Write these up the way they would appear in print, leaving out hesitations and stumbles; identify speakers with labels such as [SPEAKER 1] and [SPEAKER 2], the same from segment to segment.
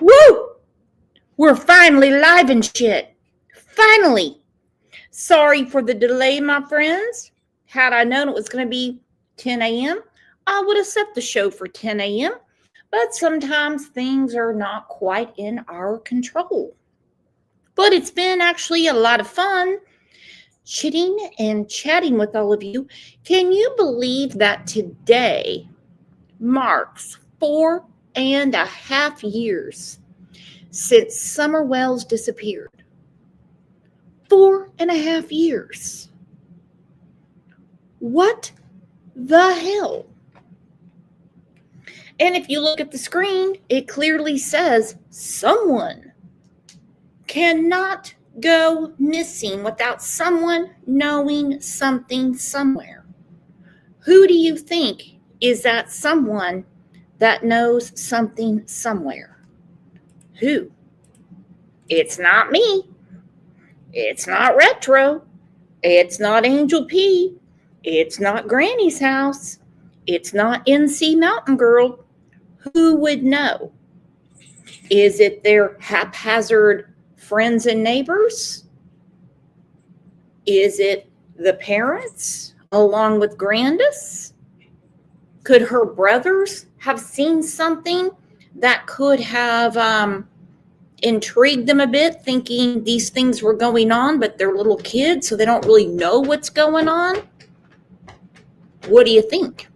[SPEAKER 1] Woo! We're finally live and shit. Finally. Sorry for the delay, my friends. Had I known it was going to be 10 a.m., I would have set the show for 10 a.m., but sometimes things are not quite in our control. But it's been actually a lot of fun chitting and chatting with all of you. Can you believe that today marks 4.5 years since Summer Wells disappeared? 4.5 years. What the hell? And if you look at the screen, it clearly says someone cannot go missing without someone knowing something somewhere. Who do you think is that someone that knows something somewhere? Who? It's not me. It's not Retro. It's not Angel P. It's not Granny's house. It's not NC Mountain Girl. Who would know? Is it their haphazard friends and neighbors? Is it the parents along with Grandis? Could her brothers have seen something that could have intrigued them a bit, thinking these things were going on, but they're little kids, so they don't really know what's going on? What do you think?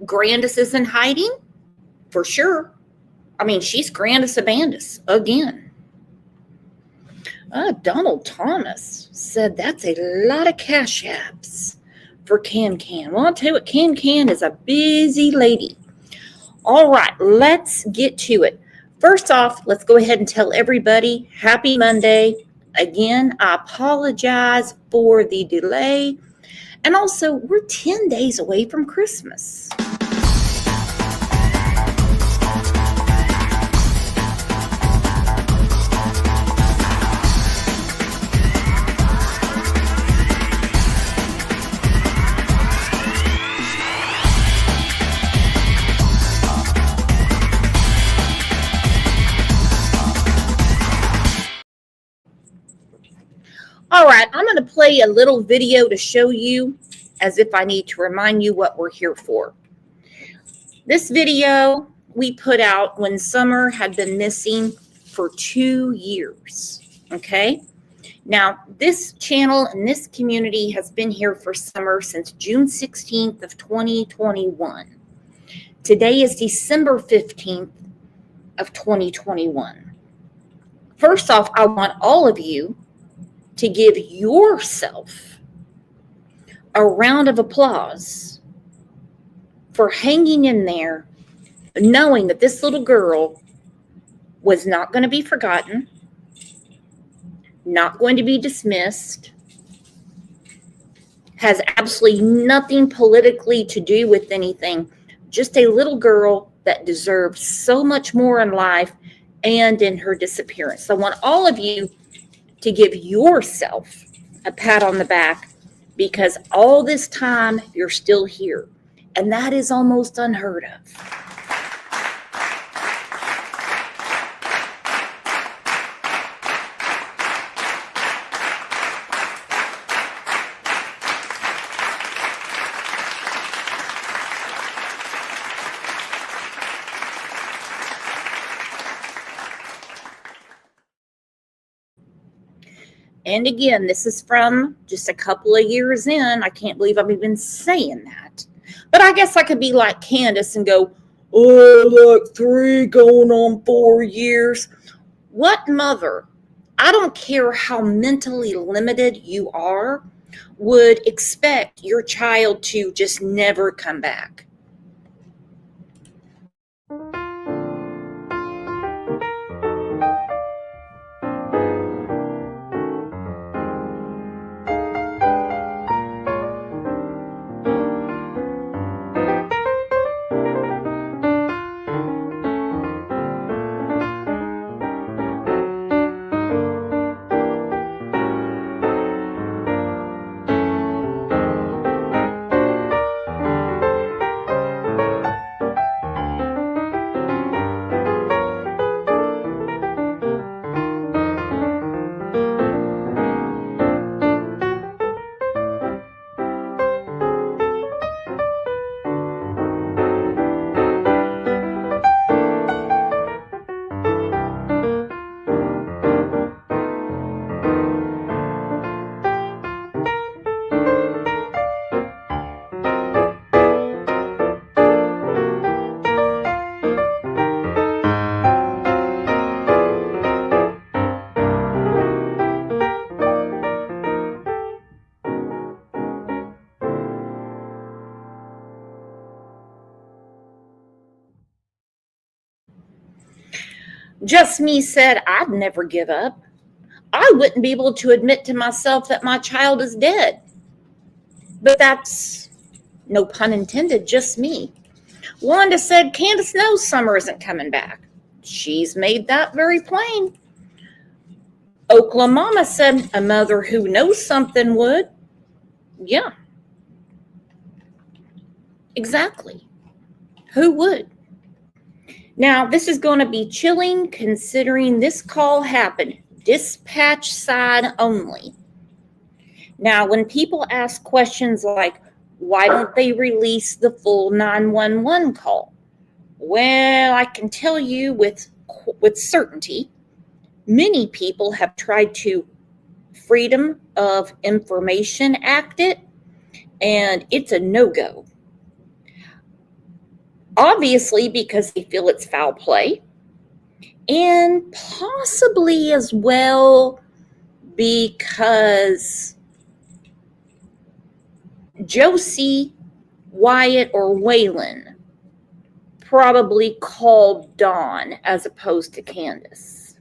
[SPEAKER 1] Grandis is in hiding? For sure. I mean, she's Grandis Abandis again. Donald Thomas said that's a lot of cash apps for Can. Well, I'll tell you what, Can is a busy lady. All right, let's get to it. First off, let's go ahead and tell everybody happy Monday. Again, I apologize for the delay. And also, we're 10 days away from Christmas. All right, I'm going to play a little video to show you, as if I need to remind you what we're here for. This video we put out when Summer had been missing for 2 years, okay? Now, this channel and this community has been here for Summer since June 16th of 2021. Today is December 15th of 2021. First off, I want all of you to give yourself a round of applause for hanging in there, knowing that this little girl was not going to be forgotten, not going to be dismissed, has absolutely nothing politically to do with anything, just a little girl that deserves so much more in life and in her disappearance. So I want all of you to give yourself a pat on the back, because all this time you're still here, and that is almost unheard of. And again, this is from just a couple of years in. I can't believe I'm even saying that. But I guess I could be like Candace and go, oh, look, 3 going on 4 years. What mother, I don't care how mentally limited you are, would expect your child to just never come back? Just Me said, I'd never give up. I wouldn't be able to admit to myself that my child is dead. But that's, no pun intended, just me. Wanda said, Candace knows Summer isn't coming back. She's made that very plain. Oklahoma said, a mother who knows something would. Yeah. Exactly. Who would? Now, this is going to be chilling considering this call happened dispatch side only. Now, when people ask questions like, why don't they release the full 911 call? Well, I can tell you with certainty, many people have tried to Freedom of Information Act it, and it's a no-go. Obviously, because they feel it's foul play, and possibly as well because Josie, Wyatt, or Waylon probably called Dawn as opposed to Candace.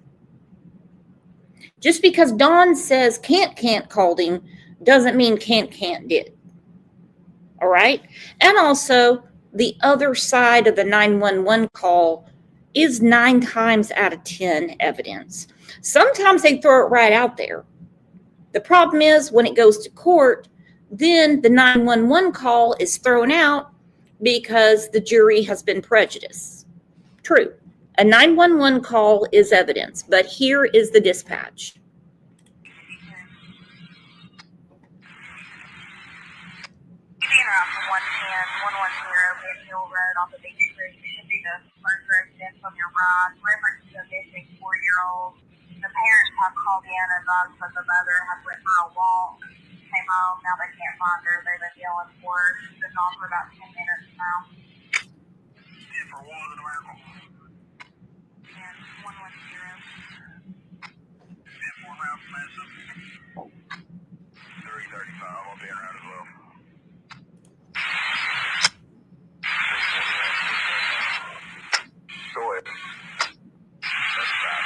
[SPEAKER 1] Just because Dawn says can't called him doesn't mean can't did. All right? And also, the other side of the 911 call is 9 times out of 10 evidence. Sometimes they throw it right out there. The problem is when it goes to court, then the 911 call is thrown out because the jury has been prejudiced. True. A 911 call is evidence, but here is the dispatch.
[SPEAKER 2] Road off of Beach Street. It should be the first residence on your right. Reference to a missing 4-year-old. The parents have called in and advised that the mother has went for a walk, came home. Now they can't find her. They've been yelling for her. She's been gone for about 10 minutes now. And for one of the miracle. And 110. 10 rounds massive. 335. I'll be around as well. Go ahead. That's fine.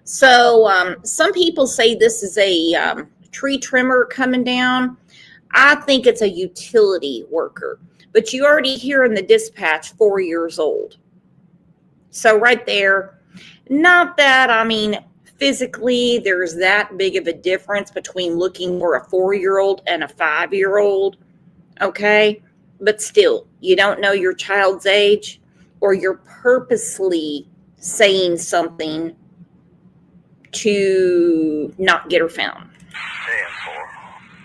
[SPEAKER 1] So some people say this is a tree trimmer coming down. I think it's a utility worker. But you already hear in the dispatch 4 years old. So right there, not that, I mean, physically there's that big of a difference between looking for a 4-year-old and a 5-year-old. Okay? But still, you don't know your child's age, or you're purposely saying something to not get her found.
[SPEAKER 2] 10-4,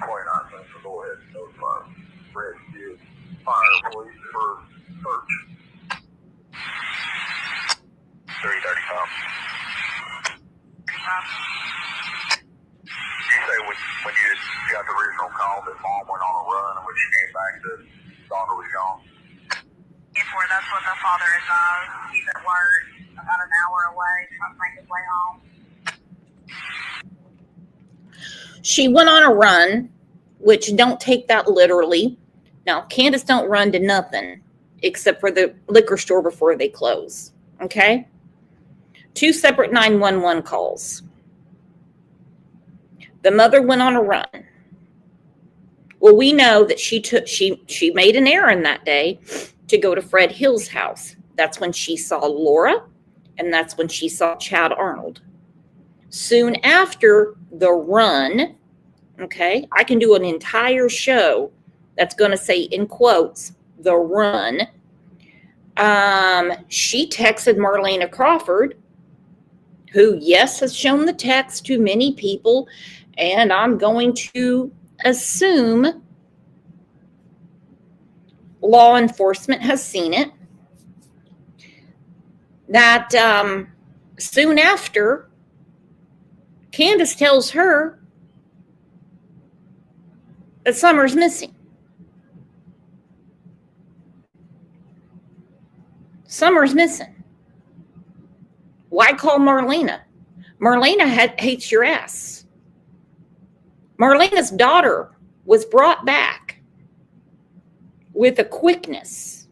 [SPEAKER 2] 29 cents, so go ahead and notify rescue fire police for search. 335. You say when you got the original call that mom went on a run and when she came back that daughter was gone? Before, that's what the father advised. He's at work about an hour away, trying to make his way home.
[SPEAKER 1] She went on a run, which don't take that literally. Now, Candace don't run to nothing except for the liquor store before they close. Okay? 2 separate 911 calls. The mother went on a run. Well, we know that she made an errand that day to go to Fred Hill's house. That's when she saw Laura, and that's when she saw Chad Arnold. Soon after the run, okay, I can do an entire show that's going to say in quotes, the run. She texted Marlena Crawford, who, yes, has shown the text to many people, and I'm going to assume law enforcement has seen it, that soon after, Candace tells her that Summer's missing. Summer's missing. Why call Marlena? Marlena hates your ass. Marlena's daughter was brought back with a quickness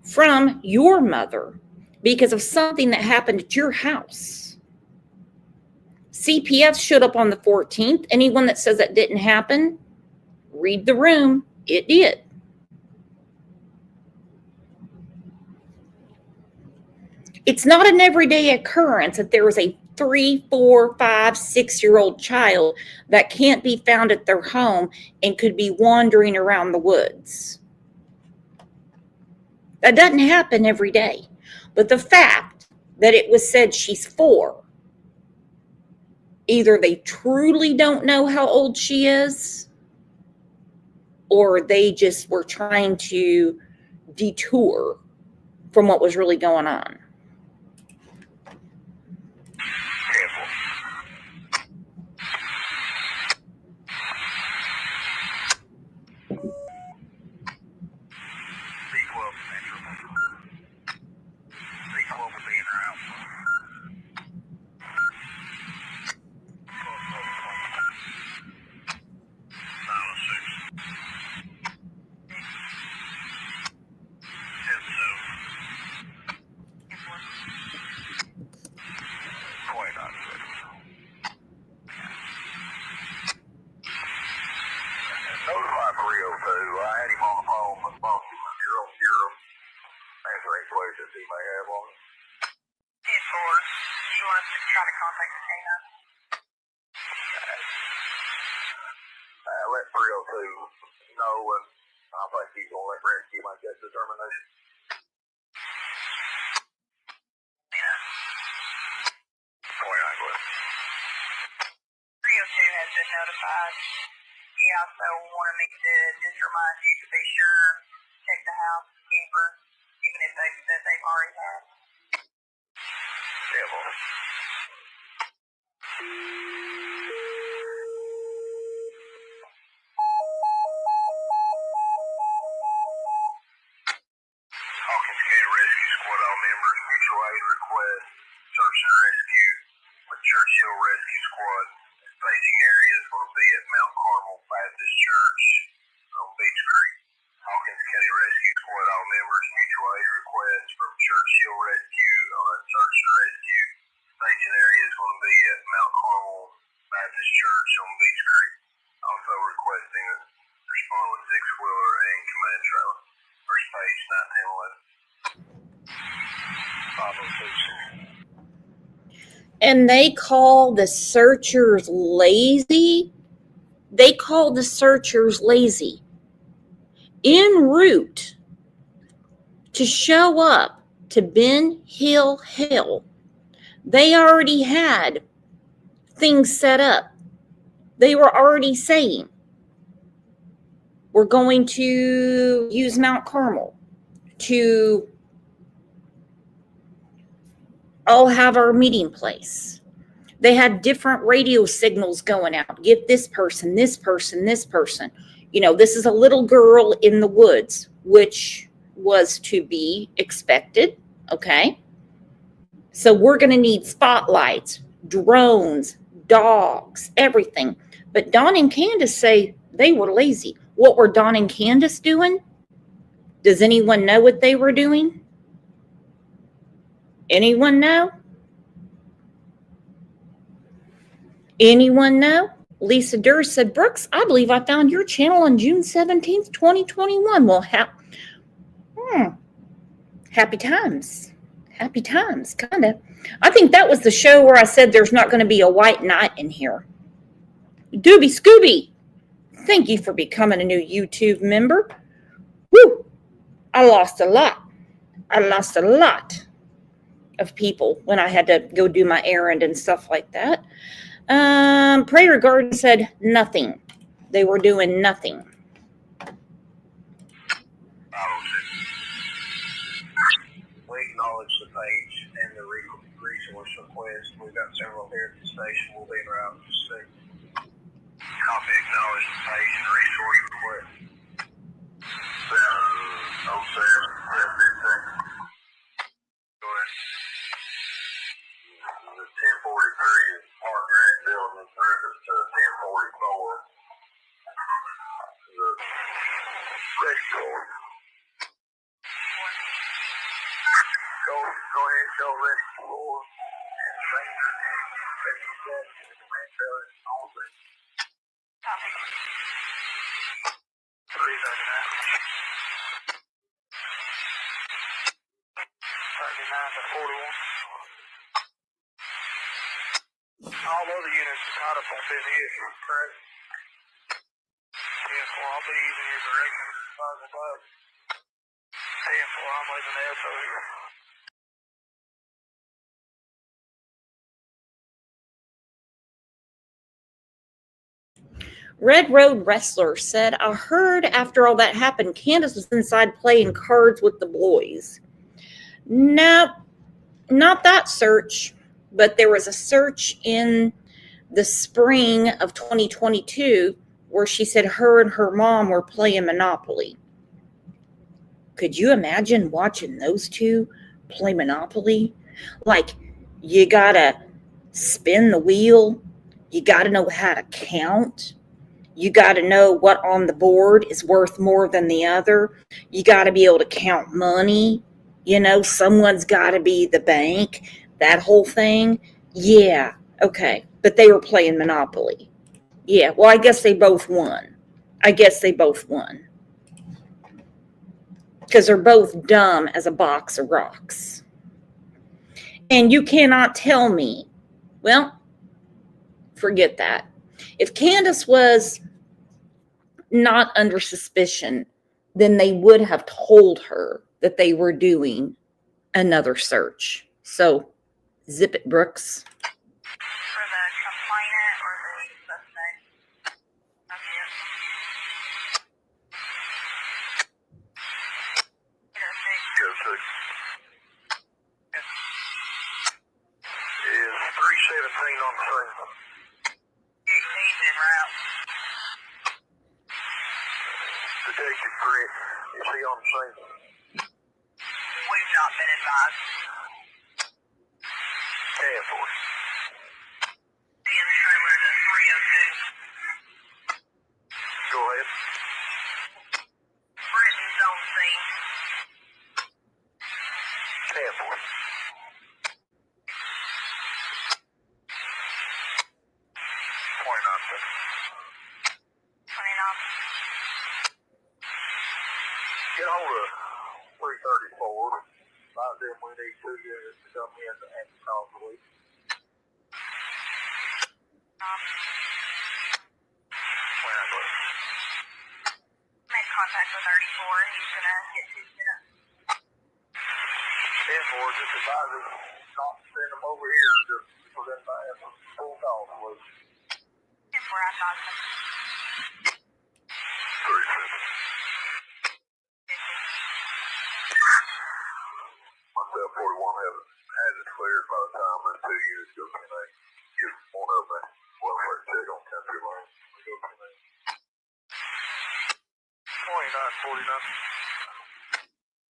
[SPEAKER 1] from your mother because of something that happened at your house. CPS showed up on the 14th. Anyone that says that didn't happen, read the room. It did. It's not an everyday occurrence that there is a 3, 4, 5, 6-year-old child that can't be found at their home and could be wandering around the woods. That doesn't happen every day. But the fact that it was said she's 4, either they truly don't know how old she is, or they just were trying to detour from what was really going on.
[SPEAKER 2] Notify 302. I had him on the phone with both of them. You're answer any questions he may have on it. 10-4. You want us to try to contact the K9? Let 302 know, and I think he's going to let rescue make that determination. Yeah. 302 has been notified. He also wanted me to just remind you to be sure check the house camper, even if they said they've already had. Yeah, well. Hawkins County Rescue Squad, all members, mutual aid request, search and rescue with Churchill Rescue Squad. Facing area is going to be at Mount Carmel Baptist Church on Beach Creek. Hawkins County Rescue Squad, all members, mutual aid request from Churchill Rescue on a search and rescue. Facing area is going to be at Mount Carmel Baptist Church on Beach Creek. Also requesting a respond with 6-wheeler and command trailer. First page, 1911. 502.
[SPEAKER 1] And they call the searchers lazy. They call the searchers lazy. En route to show up to Ben Hill, they already had things set up. They were already saying, we're going to use Mount Carmel to all have our meeting place. They had different radio signals going out. Get this person, this person, this person. You know, this is a little girl in the woods, which was to be expected. Okay. So we're going to need spotlights, drones, dogs, everything. But Don and Candace say they were lazy. What were Don and Candace doing? Does anyone know what they were doing? Anyone know? Anyone know? Lisa Durr said, Brooks, I believe I found your channel on June 17th, 2021. Well, happy times. Happy times, kind of. I think that was the show where I said there's not going to be a white knight in here. Doobie Scooby, thank you for becoming a new YouTube member. Woo! I lost a lot. I lost a lot of people when I had to go do my errand and stuff like that. Prayer Garden said nothing. They were doing nothing.
[SPEAKER 2] We acknowledge the page and the resource request. We've got several here at the station. We'll be around in just a second. Copy, acknowledge the page and resource request. 707, 715. Go ahead. The 1043 is Park Grant Building service to 1044. Rescue. Go ahead, go rescue. Ranger, rescue set, trailer, all of it. Copy. 339. 39 to 41. All other units are caught up on 50 issues, correct? Yeah, I'll be using your direction as far as above. 10-4, I'm leaving the SO here.
[SPEAKER 1] Red Road Wrestler said, I heard after all that happened, Candace was inside playing cards with the boys. No, not that search, but there was a search in the spring of 2022 where she said her and her mom were playing Monopoly. Could you imagine watching those two play Monopoly? Like, you gotta spin the wheel, you gotta know how to count. You got to know what on the board is worth more than the other. You got to be able to count money. Someone's got to be the bank. That whole thing. Yeah, okay. But they were playing Monopoly. Yeah, well, I guess they both won. Because they're both dumb as a box of rocks. And you cannot tell me, well, forget that. If Candace was not under suspicion, then they would have told her that they were doing another search. So, zip it, Brooks.
[SPEAKER 2] For the complainant or the suspect? Okay. Yes, sir. Is 317 on the scene? 18's en route. Detective Britt, is he on the scene? We've not been advised. Tab for us. The trailer to 302. Go ahead. Britton's on scene. Tab for us. 29 seconds. 29. Get hold of 334. About them, we need 2 units to come in and call the week. Make contact with 34. He's going to get 2 units. 10-4, just advise us not to send them over here. Just for them to have a full call, please. 10-4, I thought. 37. Myself 41 has it cleared by the time the 2 units go to the get one of them welfare check on country line. We go to the 2949.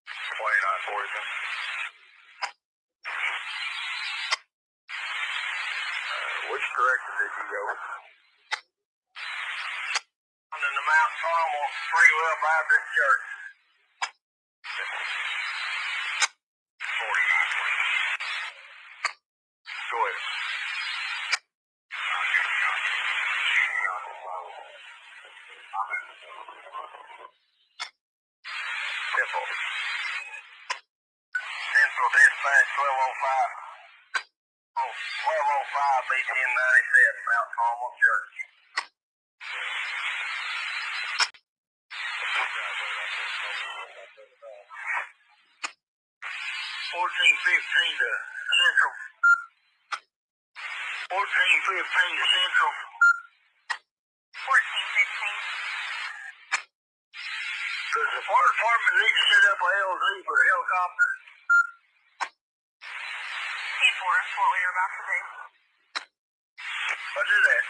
[SPEAKER 2] 2949. Which direction did you go? On the Mount Carmel Free Will Baptist Church. 49. Go ahead. Temple. Central Dispatch 1205. Oh, 1205 B1097 Mount Carmel Church. 1415 to Central. 1415 to Central. 1415. Does the fire department need to set up a LZ for the helicopter? 10-4, that's what we were about to do. I'll do that.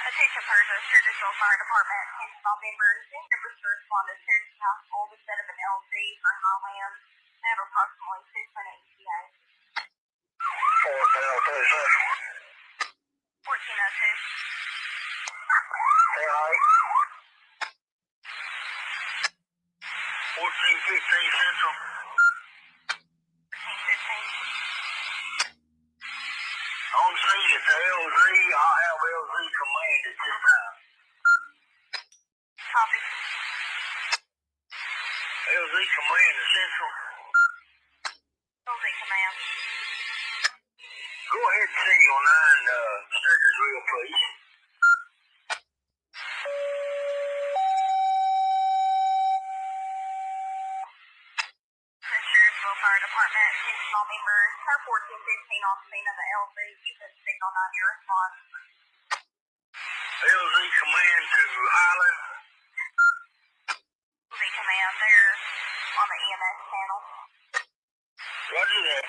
[SPEAKER 2] Attention persons, Traditional Fire Department, Houston members, and members to respond to Sheriff's House, all to set up an LZ for Highland I have approximately 600 ETA. 1402.
[SPEAKER 3] Alright. 1415 Central.
[SPEAKER 2] 1415.
[SPEAKER 3] On scene at the LZ. I'll have LZ command at this time.
[SPEAKER 2] Copy.
[SPEAKER 3] LZ command at Central.
[SPEAKER 2] LZ command.
[SPEAKER 3] Go ahead and signal 9 Sturgersville, please.
[SPEAKER 2] Sturgersville Fire Department. Additional members. Car 1415 on scene of the LZ. You can signal 9 your response.
[SPEAKER 3] LZ command to Highland.
[SPEAKER 2] LZ command. They're on the EMS channel.
[SPEAKER 3] Roger that.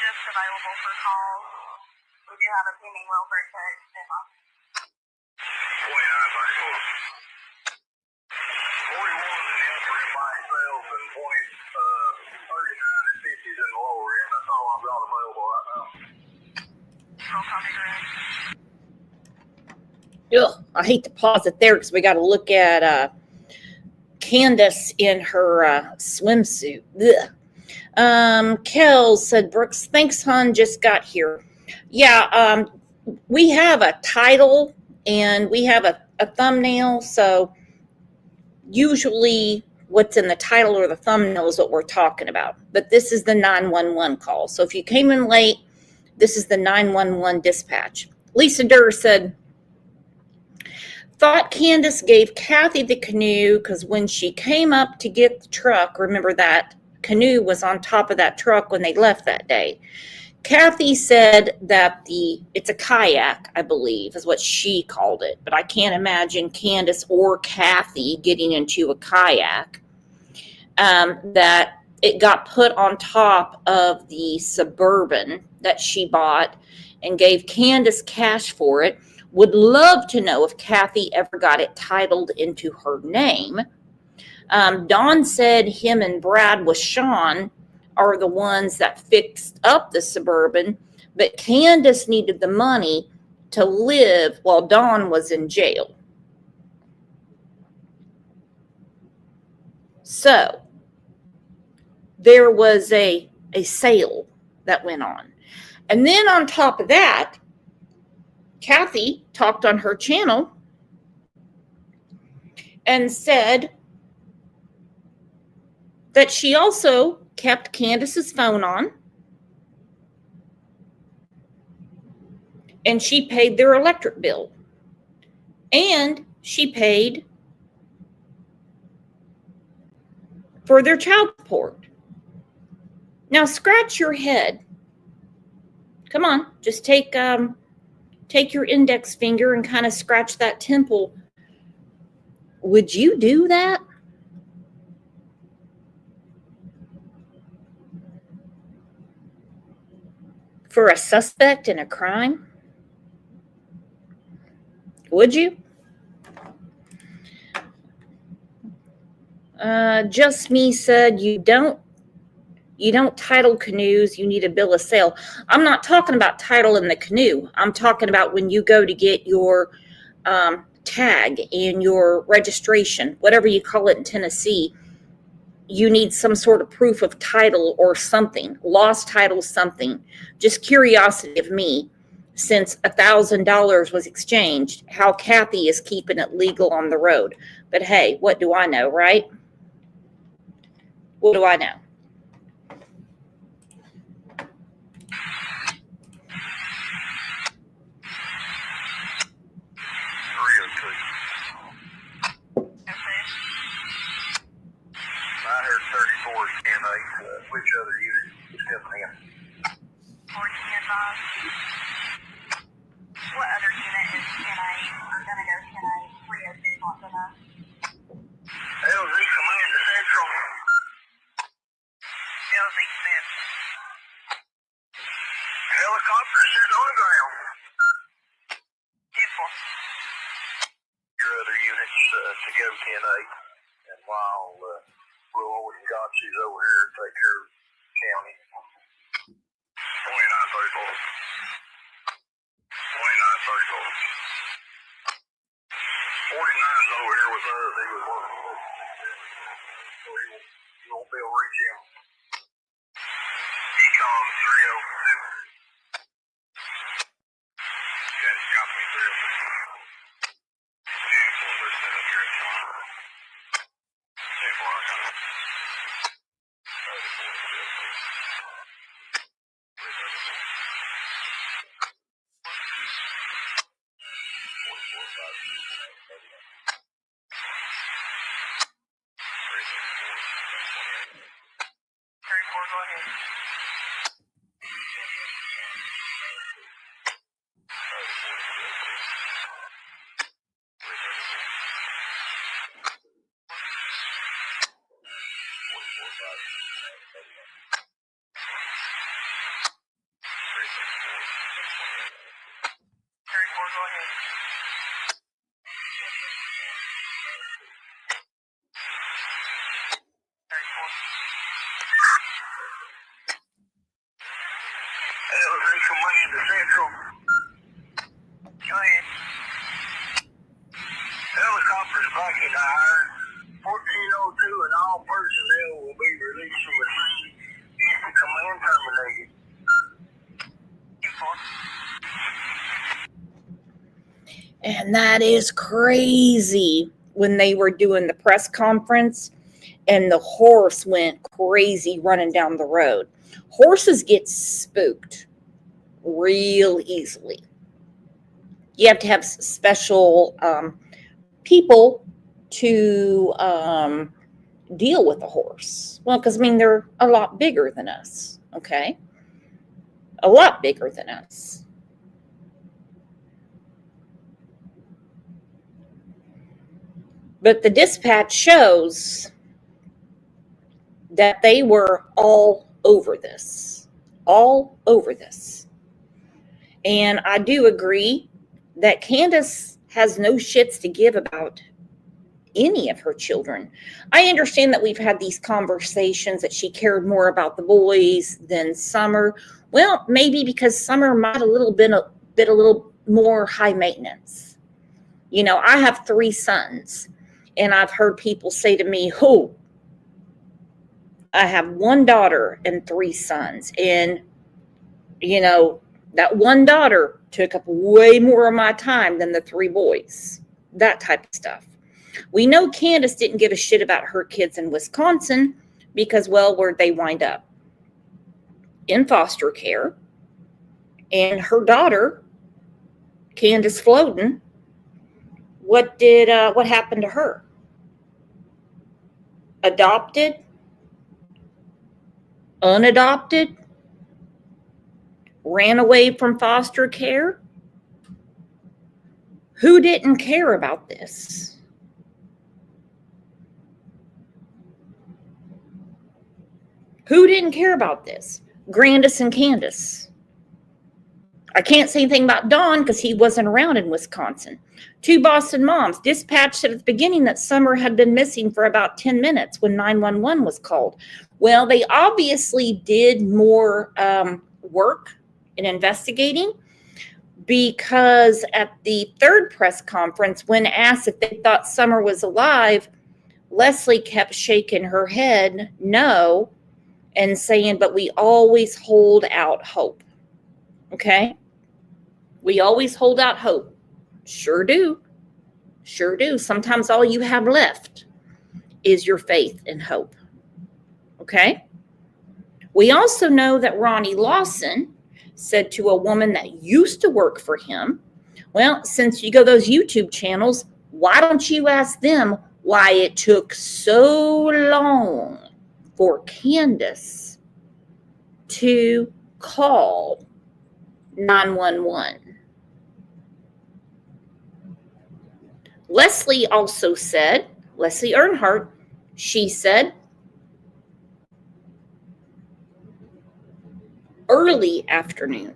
[SPEAKER 2] Just available for calls. We do have a pending welfare check.
[SPEAKER 3] 2934. 41 in the upper end by itself and 39 and 50s in the lower end. That's all I've got available right now.
[SPEAKER 2] Roll call direct.
[SPEAKER 1] Ugh, I hate to pause it there because we got to look at Candace in her swimsuit. Ugh. Kel said, Brooks, thanks, hon, just got here. Yeah, we have a title and we have a thumbnail, so usually what's in the title or the thumbnail is what we're talking about. But this is the 911 call. So if you came in late, this is the 911 dispatch. Lisa Durr said, thought Candace gave Kathy the canoe because when she came up to get the truck, remember that canoe was on top of that truck when they left that day. Kathy said that it's a kayak, I believe, is what she called it. But I can't imagine Candace or Kathy getting into a kayak. That it got put on top of the Suburban that she bought and gave Candace cash for it. Would love to know if Kathy ever got it titled into her name. Dawn said him and Brad with Sean are the ones that fixed up the Suburban, but Candace needed the money to live while Dawn was in jail. So there was a sale that went on. And then on top of that, Kathy talked on her channel and said that she also kept Candace's phone on and she paid their electric bill and she paid for their child support. Now scratch your head. Come on, just take your index finger and kind of scratch that temple. Would you do that? For a suspect in a crime? Would you? Just Me said you don't title canoes, you need a bill of sale. I'm not talking about title in the canoe. I'm talking about when you go to get your tag and your registration, whatever you call it in Tennessee. You need some sort of proof of title or something, lost title, something. Just curiosity of me, since $1,000 was exchanged, how Kathy is keeping it legal on the road. But hey, what do I know, right? What do I know?
[SPEAKER 3] I heard 34 is 10-8. Which other unit is coming in?
[SPEAKER 2] 14 What other unit is 10-8? I'm going to go 10-8. 302 wants to know.
[SPEAKER 3] LZ command to Central.
[SPEAKER 2] LZ Smith.
[SPEAKER 3] Helicopter sitting on the ground.
[SPEAKER 2] 2-4.
[SPEAKER 3] Your other units to go 10-8. And while little old Scott, she's over here to take care of county. 2934. 2934. 49's over here with us. He was working with us. So you won't be able to reach him. He called 302. Yeah, he got me 302. Yeah, well, they're set up here at the line. Yeah, well, I got it.
[SPEAKER 2] 34, go ahead.
[SPEAKER 3] That was in command to Central.
[SPEAKER 2] Go ahead.
[SPEAKER 3] Helicopters back in the iron. 1402 and all personnel will be released from the scene if the command terminated.
[SPEAKER 2] 2-4.
[SPEAKER 1] And that is crazy when they were doing the press conference and the horse went crazy running down the road. Horses get spooked real easily. You have to have special people to deal with a horse. Well, because, I mean, they're a lot bigger than us, okay? A lot bigger than us. But the dispatch shows that they were all over this. All over this. And I do agree that Candace has no shits to give about any of her children. I understand that we've had these conversations that she cared more about the boys than Summer. Well, maybe because Summer might a little more high maintenance. You know, I have 3 sons, and I've heard people say to me, "Oh, I have 1 daughter and 3 sons," and you know, that 1 daughter took up way more of my time than the 3 boys. That type of stuff. We know Candace didn't give a shit about her kids in Wisconsin because, well, where'd they wind up? In foster care. And her daughter, Candace Floden, what happened to her? Adopted? Unadopted? Ran away from foster care? Who didn't care about this? Who didn't care about this? Grandis and Candace. I can't say anything about Don because he wasn't around in Wisconsin. 2 Boston moms. Dispatch said at the beginning that Summer had been missing for about 10 minutes when 911 was called. Well, they obviously did more work in investigating, because at the 3rd press conference, when asked if they thought Summer was alive, Leslie kept shaking her head no and saying, but we always hold out hope. Okay? We always hold out hope. Sure do. Sure do. Sometimes all you have left is your faith and hope. Okay? We also know that Ronnie Lawson said to a woman that used to work for him, well, since you go those YouTube channels, why don't you ask them why it took so long for Candace to call 911? Leslie also said, Leslie Earnhardt, she said, early afternoon.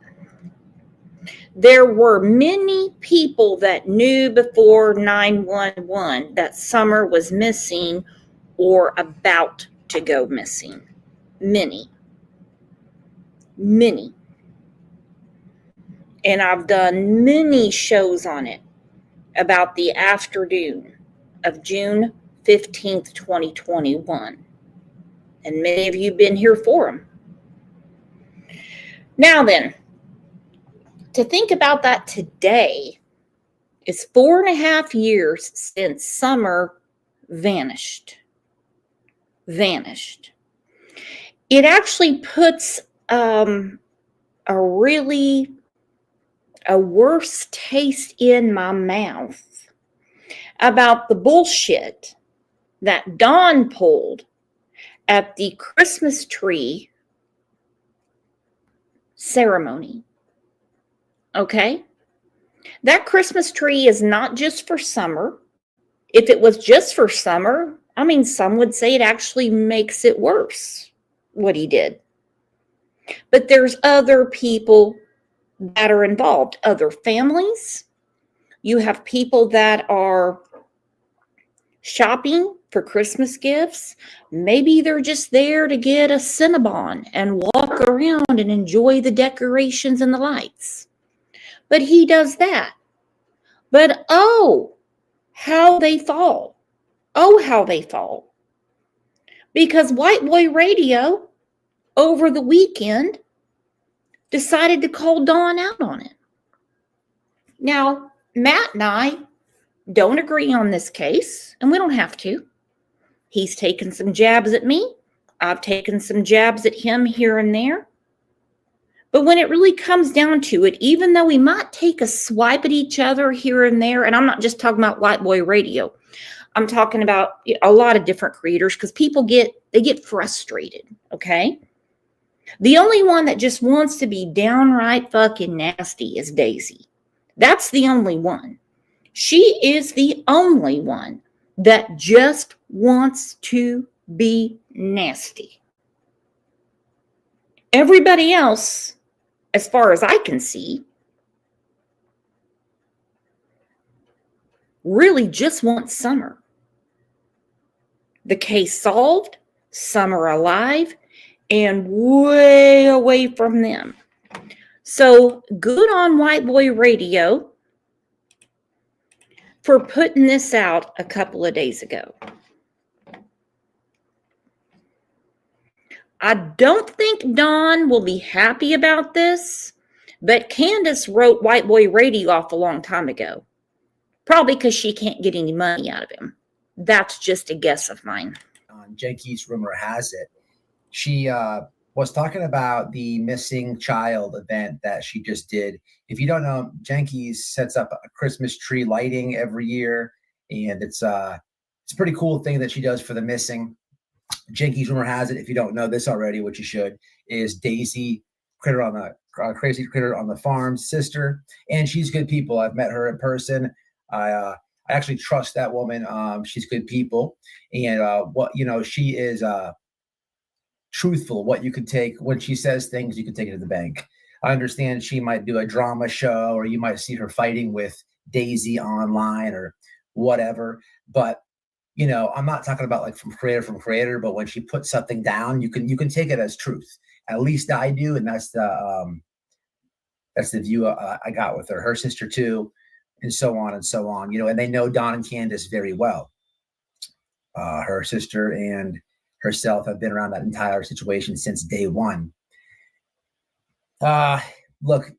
[SPEAKER 1] There were many people that knew before 911 that Summer was missing or about to go missing. Many. Many. And I've done many shows on it about the afternoon of June 15th, 2021. And many of you have been here for them. Now then, to think about that today, it's 4.5 years since Summer vanished. Vanished. It actually puts a worse taste in my mouth about the bullshit that Dawn pulled at the Christmas tree ceremony. Okay? That Christmas tree is not just for Summer. If it was just for Summer, I mean, some would say it actually makes it worse, what he did. But there's other people that are involved, other families. You have people that are shopping for Christmas gifts. Maybe they're just there to get a Cinnabon and walk around and enjoy the decorations and the lights. But he does that. But oh, how they fall. Oh, how they fall. Because White Boy Radio over the weekend decided to call Dawn out on it. Now, Matt and I don't agree on this case, and we don't have to. He's taken some jabs at me. I've taken some jabs at him here and there. But when it really comes down to it, even though we might take a swipe at each other here and there, and I'm not just talking about White Boy Radio, I'm talking about a lot of different creators, because people get frustrated, okay? The only one that just wants to be downright fucking nasty is Daisy. That's the only one. She is the only one that just wants to be nasty. Everybody else, as far as I can see, really just wants Summer. The case solved, Summer alive, and way away from them. So good on White Boy Radio for putting this out a couple of days ago. I don't think Dawn will be happy about this, but Candace wrote White Boy Radio off a long time ago. Probably because she can't get any money out of him. That's just a guess of mine.
[SPEAKER 4] Jenki's rumor has it, she was talking about the missing child event that she just did. If you don't know, Jenki's sets up a Christmas tree lighting every year, and it's a pretty cool thing that she does for the missing. Jenki's rumor has it, if you don't know this already, which you should, is Daisy, critter on the crazy critter on the farm's sister, and she's good people. I've met her in person. I actually trust that woman. She's good people, and she is truthful. What you could take when she says things, you can take it to the bank. I understand she might do a drama show, or you might see her fighting with Daisy online or whatever. But I'm not talking about like from creator, but when she puts something down, you can take it as truth. At least I do, and that's the view I got with her. Her sister too, and so on and so on. And they know Dawn and Candace very well. Her sister and herself have been around that entire situation since day one. Look,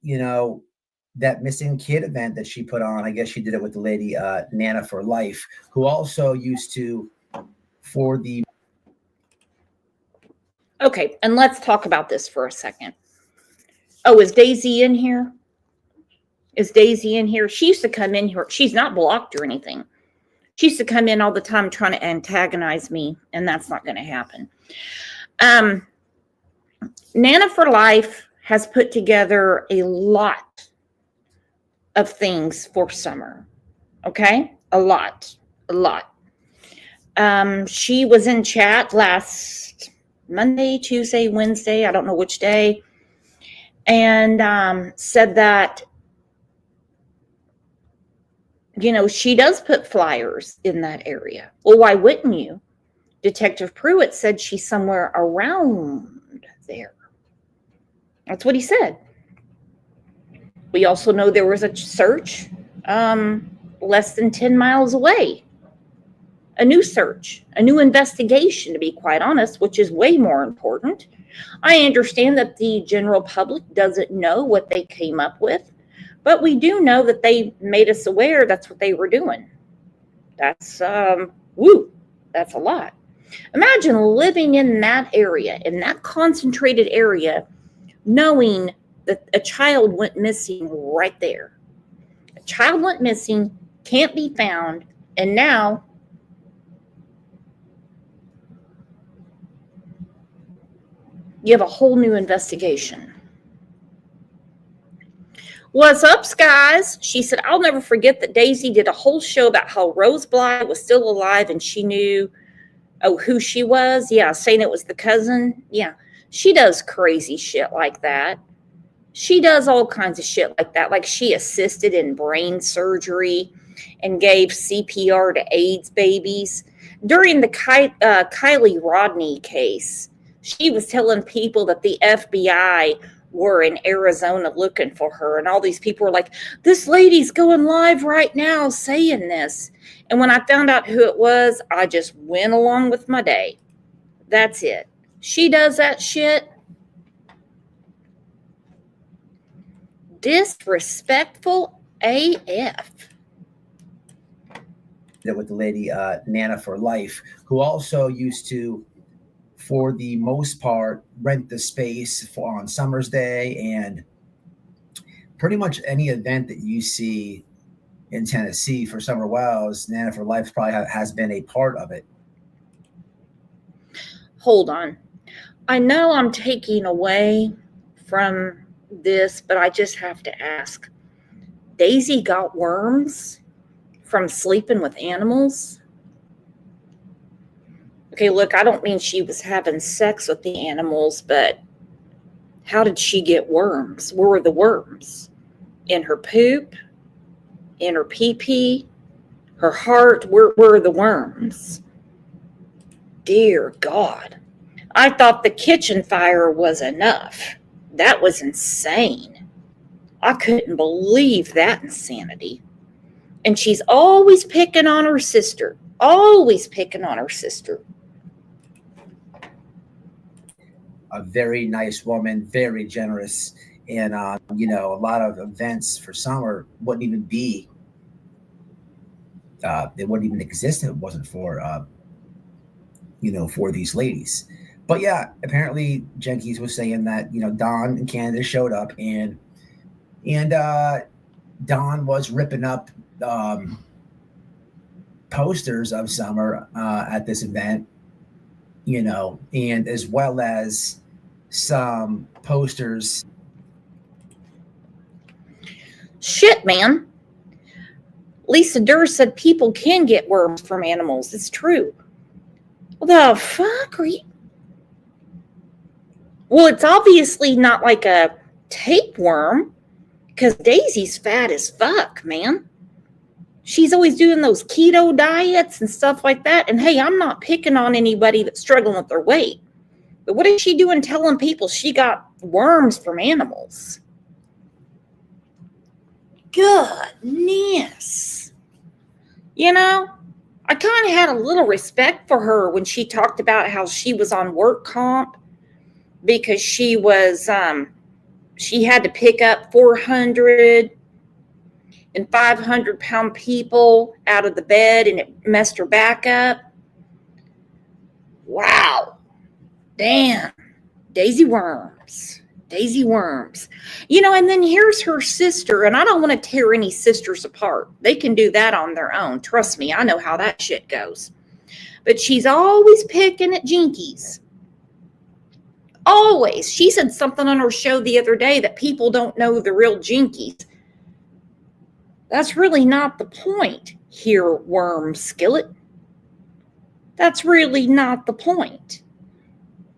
[SPEAKER 4] that missing kid event that she put on, I guess she did it with the lady Nana for Life, who also used to for the.
[SPEAKER 1] Okay, and let's talk about this for a second. Oh, is Daisy in here? Is Daisy in here? She used to come in here. She's not blocked or anything. She used to come in all the time trying to antagonize me, and that's not going to happen. Nana for Life has put together a lot of things for Summer. Okay? A lot. She was in chat last Monday, Tuesday, Wednesday, I don't know which day, and said that she does put flyers in that area. Well, why wouldn't you? Detective Pruitt said she's somewhere around there. That's what he said. We also know there was a search less than 10 miles away. A new search, a new investigation, to be quite honest, which is way more important. I understand that the general public doesn't know what they came up with, but we do know that they made us aware that's what they were doing. That's, that's a lot. Imagine living in that area, in that concentrated area, knowing that a child went missing right there. A child went missing, can't be found, and now you have a whole new investigation. What's up, guys? She said, I'll never forget that Daisy did a whole show about how Rose Bly was still alive and she knew who she was. Yeah, saying it was the cousin. Yeah, she does crazy shit like that. She does all kinds of shit like that. Like she assisted in brain surgery and gave CPR to AIDS babies. During the Kylie Rodney case, she was telling people that the FBI were in Arizona looking for her. And all these people were like, this lady's going live right now saying this. And when I found out who it was, I just went along with my day. That's it. She does that shit. Disrespectful AF.
[SPEAKER 4] With the lady Nana for Life, who also used to, for the most part, rent the space on Summer's Day and pretty much any event that you see in Tennessee for Summer Wells. Nana for Life probably has been a part of it.
[SPEAKER 1] Hold on. I know I'm taking away from this, but I just have to ask. Daisy got worms from sleeping with animals? Okay, look, I don't mean she was having sex with the animals, but how did she get worms? Where were the worms? In her poop? In her pee-pee? Her heart? Where were the worms? Dear God. I thought the kitchen fire was enough. That was insane. I couldn't believe that insanity. And she's always picking on her sister. Always picking on her sister.
[SPEAKER 4] A very nice woman, very generous. And, a lot of events for Summer wouldn't even be, they wouldn't even exist if it wasn't for, for these ladies. But yeah, apparently Jenkins was saying that, Don and Candace showed up and Don was ripping up posters of Summer at this event, and as well as some posters.
[SPEAKER 1] Shit, man. Lisa Durr said people can get worms from animals. It's true. The fuck are you? Well, it's obviously not like a tapeworm because Daisy's fat as fuck, man. She's always doing those keto diets and stuff like that. And hey, I'm not picking on anybody that's struggling with their weight. But what is she doing telling people she got worms from animals? Goodness. I kind of had a little respect for her when she talked about how she was on work comp because she was, she had to pick up 400 and 500-pound people out of the bed and it messed her back up. Wow. Damn. Daisy Worms. Daisy Worms. And then here's her sister, and I don't want to tear any sisters apart. They can do that on their own. Trust me, I know how that shit goes. But she's always picking at Jinkies. Always. She said something on her show the other day that people don't know the real Jinkies. That's really not the point here, Worm Skillet. That's really not the point.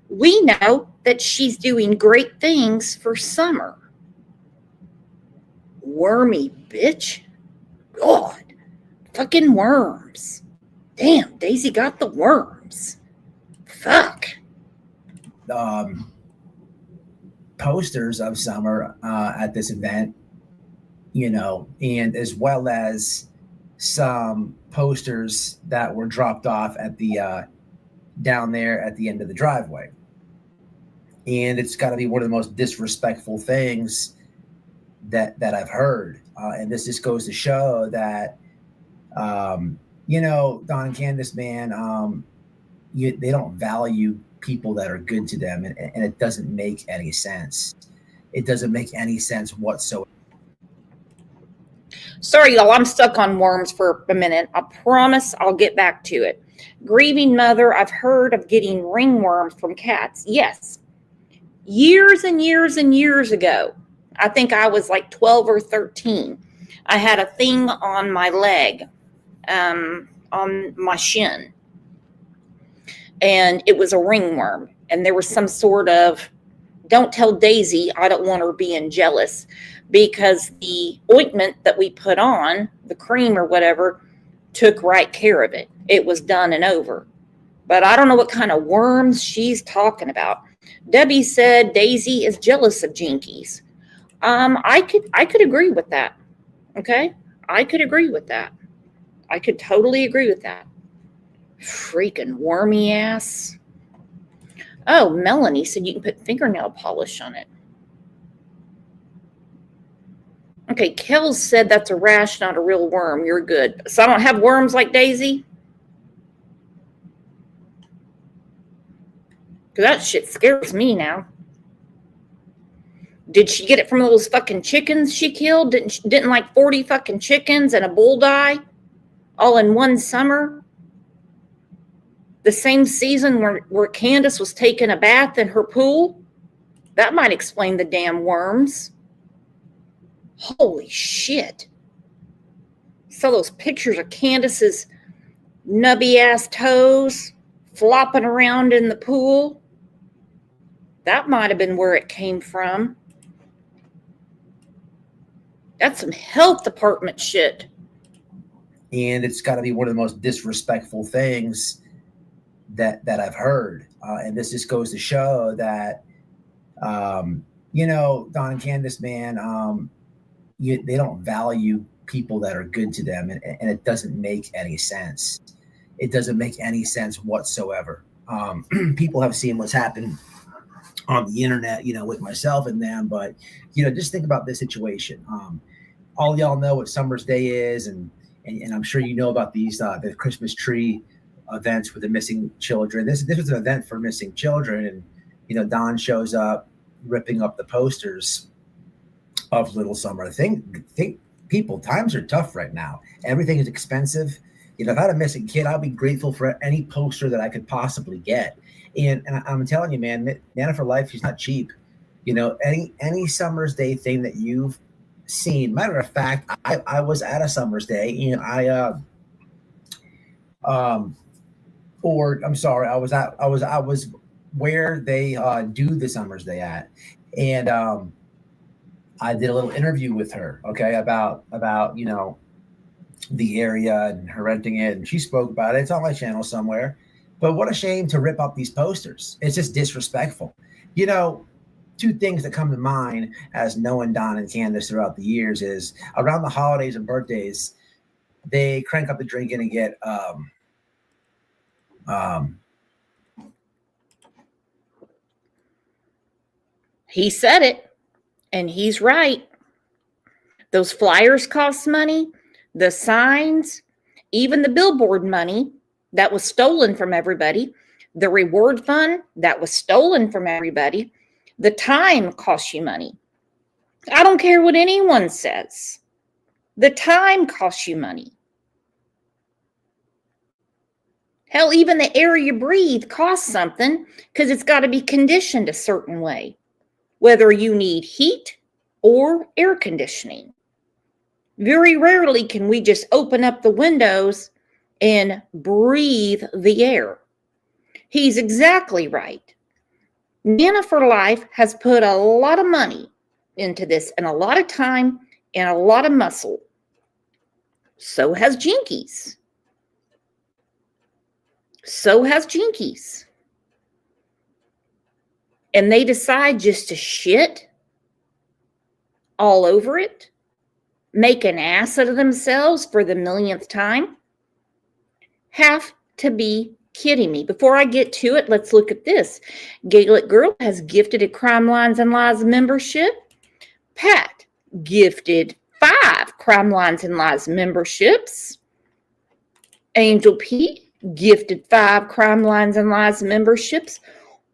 [SPEAKER 1] We know that she's doing great things for Summer. Wormy bitch. God. Fucking worms. Damn, Daisy got the worms. Fuck.
[SPEAKER 4] Posters of Summer at this event, and as well as some posters that were dropped off at the down there at the end of the driveway. And it's got to be one of the most disrespectful things that I've heard. And this just goes to show that, Don and Candace, man, they don't value people that are good to them, and it doesn't make any sense. It doesn't make any sense whatsoever.
[SPEAKER 1] Sorry, y'all, I'm stuck on worms for a minute. I promise I'll get back to it. Grieving mother, I've heard of getting ringworms from cats. Yes. Years and years and years ago, I think I was like 12 or 13. I had a thing on my leg, on my shin, and it was a ringworm. And there was some sort of, don't tell Daisy, I don't want her being jealous, because the ointment that we put on, the cream or whatever, took right care of it. It was done and over. But I don't know what kind of worms she's talking about. Debbie said Daisy is jealous of Jinkies. I could agree with that. Okay? I could agree with that. I could totally agree with that. Freaking wormy ass. Oh, Melanie said you can put fingernail polish on it. Okay, Kells said that's a rash, not a real worm. You're good. So I don't have worms like Daisy? Because that shit scares me now. Did she get it from those fucking chickens she killed? Didn't like 40 fucking chickens and a bull die all in one summer? The same season where Candace was taking a bath in her pool? That might explain the damn worms. Holy shit. Saw those pictures of Candace's nubby ass toes flopping around in the pool. That might have been where it came from. That's some health department shit.
[SPEAKER 4] And it's got to be one of the most disrespectful things that I've heard. And this just goes to show that, Don and Candace, man, they don't value people that are good to them, and it doesn't make any sense. It doesn't make any sense whatsoever. People have seen what's happened on the internet, with myself and them, but just think about this situation. All y'all know what Summer's Day is, and I'm sure you know about these the Christmas tree events with the missing children. This was an event for missing children, and Don shows up ripping up the posters of Little Summer. I think people, times are tough right now. Everything is expensive. If I had a missing kid, I'd be grateful for any poster that I could possibly get. And I'm telling you, man, Nana for Life, she's not cheap. Any Summer's Day thing that you've seen. Matter of fact, I was at a Summer's Day, and I was where they do the Summer's Day at, and I did a little interview with her, okay, about the area and her renting it, and she spoke about it. It's on my channel somewhere. But what a shame to rip up these posters. It's just disrespectful. Two things that come to mind as knowing Don and Candace throughout the years is around the holidays and birthdays, they crank up the drinking and get
[SPEAKER 1] He said it, and he's right. Those flyers cost money, the signs, even the billboard money that was stolen from everybody, the reward fund that was stolen from everybody, the time costs you money. I don't care what anyone says. The time costs you money. Hell, even the air you breathe costs something because it's got to be conditioned a certain way, whether you need heat or air conditioning. Very rarely can we just open up the windows and breathe the air. He's exactly right. Nana for Life has put a lot of money into this, and a lot of time, and a lot of muscle. So has Jinkies. So has Jinkies. and they decide just to shit all over it, make an ass out of themselves for the millionth time, have to be kidding me. Before I get to it, let's look at this. Gaelic Girl has gifted a Crime Lines and Lies membership. Pat gifted 5 Crime Lines and Lies memberships. Angel P gifted 5 Crime Lines and Lies memberships.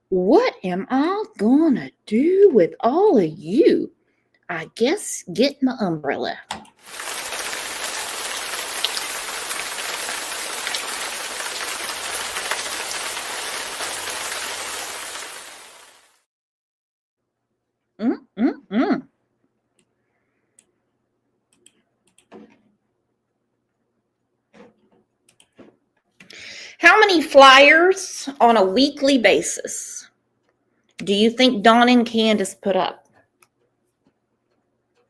[SPEAKER 1] What am I gonna do with all of you? I guess get my umbrella. How many flyers on a weekly basis do you think Dawn and Candace put up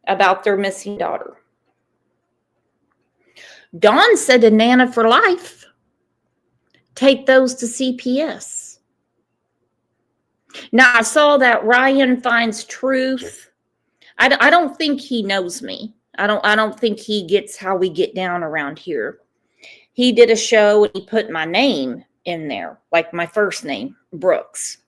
[SPEAKER 1] about their missing daughter? Dawn said to Nana for life, take those to CPS. Now, I saw that Ryan finds truth. I don't think he knows me. I don't think he gets how we get down around here. He did a show and he put my name in there, like my first name, Brooks.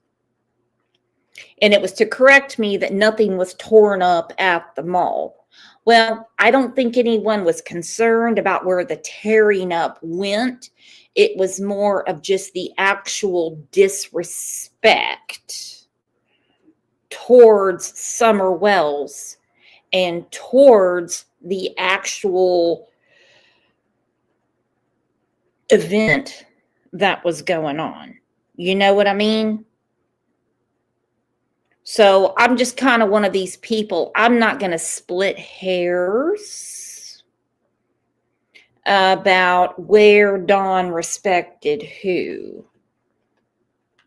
[SPEAKER 1] And it was to correct me that nothing was torn up at the mall. Well, I don't think anyone was concerned about where the tearing up went. It was more of just the actual disrespect towards Summer Wells and towards the actual event that was going on. You know what I mean? So I'm just kind of one of these people. I'm not going to split hairs about where Dawn respected who.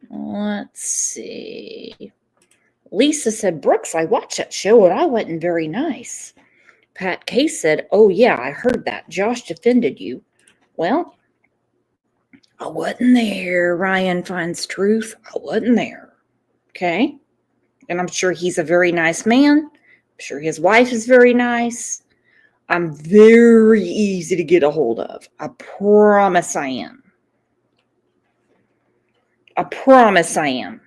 [SPEAKER 1] Let's see. Lisa said, Brooks, I watched that show and I wasn't very nice. Pat Case said, oh yeah, I heard that. Josh defended you. Well, I wasn't there. Ryan finds truth. I wasn't there. Okay. And I'm sure he's a very nice man. I'm sure his wife is very nice. I'm very easy to get a hold of. I promise I am. I promise I am.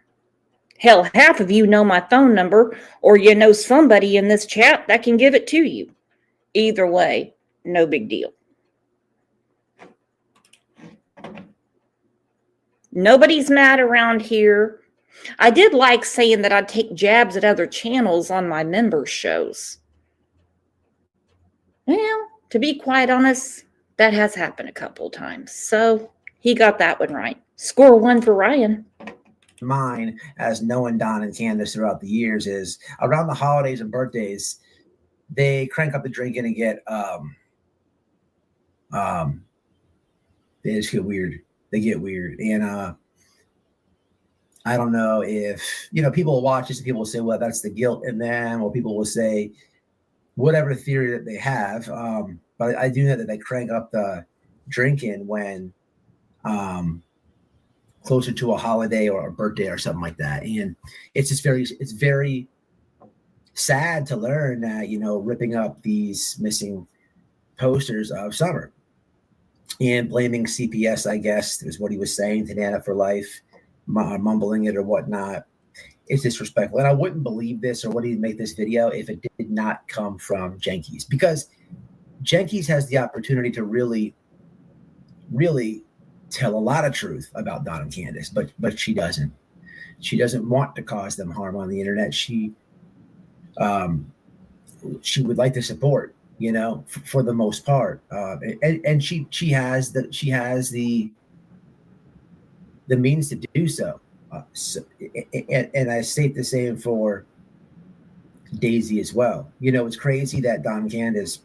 [SPEAKER 1] Hell, half of you know my phone number, or you know somebody in this chat that can give it to you. Either way, no big deal. Nobody's mad around here. I did like saying that I'd take jabs at other channels on my members' shows. Well, to be quite honest, that has happened a couple times. So he got that one right. Score 1 for Ryan.
[SPEAKER 4] Mine, as knowing Don and Candace throughout the years, is around the holidays and birthdays, they crank up the drinking and get they just get weird. They get weird. And I don't know if, people will watch this and people will say, well, that's the guilt in them, or people will say whatever theory that they have. But I do know that they crank up the drinking when closer to a holiday or a birthday or something like that. And it's very sad to learn that, ripping up these missing posters of Summer and blaming CPS, I guess, is what he was saying to Nana for life, mumbling it or whatnot. It's disrespectful. And I wouldn't believe this or wouldn't even make this video if it did not come from Jenkins, because Jenkins has the opportunity to really, really tell a lot of truth about Don and Candace, but she doesn't. She doesn't want to cause them harm on the internet. She would like to support, for the most part, and she has the means to do so. And I state the same for Daisy as well. It's crazy that Don and Candace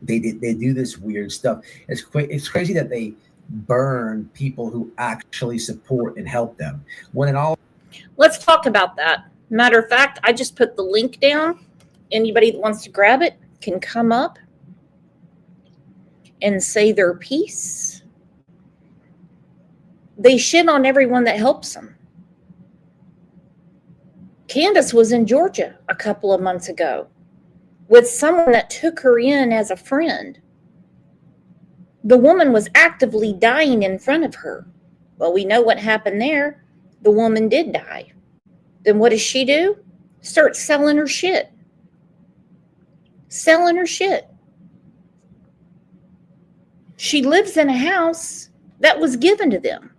[SPEAKER 4] they do this weird stuff. It's crazy that they burn people who actually support and help them. When in all,
[SPEAKER 1] let's talk about that. Matter of fact, I just put the link down. Anybody that wants to grab it can come up and say their piece. They shit on everyone that helps them. Candace was in Georgia a couple of months ago with someone that took her in as a friend. The woman was actively dying in front of her. Well, we know what happened there. The woman did die. Then what does she do? Start selling her shit. Selling her shit. She lives in a house that was given to them.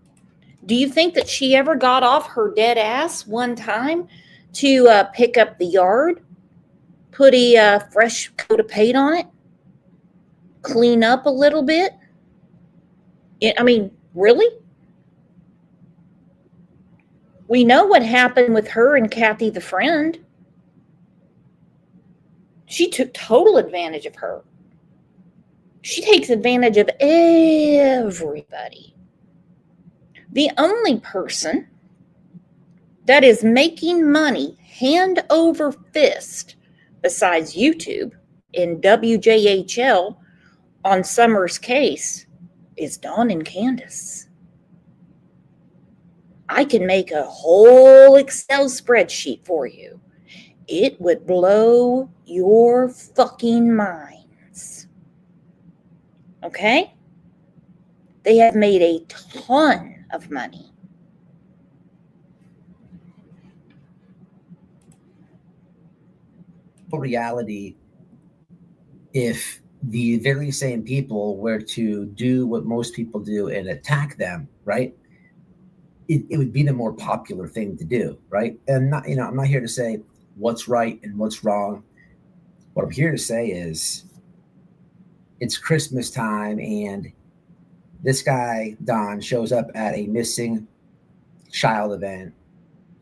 [SPEAKER 1] Do you think that she ever got off her dead ass one time to pick up the yard, put a fresh coat of paint on it, clean up a little bit? I mean, really? We know what happened with her and Kathy the friend. She took total advantage of her. She takes advantage of everybody. The only person that is making money hand over fist besides YouTube and WJHL on Summer's case is Dawn and Candace. I can make a whole Excel spreadsheet for you. It would blow your fucking minds. Okay? They have made a ton of money.
[SPEAKER 4] Reality, if the very same people were to do what most people do and attack them, right? It would be the more popular thing to do, right? And not, I'm not here to say what's right and what's wrong. What I'm here to say is it's Christmas time and this guy, Don, shows up at a missing child event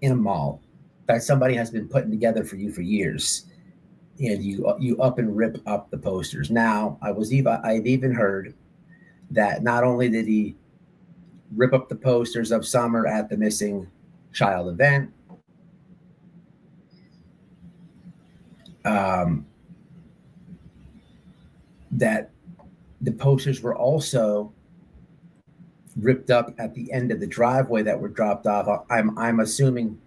[SPEAKER 4] in a mall that somebody has been putting together for you for years. And you up and rip up the posters. Now, I've even heard that not only did he rip up the posters of Summer at the missing child event, that the posters were also ripped up at the end of the driveway that were dropped off. I'm assuming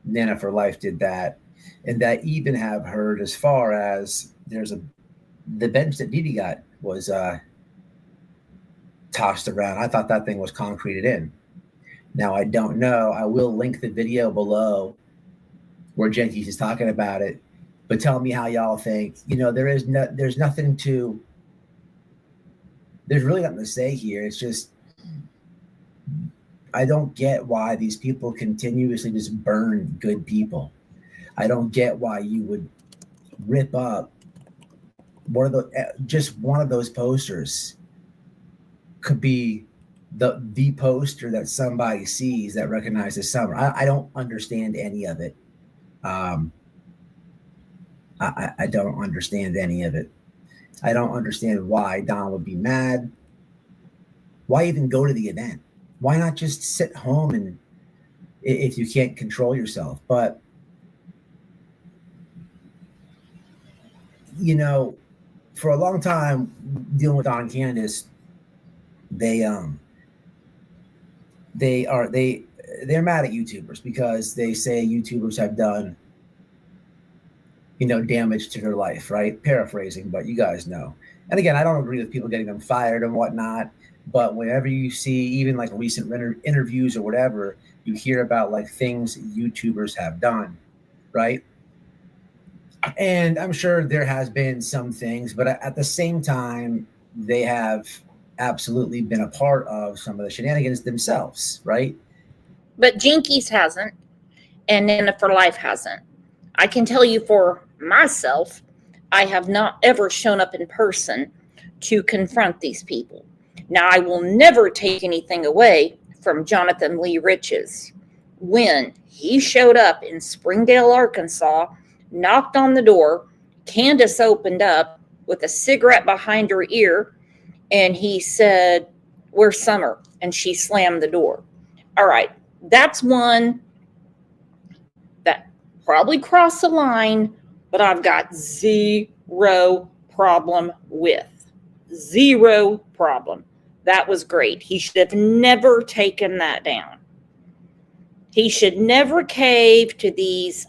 [SPEAKER 4] Nana for Life did that. And I even have heard as far as the bench that Didi got was tossed around. I thought that thing was concreted in. Now, I don't know. I will link the video below where Jenkins is talking about it. But tell me how y'all think. There's really nothing to say here. It's just, I don't get why these people continuously just burn good people. I don't get why you would rip up one of those posters. Could be the poster that somebody sees that recognizes Summer. I don't understand any of it. I don't understand any of it. I don't understand why Don would be mad. Why even go to the event? Why not just sit home and if you can't control yourself? But for a long time dealing with Don and Candace, they're mad at YouTubers because they say YouTubers have done damage to their life, right? Paraphrasing, but you guys know. And again, I don't agree with people getting them fired and whatnot, but whenever you see even like recent interviews or whatever, you hear about like things YouTubers have done, right? And I'm sure there has been some things, but at the same time, they have absolutely been a part of some of the shenanigans themselves, right?
[SPEAKER 1] But Jinkies hasn't, and Nana for Life hasn't. I can tell you for myself, I have not ever shown up in person to confront these people. Now, I will never take anything away from Jonathan Lee Riches. When he showed up in Springdale, Arkansas, knocked on the door, Candace opened up with a cigarette behind her ear, and he said, "Where's Summer?" And she slammed the door. All right, that's one that probably crossed the line, but I've got zero problem with. Zero problem. That was great. He should have never taken that down. He should never cave to these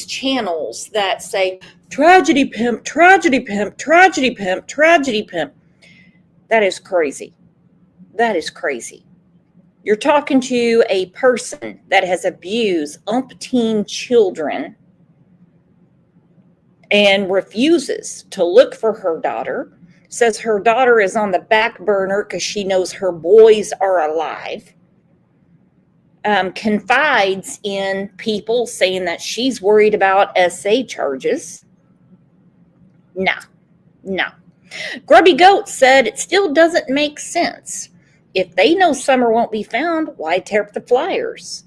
[SPEAKER 1] channels that say tragedy pimp, tragedy pimp, tragedy pimp, tragedy pimp. That is crazy. That is crazy. You're talking to a person that has abused umpteen children and refuses to look for her daughter, says her daughter is on the back burner because she knows her boys are alive, confides in people saying that she's worried about SA charges. No, no. Grubby Goat said it still doesn't make sense. If they know Summer won't be found, why tear up the flyers?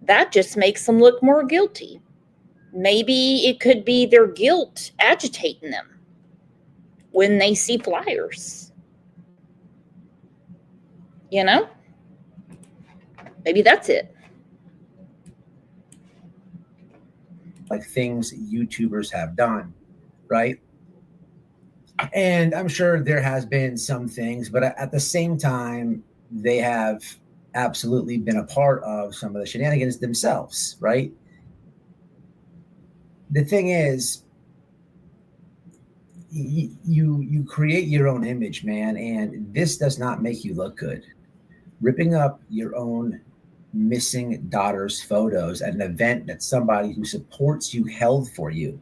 [SPEAKER 1] That just makes them look more guilty. Maybe it could be their guilt agitating them when they see flyers. You know? Maybe that's it.
[SPEAKER 4] Like things YouTubers have done, right? And I'm sure there has been some things, but at the same time, they have absolutely been a part of some of the shenanigans themselves, right? The thing is, you create your own image, man, and this does not make you look good. Ripping up your own missing daughter's photos at an event that somebody who supports you held for you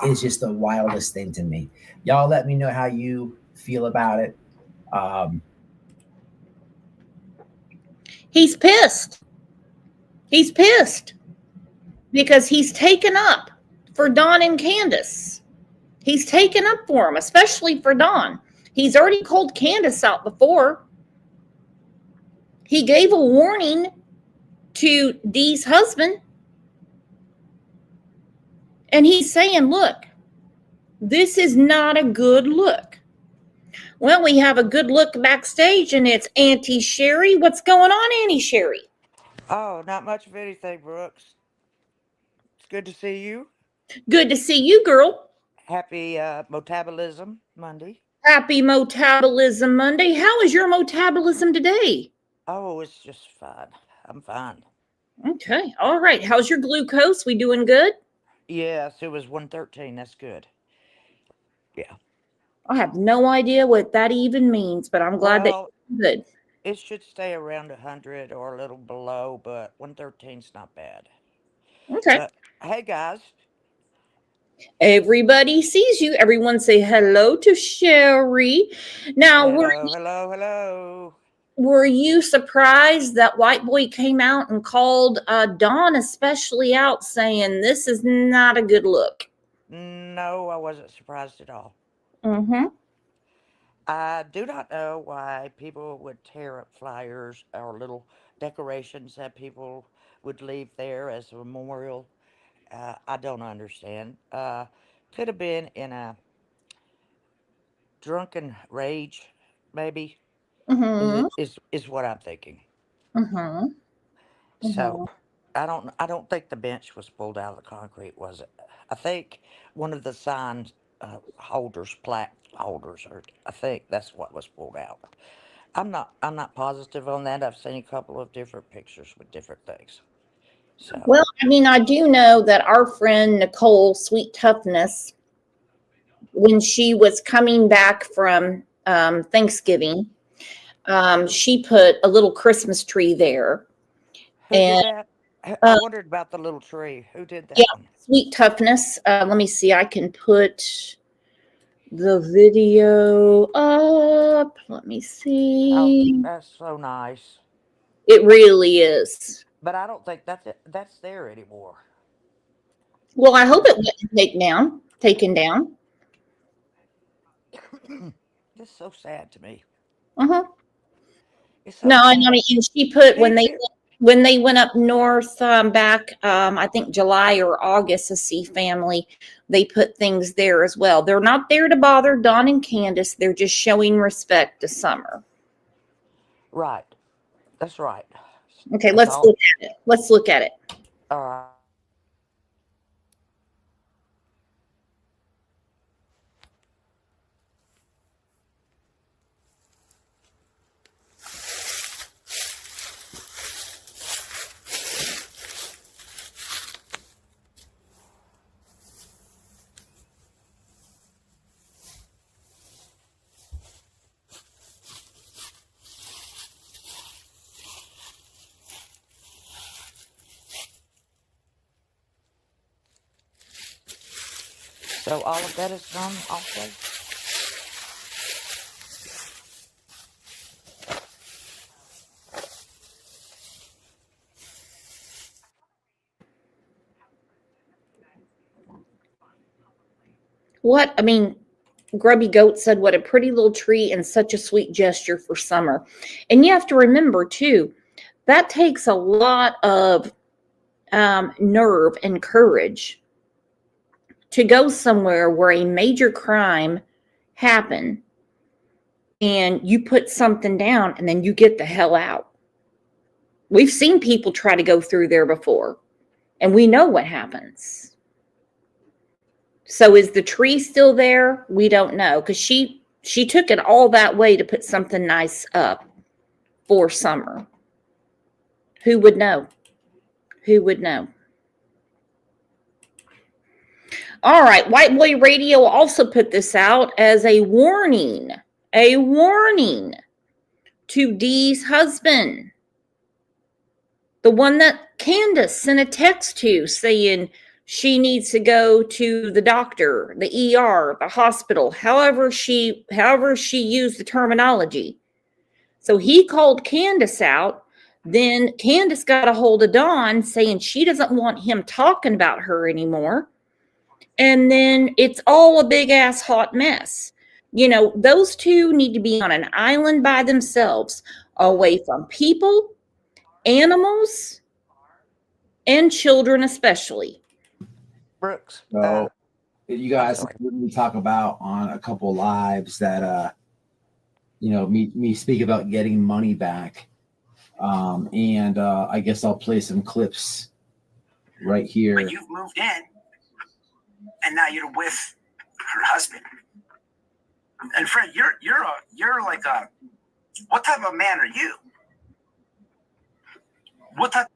[SPEAKER 4] is just the wildest thing to me. Y'all let me know how you feel about it.
[SPEAKER 1] He's pissed. He's pissed because he's taken up for Dawn and Candace. He's taken up for him, especially for Dawn. He's already called Candace out before. He gave a warning to Dee's husband. And he's saying, look, this is not a good look. Well, we have a good look backstage, and it's Auntie Sherry. What's going on, Auntie Sherry?
[SPEAKER 5] Oh, not much of anything, Brooks. It's good to see you.
[SPEAKER 1] Good to see you, girl.
[SPEAKER 5] Happy Metabolism Monday.
[SPEAKER 1] Happy Metabolism Monday. How is your metabolism today?
[SPEAKER 5] Oh, it's just fine. I'm fine.
[SPEAKER 1] Okay. All right. How's your glucose? We doing good?
[SPEAKER 5] Yes, it was 113. That's good. Yeah.
[SPEAKER 1] I have no idea what that even means, but I'm glad that
[SPEAKER 5] Well,
[SPEAKER 1] you're good.
[SPEAKER 5] it should stay around 100 or a little below, but 113's not bad.
[SPEAKER 1] Okay.
[SPEAKER 5] But hey, guys.
[SPEAKER 1] Everybody sees you. Everyone say hello to Sherry. Now,
[SPEAKER 5] Hello.
[SPEAKER 1] were you surprised that White Boy came out and called Dawn especially out, saying this is not a good look?
[SPEAKER 5] No, I wasn't surprised at all.
[SPEAKER 1] Mm-hmm.
[SPEAKER 5] I do not know why people would tear up flyers or little decorations that people would leave there as a memorial. I don't understand. Could have been in a drunken rage, maybe
[SPEAKER 1] Mm-hmm.
[SPEAKER 5] is what I'm thinking.
[SPEAKER 1] Mm-hmm.
[SPEAKER 5] So
[SPEAKER 1] Mm-hmm.
[SPEAKER 5] I don't think the bench was pulled out of the concrete, was it? I think one of the sign holders, plaque holders, or I think that's what was pulled out. I'm not positive on that. I've seen a couple of different pictures with different things. So
[SPEAKER 1] Well, I mean, I do know that our friend Nicole, Sweet Toughness, when she was coming back from Thanksgiving, she put a little Christmas tree there.
[SPEAKER 5] who did
[SPEAKER 1] And
[SPEAKER 5] that? I
[SPEAKER 1] uh,
[SPEAKER 5] wondered about the little tree. Who did
[SPEAKER 1] yeah,
[SPEAKER 5] that one?
[SPEAKER 1] Sweet Toughness. Let me see. I can put the video up. Let me
[SPEAKER 5] Oh,
[SPEAKER 1] see.
[SPEAKER 5] that's so nice.
[SPEAKER 1] It really is.
[SPEAKER 5] But I don't think that's there anymore.
[SPEAKER 1] Well, I hope
[SPEAKER 5] Is
[SPEAKER 1] it wasn't taken down.
[SPEAKER 5] It's so sad to me.
[SPEAKER 1] Uh-huh.
[SPEAKER 5] It's so
[SPEAKER 1] No, and I
[SPEAKER 5] sad.
[SPEAKER 1] mean, and she put
[SPEAKER 5] They did
[SPEAKER 1] when they went up north back, I think July or August to see family, they put things there as well. They're not there to bother Dawn and Candace. They're just showing respect to Summer.
[SPEAKER 5] right. That's right.
[SPEAKER 1] Okay,
[SPEAKER 5] That's
[SPEAKER 1] let's
[SPEAKER 5] all.
[SPEAKER 1] look at it. Let's look at it.
[SPEAKER 5] All right. So all of that is gone also.
[SPEAKER 1] What? I mean, Grubby Goat said, "What a pretty little tree and such a sweet gesture for summer." And you have to remember, too, that takes a lot of nerve and courage to go somewhere where a major crime happened and you put something down and then you get the hell out. We've seen people try to go through there before, and we know what happens. So is the tree still there? We don't know, because she took it all that way to put something nice up for summer. Who would know? Who would know? All right, White Boy Radio also put this out as a warning to Dee's husband, the one that Candace sent a text to saying she needs to go to the doctor, the ER, the hospital, however she used the terminology. So he called Candace out. Then Candace got a hold of Dawn saying she doesn't want him talking about her anymore. And then it's all a big ass hot mess. You know, those two need to be on an island by themselves, away from people, animals, and children, especially.
[SPEAKER 5] Brooks,
[SPEAKER 4] So you
[SPEAKER 5] I'm
[SPEAKER 4] guys
[SPEAKER 5] sorry.
[SPEAKER 4] heard me talk about on a couple lives that me speak about getting money back. And I guess I'll play some clips right here.
[SPEAKER 6] But you've moved in, and now you're with her husband. And Fred, you're like a, what type of man are you? What type?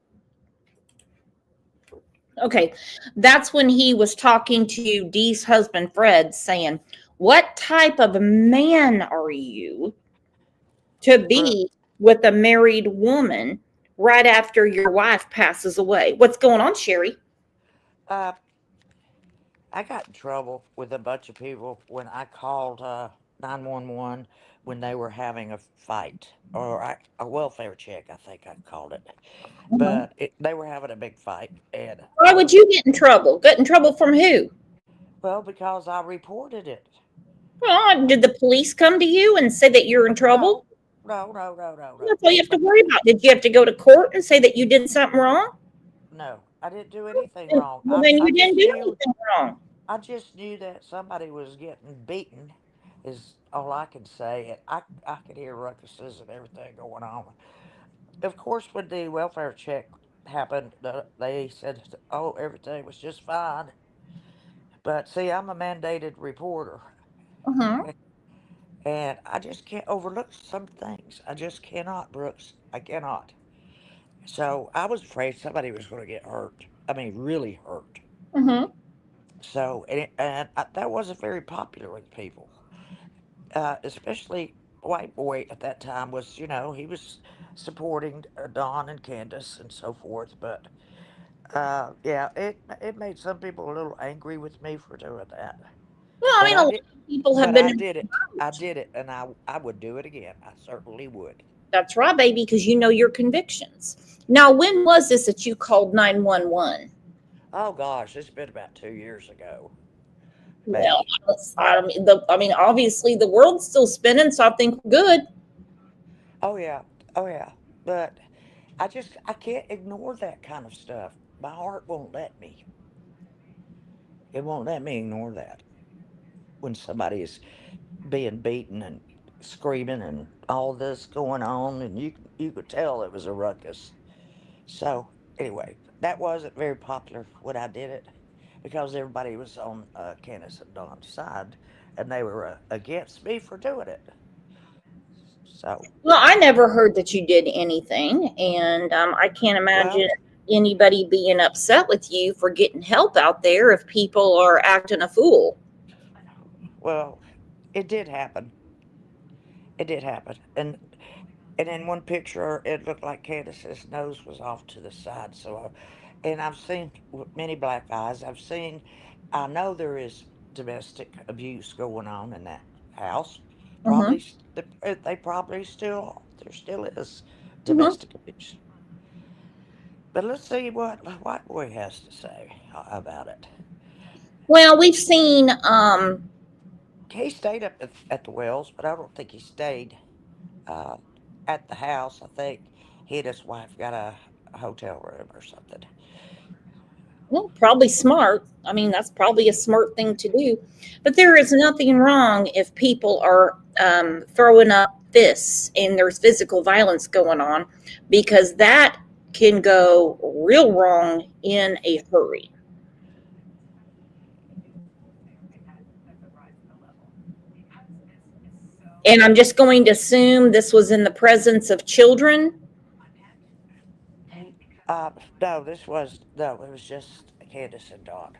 [SPEAKER 1] Okay, that's when he was talking to Dee's husband, Fred, saying, "What type of man are you to
[SPEAKER 5] Brooks,
[SPEAKER 1] be with a married woman right after your wife passes away?" What's going on, Sherry?
[SPEAKER 5] uh, I got in trouble with a bunch of people when I called 911 when they were having a fight or a welfare check, I think I called it.
[SPEAKER 1] Mhm.
[SPEAKER 5] But they were having a big fight, and
[SPEAKER 1] Why
[SPEAKER 5] I
[SPEAKER 1] would
[SPEAKER 5] was,
[SPEAKER 1] you get in trouble? Get in trouble from who?
[SPEAKER 5] well, because I reported it.
[SPEAKER 1] Well, did the police come to you and say that you're in trouble?
[SPEAKER 5] No, no, no, no, no, no,
[SPEAKER 1] That's all you have to
[SPEAKER 5] but
[SPEAKER 1] worry about. Did you have to go to court and say that you did something wrong?
[SPEAKER 5] no, I didn't do anything wrong.
[SPEAKER 1] Well, then
[SPEAKER 5] I
[SPEAKER 1] you didn't
[SPEAKER 5] just
[SPEAKER 1] do
[SPEAKER 5] knew
[SPEAKER 1] anything wrong.
[SPEAKER 5] I just knew that somebody was getting beaten, is all I can say. And I could hear ruckuses and everything going on. Of course, when the welfare check happened, they said, "Oh, everything was just fine." But see, I'm a mandated reporter,
[SPEAKER 1] Uh-huh.
[SPEAKER 5] and I just can't overlook some things. I just cannot, Brooks. I cannot. So I was afraid somebody was going to get hurt. I mean, really hurt.
[SPEAKER 1] Uh-huh.
[SPEAKER 5] So, that wasn't very popular with people, especially White Boy at that time was, he was supporting Don and Candace and so forth. But yeah, it made some people a little angry with me for doing that.
[SPEAKER 1] Well, I
[SPEAKER 5] But
[SPEAKER 1] mean, a
[SPEAKER 5] I
[SPEAKER 1] lot
[SPEAKER 5] did,
[SPEAKER 1] of people have
[SPEAKER 5] but
[SPEAKER 1] been
[SPEAKER 5] I did it. I
[SPEAKER 1] involved.
[SPEAKER 5] did it, and I would do it again. I certainly would.
[SPEAKER 1] That's right, baby, because you know your convictions. Now, when was this that you called 911?
[SPEAKER 5] Oh gosh, it's been about 2 years ago,
[SPEAKER 1] Well,
[SPEAKER 5] maybe.
[SPEAKER 1] I mean, obviously the world's still spinning, so I think we're good.
[SPEAKER 5] Oh yeah, oh yeah. But I can't ignore that kind of stuff. My heart won't let me. It won't let me ignore that when somebody is being beaten and screaming and all this going on, and you could tell it was a ruckus. So anyway, that wasn't very popular when I did it because everybody was on Candace and Don's side, and they were against me for doing it. So
[SPEAKER 1] Well, I never heard that you did anything, and I can't imagine
[SPEAKER 5] well,
[SPEAKER 1] anybody being upset with you for getting help out there if people are acting a fool.
[SPEAKER 5] well, it did happen. It did happen, and in one picture, it looked like Candace's nose was off to the side. And I've seen many black eyes. I know there is. domestic abuse going on in that house.
[SPEAKER 1] Mm-hmm.
[SPEAKER 5] There still is
[SPEAKER 1] Mm-hmm.
[SPEAKER 5] domestic abuse. But let's see what White Boy has to say about it.
[SPEAKER 1] Well, we've seen
[SPEAKER 5] He stayed up at the Wells, but I don't think he stayed uh, at the house. I think he and his wife got a hotel room or something.
[SPEAKER 1] well, probably smart. I mean, that's probably a smart thing to do. But there is nothing wrong if people are throwing up fists and there's physical violence going on, because that can go real wrong in a hurry. And I'm just going to assume this was in the presence of children.
[SPEAKER 5] No, it was just Candace and Dawn.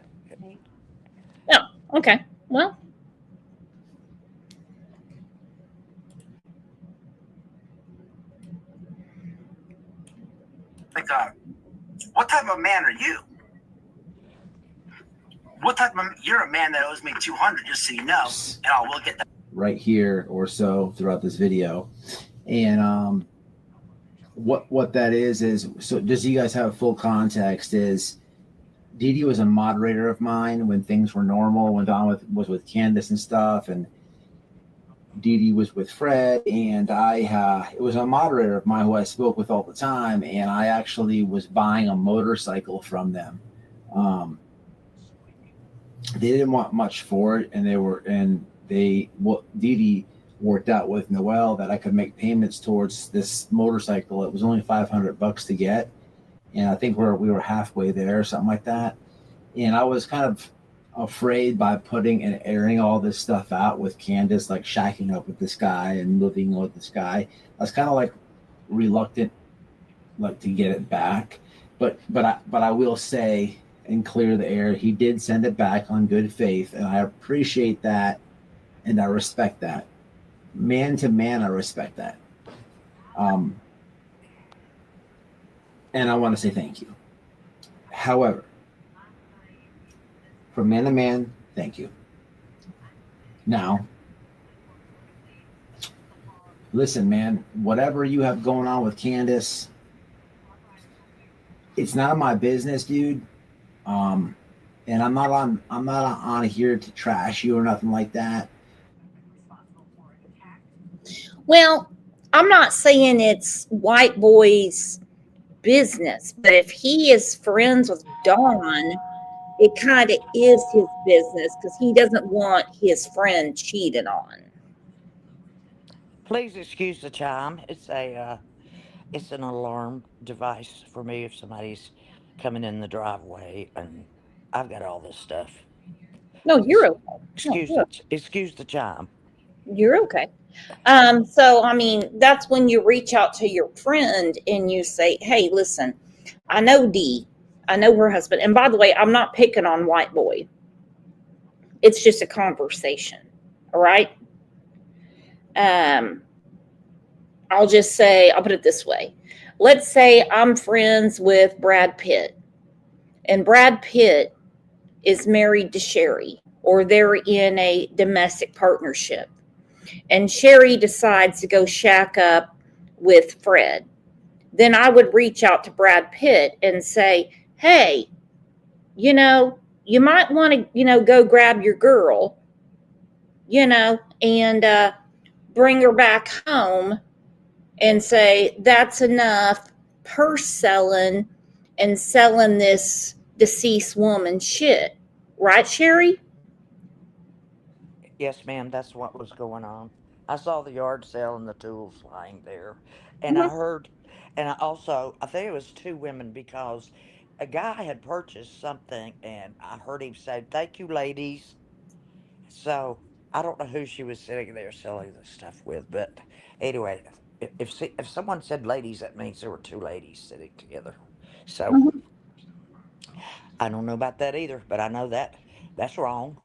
[SPEAKER 1] Oh, okay. Well,
[SPEAKER 6] Like, what type of man are you? What type of you're a man that owes me 200, just so you know, and I will get that
[SPEAKER 4] right here or so throughout this video. And what that is so just so you guys have full context is Dee Dee was a moderator of mine when things were normal, when Don was with Candace and stuff, and Dee Dee was with Fred, and it was a moderator of mine who I spoke with all the time, and I actually was buying a motorcycle from them. They didn't want much for it, and Dee Dee worked out with Noel that I could make payments towards this motorcycle. It was only $500 to get, and I think we were halfway there, something like that. And I was kind of afraid by putting and airing all this stuff out with Candace, like shacking up with this guy and living with this guy. I was kind of like reluctant, like to get it back. But I will say and clear the air, he did send it back on good faith, and I appreciate that, and I respect that. Man to man, I respect that. And I want to say thank you. However, from man to man, thank you. Now, listen, man, whatever you have going on with Candace, it's not my business, dude. And I'm not on here to trash you or nothing like that.
[SPEAKER 1] well, I'm not saying it's White Boy's business, but if he is friends with Dawn, it kind of is his business because he doesn't want his friend cheated on.
[SPEAKER 5] Please excuse the chime. It's an alarm device for me if somebody's coming in the driveway, and I've got all this stuff.
[SPEAKER 1] No, you're okay. No,
[SPEAKER 5] Excuse the chime.
[SPEAKER 1] you're okay. So I mean, that's when you reach out to your friend and you say, "Hey, listen, I know Dee, I know her husband, and by the way, I'm not picking on White Boy. It's just a conversation, all right? Um, I'll put it this way. Let's say I'm friends with Brad Pitt, and Brad Pitt is married to Sherry, or they're in a domestic partnership, and Sherry decides to go shack up with Fred. Then I would reach out to Brad Pitt and say, hey, you might want to, go grab your girl, and bring her back home and say, that's enough purse selling and selling this deceased woman shit. Right, Sherry?
[SPEAKER 5] Yes, ma'am, that's what was going on. I saw the yard sale and the tools lying there. And
[SPEAKER 1] Mhm.
[SPEAKER 5] I think it was two women because a guy had purchased something and I heard him say, "Thank you, ladies." So I don't know who she was sitting there selling the stuff with, but anyway, if someone said ladies, that means there were two ladies sitting together. So
[SPEAKER 1] Mhm.
[SPEAKER 5] I don't know about that either, but I know that's wrong.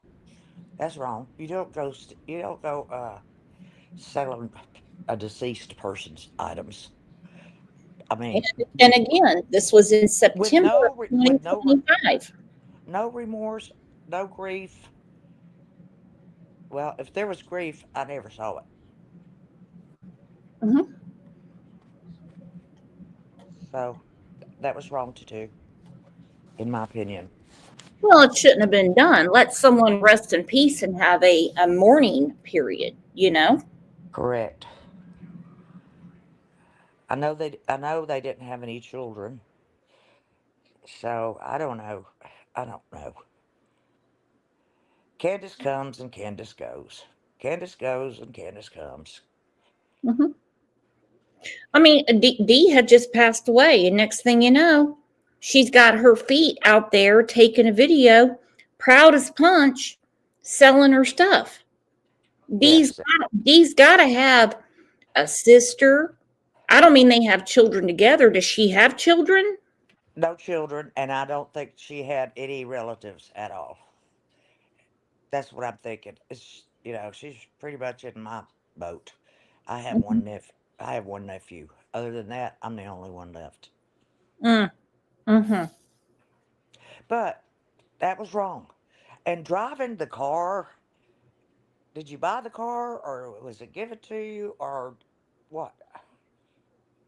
[SPEAKER 5] That's wrong. You don't go selling a deceased person's items. I
[SPEAKER 1] And,
[SPEAKER 5] mean,
[SPEAKER 1] and again, this was in
[SPEAKER 5] with
[SPEAKER 1] September of
[SPEAKER 5] with
[SPEAKER 1] 2025.
[SPEAKER 5] no remorse, no grief. Well, if there was grief, I never saw it.
[SPEAKER 1] Mhm.
[SPEAKER 5] So that was wrong to do, in my opinion.
[SPEAKER 1] Well, it shouldn't have been done. Let someone rest in peace and have a mourning period, you know?
[SPEAKER 5] Correct. I know they didn't have any children, so I don't know. I don't know. Candace comes and Candace goes. Candace goes and Candace comes.
[SPEAKER 1] Hmm. I mean, Dee had just passed away, and next thing you know, she's got her feet out there taking a video, proud as punch, selling her stuff.
[SPEAKER 5] Yes,
[SPEAKER 1] Dee's got to have a sister. I don't mean they have children together. Does she have children?
[SPEAKER 5] no children, and I don't think she had any relatives at all. That's what I'm thinking. She's pretty much in my boat. I have
[SPEAKER 1] Mm-hmm.
[SPEAKER 5] one nephew. I have one nephew. Other than that, I'm the only one left.
[SPEAKER 1] Mm-hmm.
[SPEAKER 5] But that was wrong. And driving the car, did you buy the car or was it given to you or what?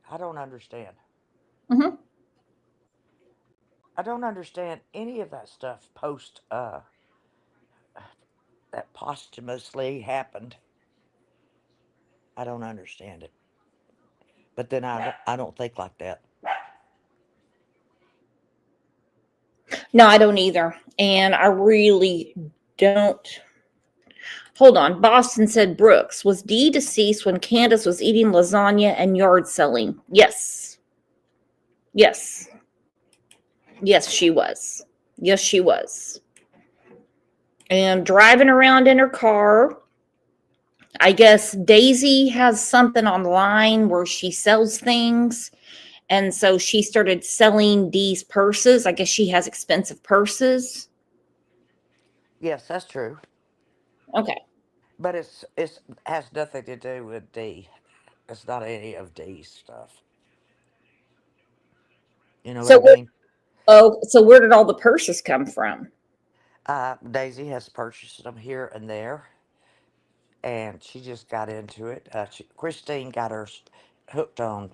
[SPEAKER 5] I don't understand.
[SPEAKER 1] Mm-hmm.
[SPEAKER 5] I don't understand any of that stuff post that posthumously happened. I don't understand it. But then I don't think like that.
[SPEAKER 1] No, I don't either. And I really don't. Hold on. Boston said Brooks. Was Dee deceased when Candace was eating lasagna and yard selling? Yes. Yes. Yes, she was. Yes, she was. And driving around in her car. I guess Daisy has something online where she sells things. And so she started selling Dee's purses. I guess she has expensive purses.
[SPEAKER 5] Yes, that's true.
[SPEAKER 1] Okay.
[SPEAKER 5] But it's has nothing to do with D. It's not any of D's stuff. You know what
[SPEAKER 1] So,
[SPEAKER 5] I mean?
[SPEAKER 1] so where did all the purses come from?
[SPEAKER 5] Daisy has purchased them here and there, and she just got into it. Christine got her hooked on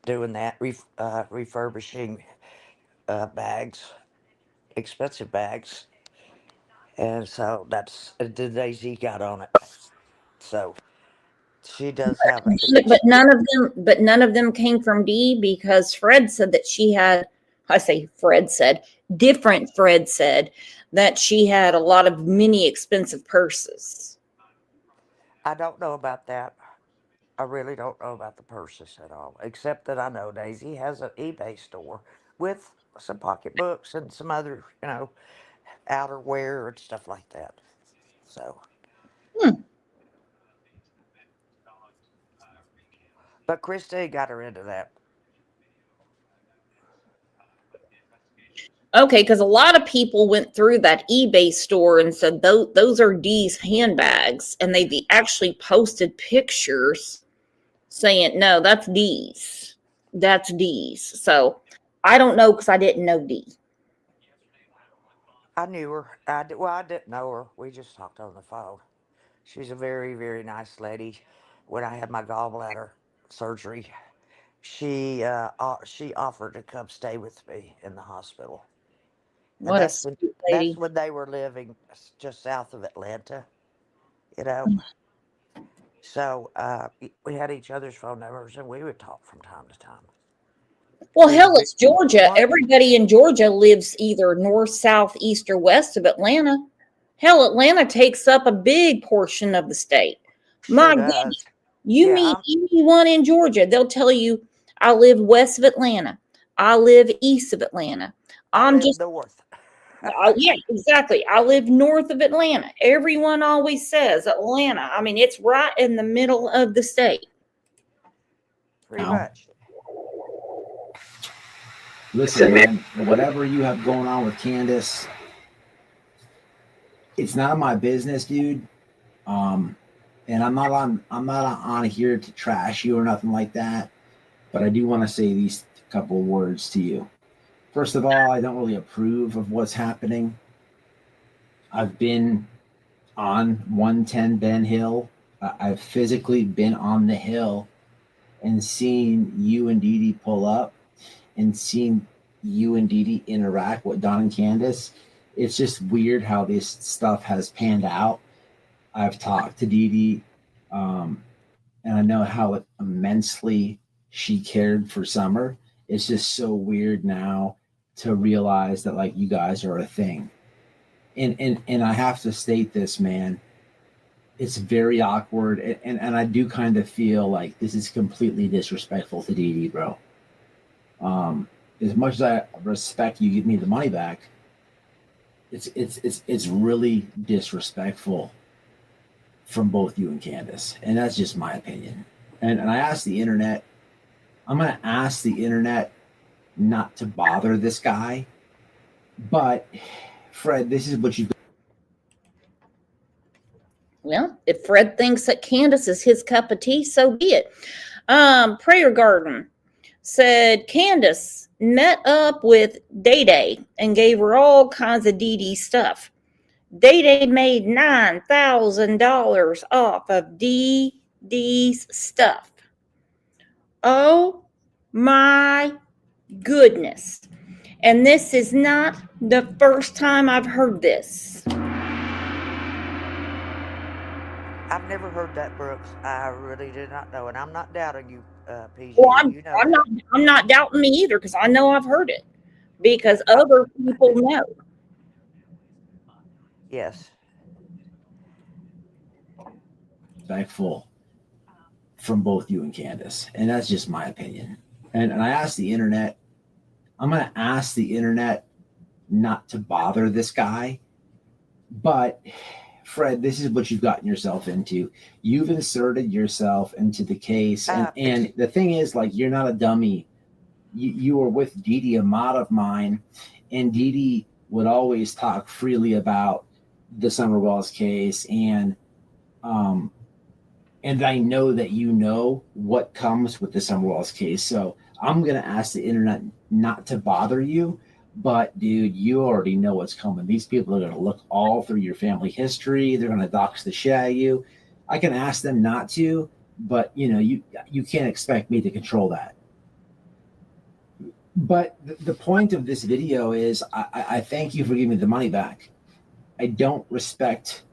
[SPEAKER 5] doing that, refurbishing bags, expensive bags, and so that's the Daisy got on it. So she does have
[SPEAKER 1] But none of them came from Dee because Fred said that she had. I say Fred said different. Fred said that she had a lot of mini expensive purses.
[SPEAKER 5] I don't know about that. I really don't know about the purses at all, except that I know Daisy has an eBay store with some pocketbooks and some other, outerwear and stuff like that. So,
[SPEAKER 1] Hmm.
[SPEAKER 5] but Christine got her into that.
[SPEAKER 1] Okay, because a lot of people went through that eBay store and said those are Dee's handbags, and they actually posted pictures saying no, that's Dee's, that's Dee's. So I don't know because I didn't know Dee.
[SPEAKER 5] I knew her. Well, I didn't know her. We just talked on the phone. She's a very, very nice lady. When I had my gallbladder surgery, she offered to come stay with me in the hospital, and
[SPEAKER 1] What a sweet
[SPEAKER 5] that's
[SPEAKER 1] lady.
[SPEAKER 5] when they were living just south of Atlanta. You know, so we had each other's phone numbers, and we would talk from time to time.
[SPEAKER 1] Well,
[SPEAKER 5] She's a
[SPEAKER 1] hell,
[SPEAKER 5] big
[SPEAKER 1] it's Georgia.
[SPEAKER 5] one.
[SPEAKER 1] Everybody in Georgia lives either north, south, east, or west of Atlanta. Hell, Atlanta takes up a big portion of the state.
[SPEAKER 5] Sure
[SPEAKER 1] My goodness,
[SPEAKER 5] does.
[SPEAKER 1] you
[SPEAKER 5] Yeah,
[SPEAKER 1] meet anyone in Georgia, they'll tell you, I live west of Atlanta. I live east of Atlanta.
[SPEAKER 5] I
[SPEAKER 1] I'm
[SPEAKER 5] live
[SPEAKER 1] just,
[SPEAKER 5] north.
[SPEAKER 1] yeah, exactly. I live north of Atlanta. Everyone always says Atlanta. I mean, it's right in the middle of the state.
[SPEAKER 5] Pretty
[SPEAKER 4] Now,
[SPEAKER 5] much.
[SPEAKER 4] listen, man, whatever you have going on with Candace, it's not my business, dude. Um, and I'm not on here to trash you or nothing like that. But I do want to say these couple words to you. First of all, I don't really approve of what's happening. I've been on 110 Ben Hill. I've physically been on the hill and seen you and Dee Dee pull up and seen you and Dee Dee interact with Don and Candace. It's just weird how this stuff has panned out. I've talked to Dee Dee, um, and I know how immensely she cared for Summer. It's just so weird now to realize that like you guys are a thing. And I have to state this, man. It's very awkward, and I do kind of feel like this is completely disrespectful to Dee Dee, bro. Um, as much as I respect you, give me the money back. It's really disrespectful from both you and Candace, and that's just my opinion. And I asked the internet. I'm gonna ask the internet not to bother this guy, but Fred, this is what you.
[SPEAKER 1] Well, if Fred thinks that Candace is his cup of tea, so be it. Prayer Garden said Candace met up with Day Day and gave her all kinds of Dee Dee stuff. Day Day made $9,000 off of Dee Dee's stuff. Oh my goodness. And this is not the first time I've heard this.
[SPEAKER 5] I've never heard that, Brooks. I really did not know, and I'm not doubting you, PG.
[SPEAKER 1] Well,
[SPEAKER 5] You know
[SPEAKER 1] I'm
[SPEAKER 5] that.
[SPEAKER 1] not I'm not doubting me either because I know I've heard it because other people know.
[SPEAKER 5] Yes.
[SPEAKER 4] Respectful from both you and Candace, and that's just my opinion. And I asked the internet. I'm gonna ask the internet not to bother this guy, but Fred, this is what you've gotten yourself into. You've inserted yourself into the case, and the thing is, like, you're not a dummy. You were with Dee Dee, a mod of mine, and Dee Dee would always talk freely about the Summer Wells case, um, and I know that you know what comes with the Summer Wells case. So I'm gonna ask the internet not to bother you, but dude, you already know what's coming. These people are gonna look all through your family history. They're gonna dox the shit out of you. I can ask them not to, but you can't expect me to control that. But the point of this video is I thank you for giving me the money back. I don't respect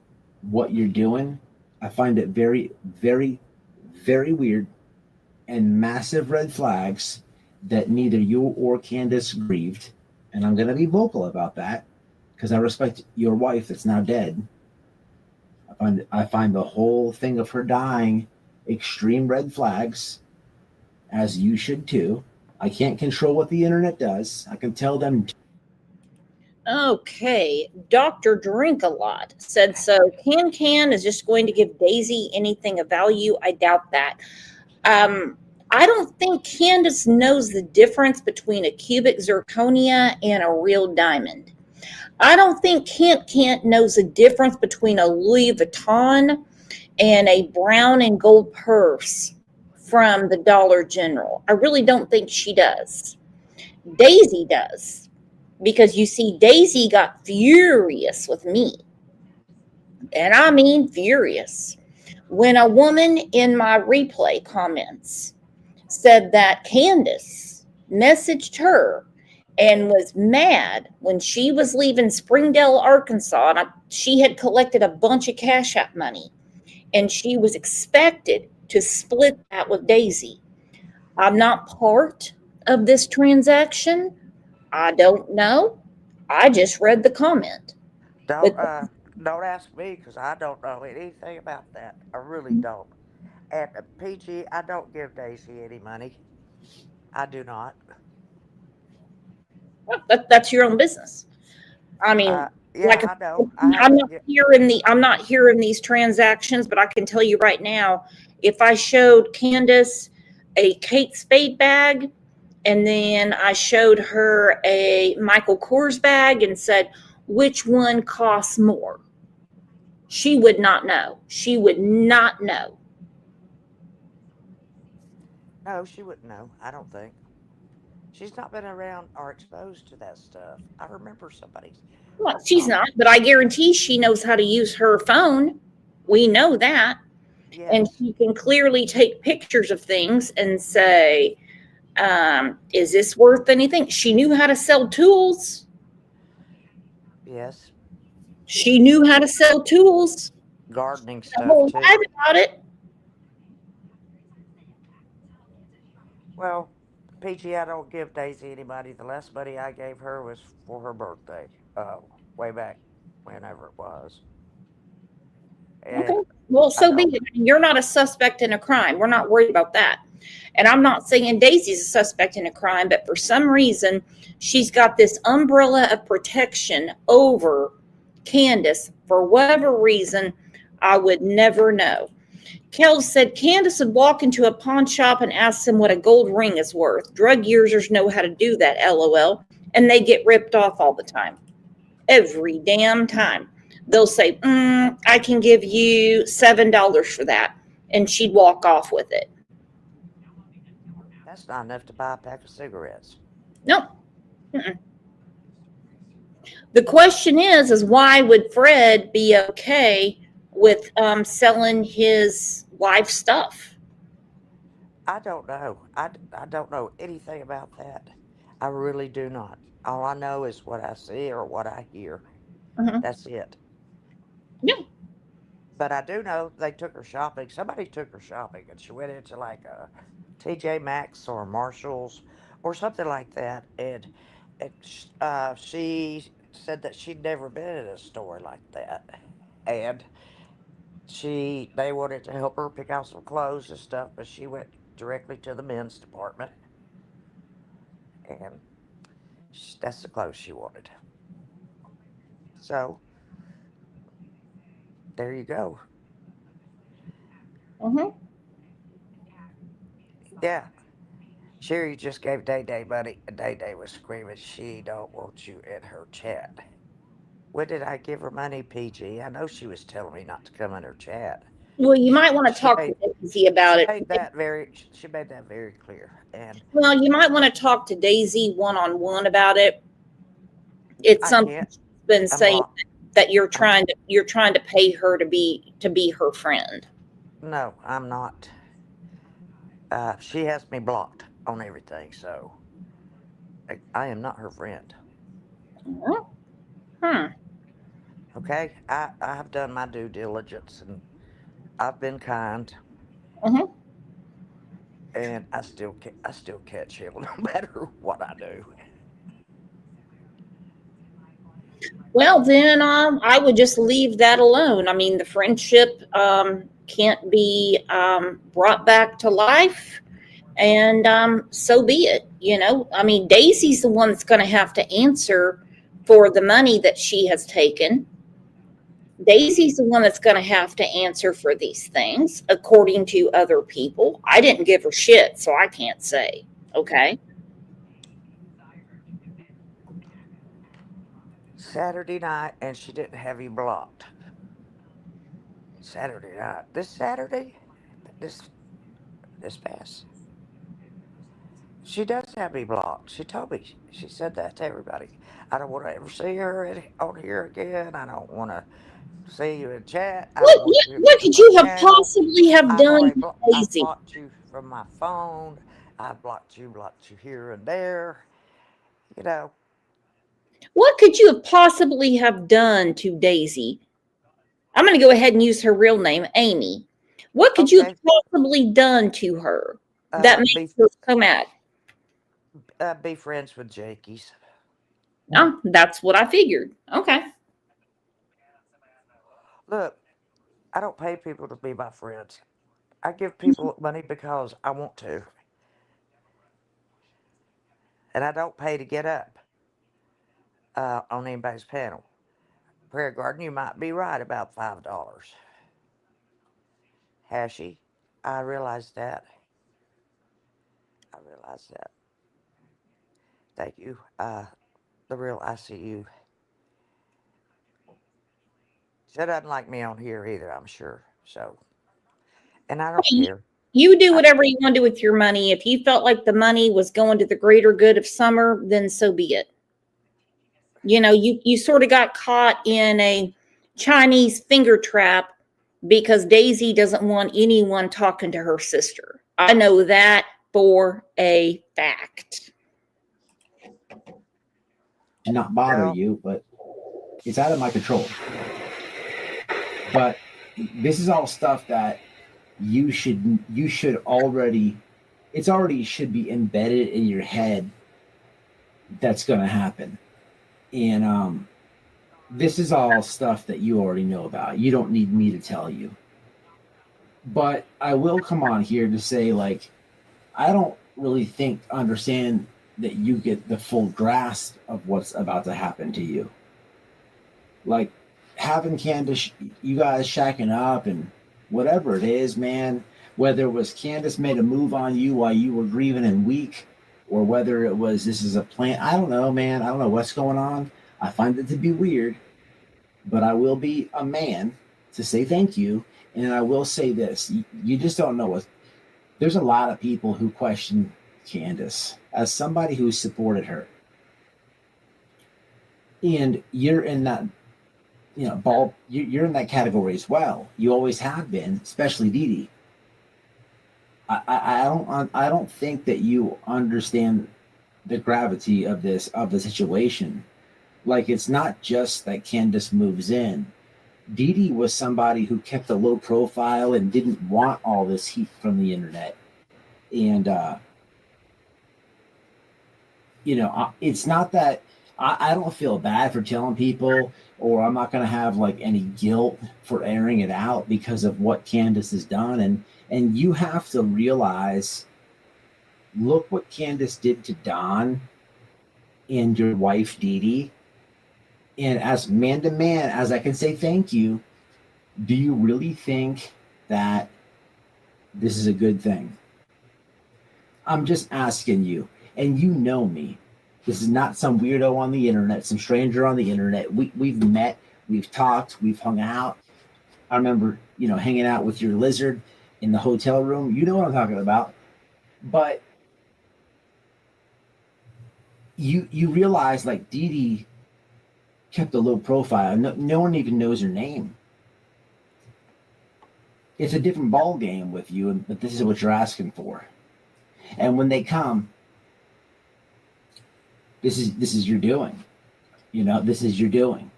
[SPEAKER 4] what you're doing. I find it very, very, very weird and massive red flags that neither you or Candace grieved. And I'm going to be vocal about that because I respect your wife that's now dead. I find the whole thing of her dying extreme red flags, as you should too. I can't control what the internet does. I can tell them.
[SPEAKER 1] Okay, Dr. Drink a Lot said so. Can is just going to give Daisy anything of value. I doubt that. Um, I don't think Candace knows the difference between a cubic zirconia and a real diamond. I don't think Kent knows the difference between a Louis Vuitton and a brown and gold purse from the Dollar General. I really don't think she does. Daisy does. Because you see, Daisy got furious with me. And I mean furious. When a woman in my replay comments said that Candace messaged her and was mad when she was leaving Springdale, Arkansas. And she had collected a bunch of Cash App money and she was expected to split that with Daisy. I'm not part of this transaction. I don't know. I just read the comment.
[SPEAKER 5] Don't
[SPEAKER 1] But
[SPEAKER 5] uh don't ask me because I don't know anything about that. I really don't. And PG, I don't give Daisy any money. I do not.
[SPEAKER 1] well, that's your own business. I mean,
[SPEAKER 5] Yeah,
[SPEAKER 1] like
[SPEAKER 5] I know. I
[SPEAKER 1] I'm
[SPEAKER 5] haven't.
[SPEAKER 1] not here in the I'm not here in these transactions, but I can tell you right now, if I showed Candace a Kate Spade bag and then I showed her a Michael Kors bag and said which one costs more, she would not know. She would not know.
[SPEAKER 5] No, she wouldn't know. I don't think. She's not been around or exposed to that stuff. I remember somebody.
[SPEAKER 1] Well, she's not, but I guarantee she knows how to use her phone. We know that. And
[SPEAKER 5] Yes.
[SPEAKER 1] she can clearly take pictures of things and say, is this worth anything? She knew how to sell tools.
[SPEAKER 5] Yes.
[SPEAKER 1] She knew how to sell tools.
[SPEAKER 5] Gardening
[SPEAKER 1] The
[SPEAKER 5] stuff
[SPEAKER 1] whole
[SPEAKER 5] too.
[SPEAKER 1] lie about it.
[SPEAKER 5] Well, PG, I don't give Daisy any money. The last money I gave her was for her birthday, way back whenever it was.
[SPEAKER 1] Okay.
[SPEAKER 5] And
[SPEAKER 1] Well,
[SPEAKER 5] I
[SPEAKER 1] so be
[SPEAKER 5] don't.
[SPEAKER 1] it. You're not a suspect in a crime. We're not worried about that. And I'm not saying Daisy's a suspect in a crime, but for some reason, she's got this umbrella of protection over Candace. For whatever reason, I would never know. Kel said Candace would walk into a pawn shop and ask them what a gold ring is worth. Drug users know how to do that, LOL. And they get ripped off all the time. Every damn time. They'll say, I can give you $7 for that. And she'd walk off with it.
[SPEAKER 5] That's not enough to buy a pack of cigarettes.
[SPEAKER 1] No. Mm-mm. The question is why would Fred be okay with selling his wife's stuff?
[SPEAKER 5] I don't know. I don't know anything about that. I really do not. All I know is what I see or what I hear.
[SPEAKER 1] Uh-huh.
[SPEAKER 5] That's it.
[SPEAKER 1] Yeah.
[SPEAKER 5] But I do know they took her shopping. Somebody took her shopping and she went into like a TJ Maxx or Marshalls or something like that. And she said that she'd never been in a store like that. And they wanted to help her pick out some clothes and stuff, but she went directly to the men's department and that's the clothes she wanted. So there you go.
[SPEAKER 1] Uh-huh.
[SPEAKER 5] Yeah. Sherry just gave Day Day money, and Day Day was screaming she don't want you in her chat. When did I give her money, PG? I know she was telling me not to come in her chat.
[SPEAKER 1] Well, you might want to
[SPEAKER 5] She
[SPEAKER 1] talk to
[SPEAKER 5] made
[SPEAKER 1] Daisy about it.
[SPEAKER 5] she made that very clear. And
[SPEAKER 1] Well, you might want to talk to Daisy one-on-one about it. It's
[SPEAKER 5] I
[SPEAKER 1] something
[SPEAKER 5] can't.
[SPEAKER 1] she's been
[SPEAKER 5] I'm
[SPEAKER 1] saying
[SPEAKER 5] blocked.
[SPEAKER 1] that
[SPEAKER 5] I'm
[SPEAKER 1] you're trying to pay her to be her friend.
[SPEAKER 5] no, I'm not. She has me blocked on everything, so I am not her friend.
[SPEAKER 1] Uh-huh. Hmm.
[SPEAKER 5] Okay, I have done my due diligence and I've been kind,
[SPEAKER 1] Uh-huh.
[SPEAKER 5] and I still catch him no matter what I do.
[SPEAKER 1] Well, then I would just leave that alone. I mean, the friendship can't be brought back to life, and so be it. I mean, Daisy's the one that's going to have to answer for the money that she has taken. Daisy's the one that's going to have to answer for these things, according to other people. I didn't give her shit, so I can't say. Okay.
[SPEAKER 5] Saturday night, and she didn't have you blocked. Saturday night, this Saturday, this this past, she does have me blocked. She told me. She said that to everybody. I don't want to ever see her on here again. I don't want to see you in chat. I don't
[SPEAKER 1] What,
[SPEAKER 5] want you
[SPEAKER 1] what
[SPEAKER 5] on
[SPEAKER 1] could
[SPEAKER 5] my
[SPEAKER 1] you have
[SPEAKER 5] channel.
[SPEAKER 1] possibly have done to
[SPEAKER 5] I've
[SPEAKER 1] Daisy?
[SPEAKER 5] blocked you from my phone. I've blocked you here and there. You know,
[SPEAKER 1] What could you have possibly have done to Daisy? I'm going to go ahead and use her real name, Amy. What could you have
[SPEAKER 5] okay.
[SPEAKER 1] possibly done to her that
[SPEAKER 5] Uh,
[SPEAKER 1] made
[SPEAKER 5] be
[SPEAKER 1] her so mad?
[SPEAKER 5] be friends with Jakey's.
[SPEAKER 1] Oh, that's what I figured. Okay.
[SPEAKER 5] Look, I don't pay people to be my friends. I give people money because I want to, and I don't pay to get up on anybody's panel. Prayer Garden, you might be right about $5. Hashy, I realize that. I realize that. Thank you. The real ICU. She doesn't like me on here either, I'm sure. So, and I don't
[SPEAKER 1] Hey,
[SPEAKER 5] care.
[SPEAKER 1] you do
[SPEAKER 5] I,
[SPEAKER 1] whatever you want to do with your money. If you felt like the money was going to the greater good of Summer, then so be it. You know, you sort of got caught in a Chinese finger trap because Daisy doesn't want anyone talking to her sister. I know that for a fact.
[SPEAKER 4] To not bother
[SPEAKER 5] Well,
[SPEAKER 4] you, but it's out of my control. But this is all stuff that you should already, it's already should be embedded in your head that's going to happen. And this is all stuff that you already know about. You don't need me to tell you. But I will come on here to say, like, I don't really understand that you get the full grasp of what's about to happen to you. Like, having Candace, you guys shacking up and whatever it is, man, whether it was Candace made a move on you while you were grieving and weak, or whether it was this is a plan. I don't know, man. I don't know what's going on. I find it to be weird, but I will be a man to say thank you. And I will say this, you just don't know what. There's a lot of people who question Candace as somebody who supported her. And you're in that, you're in that category as well. You always have been, especially Dee Dee. I don't think that you understand the gravity of the situation. Like, it's not just that Candace moves in. Dee Dee was somebody who kept a low profile and didn't want all this heat from the internet. And it's not that I don't feel bad for telling people, or I'm not going to have like any guilt for airing it out because of what Candace has done. And you have to realize, look what Candace did to Don and your wife Dee Dee. And as man to man, as I can say thank you, do you really think that this is a good thing? I'm just asking you, and you know me. This is not some weirdo on the internet, some stranger on the internet. We've met, we've talked, we've hung out. I remember, hanging out with your lizard in the hotel room. You know what I'm talking about. But you realize, like, Dee Dee kept a low profile. No one even knows her name. It's a different ball game with you, but this is what you're asking for. And when they come, this is your doing. This is your doing.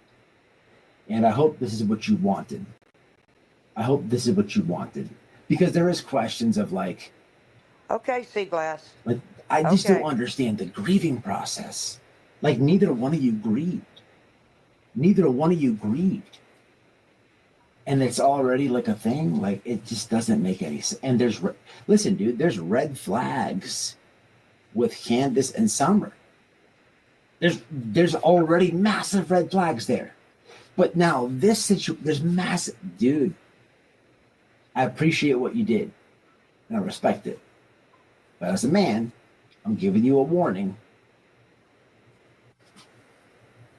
[SPEAKER 4] And I hope this is what you wanted. I hope this is what you wanted. Because there is questions of like,
[SPEAKER 5] okay, Sea Glass.
[SPEAKER 4] like, I just
[SPEAKER 5] Okay.
[SPEAKER 4] don't understand the grieving process. Like, neither one of you grieved. Neither one of you grieved. And it's already like a thing. Like, it just doesn't make any sense. And listen, dude, there's red flags with Candace and Summer. There's already massive red flags there. But now this situation, there's massive, dude. I appreciate what you did, and I respect it. But as a man, I'm giving you a warning.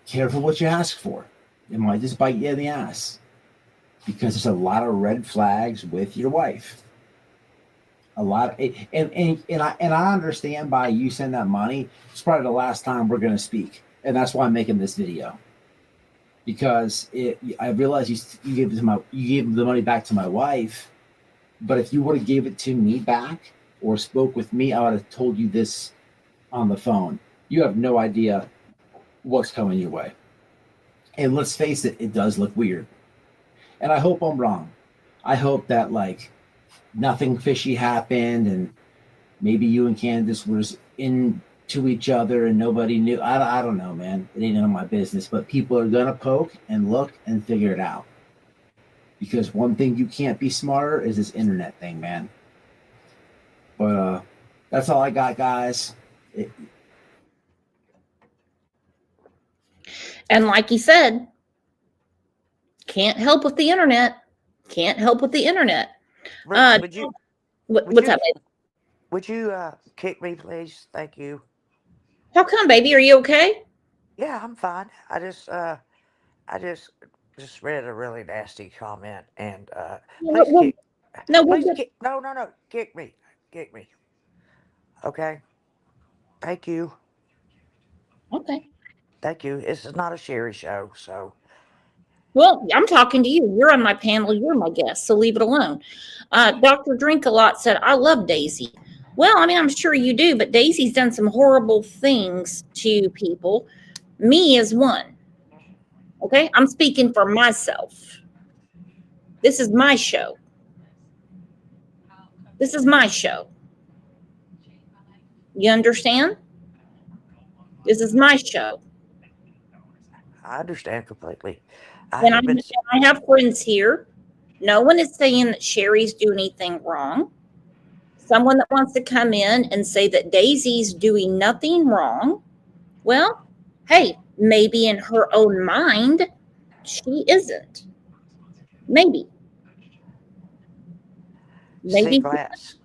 [SPEAKER 4] Careful what you ask for. It might just bite you in the ass. Because there's a lot of red flags with your wife. A lot of, and I understand by you send that money, it's probably the last time we're going to speak. And that's why I'm making this video. Because I realize you gave the money back to my wife, but if you would have gave it to me back or spoke with me, I would have told you this on the phone. You have no idea what's coming your way. And let's face it, it does look weird. And I hope I'm wrong. I hope that, like, nothing fishy happened and maybe you and Candace was into each other and nobody knew. I don't know, man. It ain't none of my business. But people are going to poke and look and figure it out. Because one thing you can't be smarter is this internet thing, man. But that's all I got, guys.
[SPEAKER 1] And like you said, can't help with the internet. Can't help with the internet.
[SPEAKER 5] Would you?
[SPEAKER 1] What's up, baby?
[SPEAKER 5] Would you kick me, please? Thank you.
[SPEAKER 1] How come, baby? Are you okay?
[SPEAKER 5] Yeah, I'm fine. I just read a really nasty comment, and please kick.
[SPEAKER 1] No,
[SPEAKER 5] Please kick. No. Kick me. Kick me. Okay. Thank you.
[SPEAKER 1] Okay.
[SPEAKER 5] Thank you. This is not a Sherry show, so
[SPEAKER 1] Well, I'm talking to you. You're on my panel. You're my guest, so leave it alone. Dr. Drink-A-Lot said, I love Daisy. Well, I mean, I'm sure you do, but Daisy's done some horrible things to people. Me is one. Okay? I'm speaking for myself. This is my show. This is my show. You understand? This is my show.
[SPEAKER 5] I understand completely. I
[SPEAKER 1] And
[SPEAKER 5] have been.
[SPEAKER 1] I have friends here. No one is saying that Sherry's doing anything wrong. Someone that wants to come in and say that Daisy's doing nothing wrong. Well, hey, maybe in her own mind, she isn't. Maybe.
[SPEAKER 5] Sea
[SPEAKER 1] Maybe.
[SPEAKER 5] glass.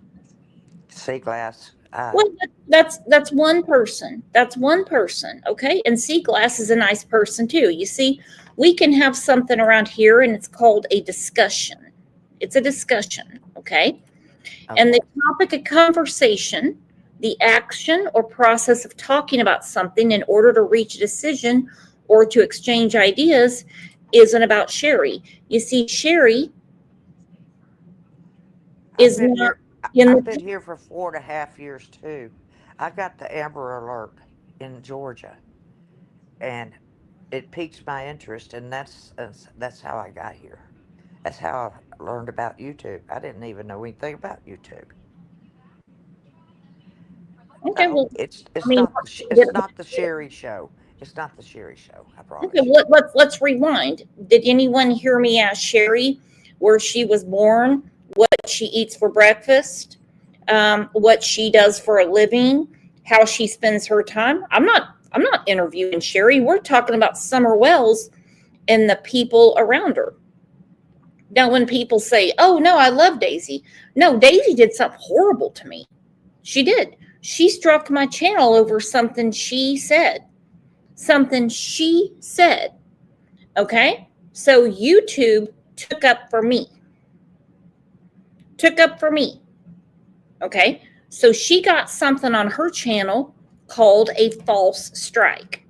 [SPEAKER 5] Sea glass.
[SPEAKER 1] Well, that's one person. That's one person, okay? And Sea Glass is a nice person too. You see, we can have something around here, and it's called a discussion. It's a discussion, okay? And the topic of conversation, the action or process of talking about something in order to reach a decision or to exchange ideas isn't about Sherry. You see, Sherry is not in
[SPEAKER 5] I've
[SPEAKER 1] the
[SPEAKER 5] been here for 4.5 years too. I got the Amber Alert in Georgia, and it piqued my interest, and that's how I got here. That's how I learned about YouTube. I didn't even know anything about YouTube.
[SPEAKER 1] okay.
[SPEAKER 5] No,
[SPEAKER 1] Well,
[SPEAKER 5] it's
[SPEAKER 1] I mean,
[SPEAKER 5] it's not the Sherry show. It's not the Sherry show. I
[SPEAKER 1] okay.
[SPEAKER 5] promise you.
[SPEAKER 1] Let's rewind. Did anyone hear me ask Sherry where she was born, what she eats for breakfast, what she does for a living, how she spends her time? I'm not interviewing Sherry. We're talking about Summer Wells and the people around her. Now, when people say, "Oh no, I love Daisy," no, Daisy did something horrible to me. She did. She struck my channel over something she said. Something she said. Okay? So YouTube took up for me. Took up for me. Okay? So she got something on her channel called a false strike.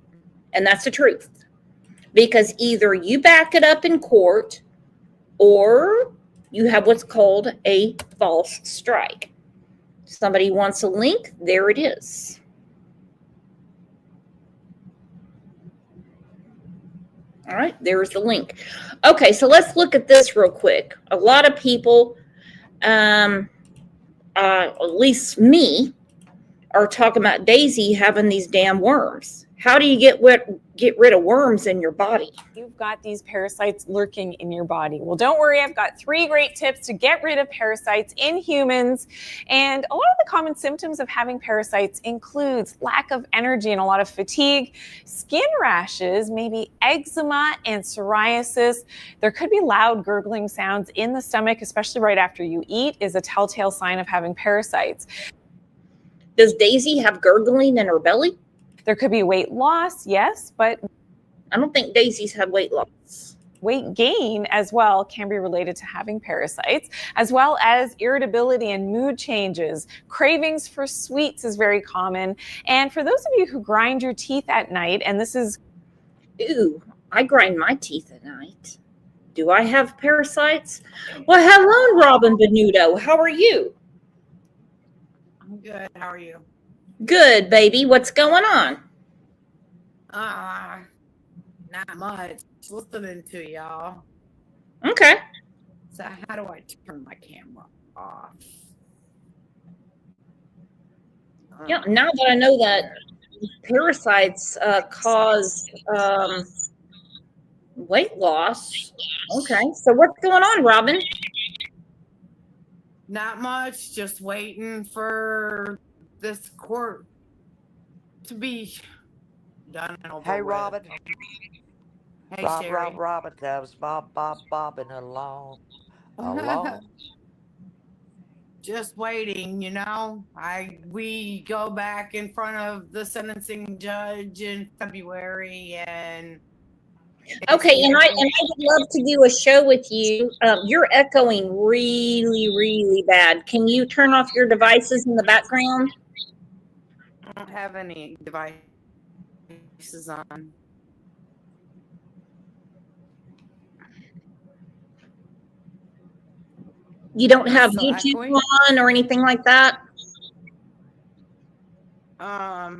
[SPEAKER 1] And that's the truth. Because either you back it up in court or you have what's called a false strike. Somebody wants a link, there it is. All right, there's the link. Okay, so let's look at this real quick. A lot of people, at least me, are talking about Daisy having these damn worms. How do you get rid of worms in your body?
[SPEAKER 7] You've got these parasites lurking in your body. Well, don't worry, I've got 3 great tips to get rid of parasites in humans. And a lot of the common symptoms of having parasites includes lack of energy and a lot of fatigue, skin rashes, maybe eczema and psoriasis. There could be loud gurgling sounds in the stomach, especially right after you eat, is a telltale sign of having parasites.
[SPEAKER 1] Does Daisy have gurgling in her belly?
[SPEAKER 7] There could be weight loss, yes, but
[SPEAKER 1] I don't think Daisy's had weight loss.
[SPEAKER 7] Weight gain as well can be related to having parasites, as well as irritability and mood changes. Cravings for sweets is very common. And for those of you who grind your teeth at night, and this is...
[SPEAKER 1] Ooh, I grind my teeth at night. Do I have parasites? Well, hello, Robin Benudo. How are you?
[SPEAKER 8] I'm good. How are you?
[SPEAKER 1] Good, baby. What's going on?
[SPEAKER 8] Not much. Listening to y'all.
[SPEAKER 1] Okay.
[SPEAKER 8] So how do I turn my camera off?
[SPEAKER 1] Yeah, now that I know that parasites cause weight loss. Okay. So what's going on, Robin?
[SPEAKER 8] Not much. Just waiting for this court to be done and over
[SPEAKER 5] Hey,
[SPEAKER 8] with.
[SPEAKER 5] Robin.
[SPEAKER 8] Hey,
[SPEAKER 5] Rob,
[SPEAKER 8] Sherry.
[SPEAKER 5] Rob, Robin comes bobbing along.
[SPEAKER 8] Just waiting, you know. We go back in front of the sentencing judge in February, and
[SPEAKER 1] Okay, and I would love to do a show with you. You're echoing really, really bad. Can you turn off your devices in the background?
[SPEAKER 8] I don't have any device. is on.
[SPEAKER 1] You don't have
[SPEAKER 8] So
[SPEAKER 1] YouTube
[SPEAKER 8] echoing.
[SPEAKER 1] on or anything like that?
[SPEAKER 8] I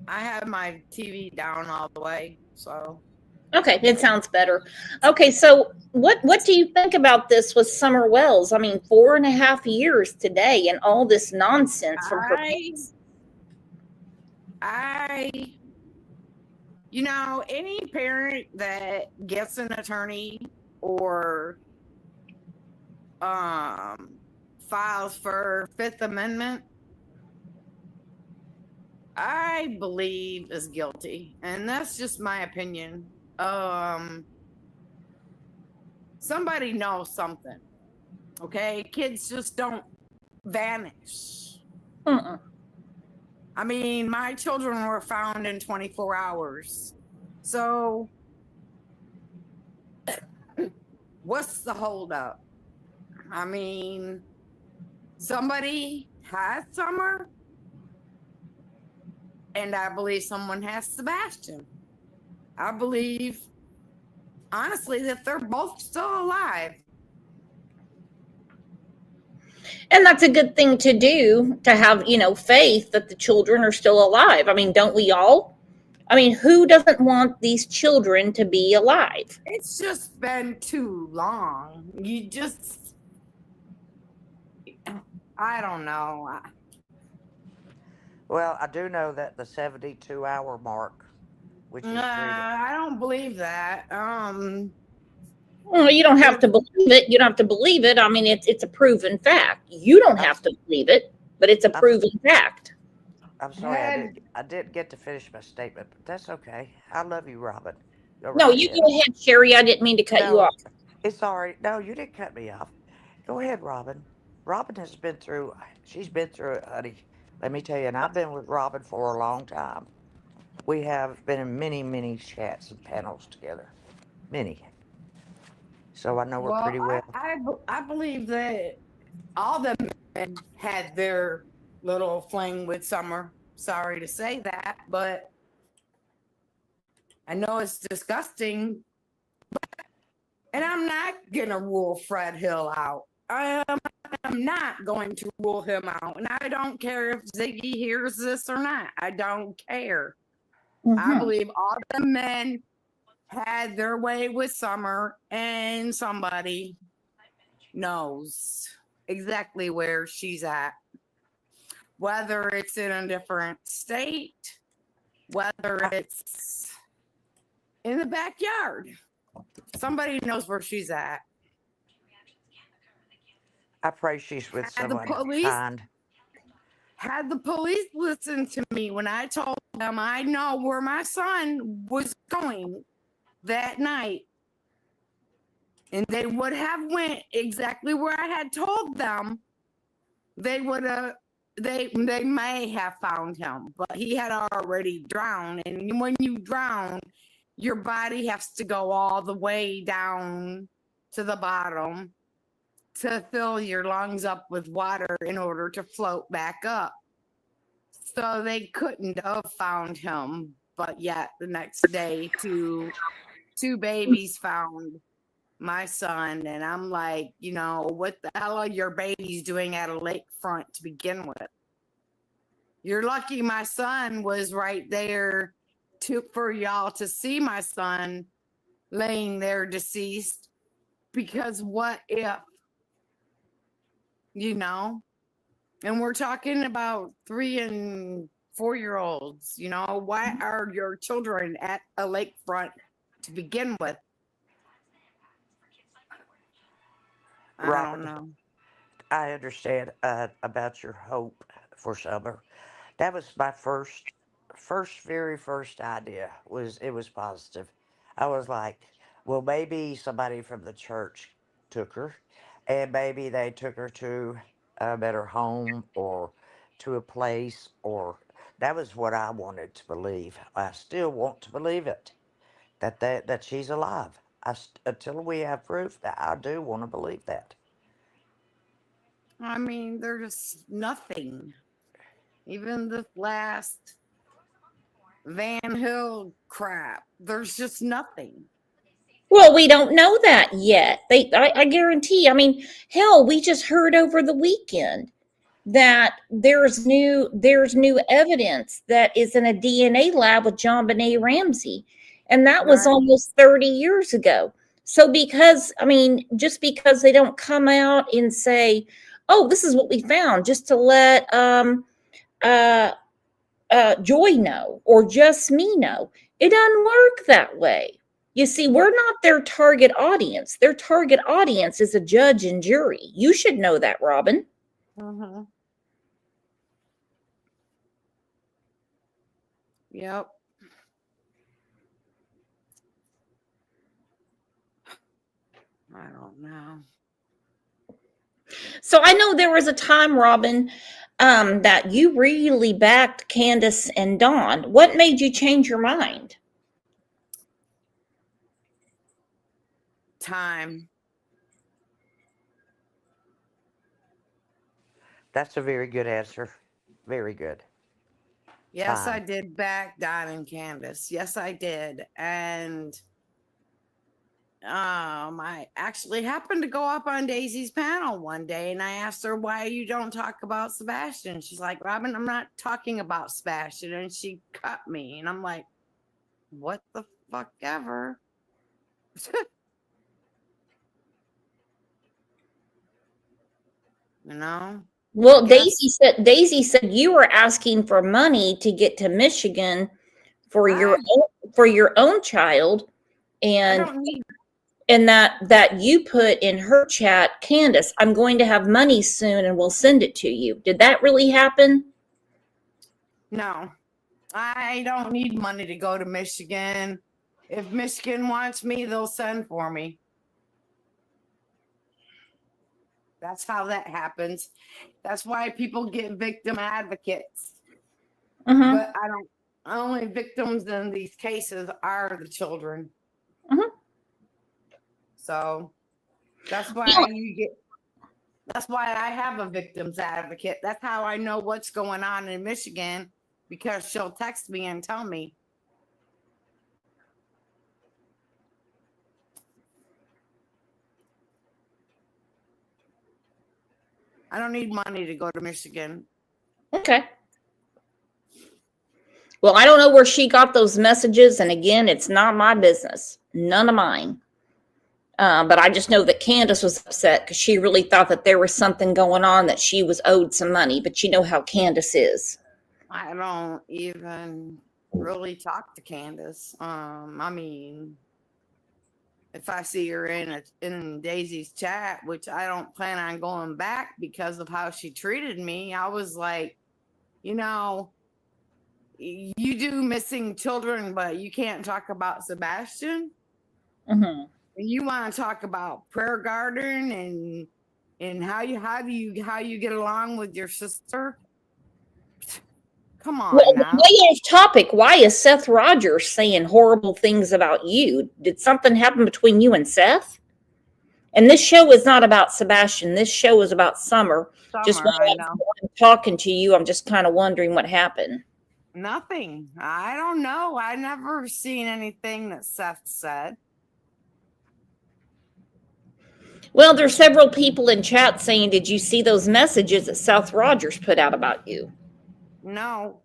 [SPEAKER 8] have my TV down all the way, so.
[SPEAKER 1] Okay, it sounds better. Okay, so what do you think about this with Summer Wells? I mean, 4.5 years today and all this nonsense from her.
[SPEAKER 8] Any parent that gets an attorney or files for Fifth Amendment, I believe is guilty. And that's just my opinion. Somebody knows something. Okay? Kids just don't vanish.
[SPEAKER 1] Mm-mm.
[SPEAKER 8] I mean, my children were found in 24 hours. So, what's the holdup? I mean, somebody has Summer, and I believe someone has Sebastian. I believe, honestly, that they're both still alive.
[SPEAKER 1] And that's a good thing to do, to have, faith that the children are still alive. I mean, don't we all? I mean, who doesn't want these children to be alive?
[SPEAKER 8] It's just been too long. I don't know.
[SPEAKER 5] Well, I do know that the 72-hour mark, which is 3
[SPEAKER 8] I don't believe that.
[SPEAKER 1] Well, you don't have to believe it. You don't have to believe it. I mean, it's a proven fact. You don't have to believe it, but it's a proven fact.
[SPEAKER 5] I'm sorry, I didn't get to finish my statement, but that's okay. I love you, Robin.
[SPEAKER 1] No, you go ahead, Sherry. I didn't mean to cut you off.
[SPEAKER 5] It's all right. No, you didn't cut me off. Go ahead, Robin. Robin has been through, she's been through it, honey. Let me tell you, and I've been with Robin for a long time. We have been in many, many chats and panels together. Many. So I know her pretty well.
[SPEAKER 8] I believe that all the men had their little fling with Summer. Sorry to say that, but I know it's disgusting. And I'm not going to rule Fred Hill out. I am not going to rule him out. And I don't care if Ziggy hears this or not. I don't care. I believe all the men had their way with Summer, and somebody knows exactly where she's at. Whether it's in a different state, whether it's in the backyard. Somebody knows where she's at.
[SPEAKER 5] I pray she's with someone kind.
[SPEAKER 8] Had the police listened to me when I told them I know where my son was going that night, and they would have went exactly where I had told them, they would have. They may have found him, but he had already drowned. And when you drown, your body has to go all the way down to the bottom to fill your lungs up with water in order to float back up. So they couldn't have found him, but yet the next day, two babies found my son, and I'm like, what the hell are your babies doing at a lakefront to begin with? You're lucky my son was right there for y'all to see my son laying there deceased, because what if, and we're talking about 3 and 4-year-olds, why are your children at a lakefront to begin with? I don't know.
[SPEAKER 5] I understand about your hope for Summer. That was my very first idea. It was positive. I was like, well, maybe somebody from the church took her, and maybe they took her to a better home or to a place, or that was what I wanted to believe. I still want to believe it, that she's alive. Until we have proof, that I do want to believe that.
[SPEAKER 8] I mean, there's nothing. Even the last Van Hill crap. There's just nothing.
[SPEAKER 1] Well, we don't know that yet. I guarantee. I mean, hell, we just heard over the weekend that there's new evidence that is in a DNA lab with John Benet Ramsey, and that was
[SPEAKER 8] Right.
[SPEAKER 1] almost 30 years ago. So just because they don't come out and say, "Oh, this is what we found," just to let uh, Joy know or just me know, it doesn't work that way. You see, we're not their target audience. Their target audience is a judge and jury. You should know that, Robin.
[SPEAKER 8] Mm-hmm. Yep. I don't know.
[SPEAKER 1] So I know there was a time, Robin, that you really backed Candace and Dawn. What made you change your mind?
[SPEAKER 8] Time.
[SPEAKER 5] That's a very good answer. Very good.
[SPEAKER 8] Yes,
[SPEAKER 5] Time.
[SPEAKER 8] I did back Don and Candace. Yes, I did. And I actually happened to go up on Daisy's panel one day and I asked her why you don't talk about Sebastian. She's like, Robin, I'm not talking about Sebastian. And she cut me. And I'm like, what the fuck ever? You know?
[SPEAKER 1] Well,
[SPEAKER 8] I guess
[SPEAKER 1] Daisy said you were asking for money to get to Michigan for your own child,
[SPEAKER 8] I
[SPEAKER 1] and
[SPEAKER 8] don't need
[SPEAKER 1] that you put in her chat, Candace, I'm going to have money soon and we'll send it to you. Did that really happen?
[SPEAKER 8] no. I don't need money to go to Michigan. If Michigan wants me, they'll send for me. That's how that happens. That's why people get victim advocates.
[SPEAKER 1] Mm-hmm.
[SPEAKER 8] But only victims in these cases are the children.
[SPEAKER 1] Mhm.
[SPEAKER 8] So that's why that's why I have a victims advocate. That's how I know what's going on in Michigan, because she'll text me and tell me. I don't need money to go to Michigan.
[SPEAKER 1] Okay. Well, I don't know where she got those messages, and again, it's not my business. None of mine. But I just know that Candace was upset because she really thought that there was something going on, that she was owed some money. But you know how Candace is.
[SPEAKER 8] I don't even really talk to Candace. I mean, if I see her in Daisy's chat, which I don't plan on going back because of how she treated me, I was like, you know, you do missing children, but you can't talk about Sebastian.
[SPEAKER 1] Mm-hmm.
[SPEAKER 8] And you want to talk about Prayer Garden and how you get along with your sister. Come on
[SPEAKER 1] Well,
[SPEAKER 8] now.
[SPEAKER 1] way off topic. Why is Seth Rogers saying horrible things about you? Did something happen between you and Seth? And this show is not about Sebastian. This show is about Summer. Just
[SPEAKER 8] Summer, I
[SPEAKER 1] while
[SPEAKER 8] know.
[SPEAKER 1] I'm talking to you, I'm just kind of wondering what happened.
[SPEAKER 8] Nothing. I don't know. I never seen anything that Seth said.
[SPEAKER 1] Well, there's several people in chat saying, did you see those messages that Seth Rogers put out about you?
[SPEAKER 8] No.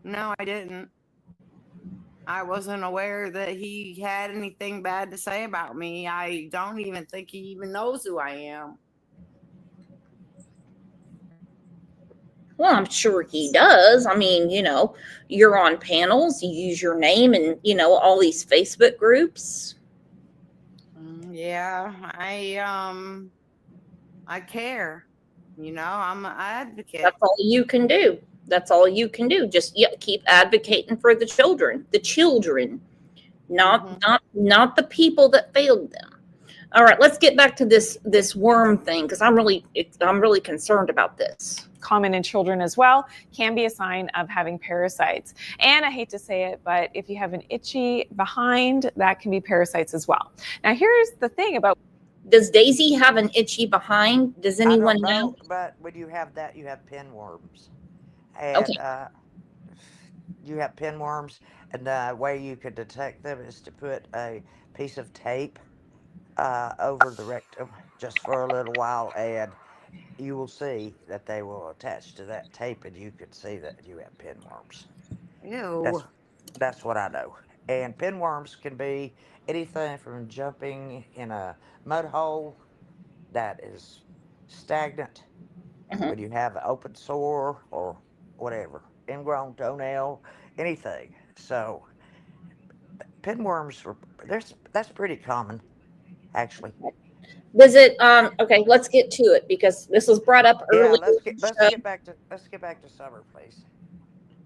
[SPEAKER 8] No, I didn't. I wasn't aware that he had anything bad to say about me. I don't even think he even knows who I am.
[SPEAKER 1] Well, I'm sure he does. I mean, you're on panels, you use your name and, all these Facebook groups.
[SPEAKER 8] Yeah, I care. I'm an advocate.
[SPEAKER 1] That's all you can do. That's all you can do. Just keep advocating for the children, not the people that failed them. All right, let's get back to this worm thing, because I'm really concerned about this.
[SPEAKER 7] Common in children as well, can be a sign of having parasites. And I hate to say it, but if you have an itchy behind, that can be parasites as well. Now, here's the thing about.
[SPEAKER 1] Does Daisy have an itchy behind? Does anyone know?
[SPEAKER 5] But when you have that, you have pinworms. And
[SPEAKER 1] Okay.
[SPEAKER 5] you have pinworms, and the way you could detect them is to put a piece of tape over the rectum just for a little while, and you will see that they will attach to that tape, and you can see that you have pinworms.
[SPEAKER 8] Ew.
[SPEAKER 5] That's what I know. And pinworms can be anything from jumping in a mud hole that is stagnant
[SPEAKER 1] Mhm.
[SPEAKER 5] when you have an open sore or whatever, ingrown toenail, anything. So pinworms are that's pretty common actually.
[SPEAKER 1] Does it, okay, let's get to it because this was brought up
[SPEAKER 5] Yeah,
[SPEAKER 1] earlier in the
[SPEAKER 5] let's
[SPEAKER 1] show.
[SPEAKER 5] get back to summer, please.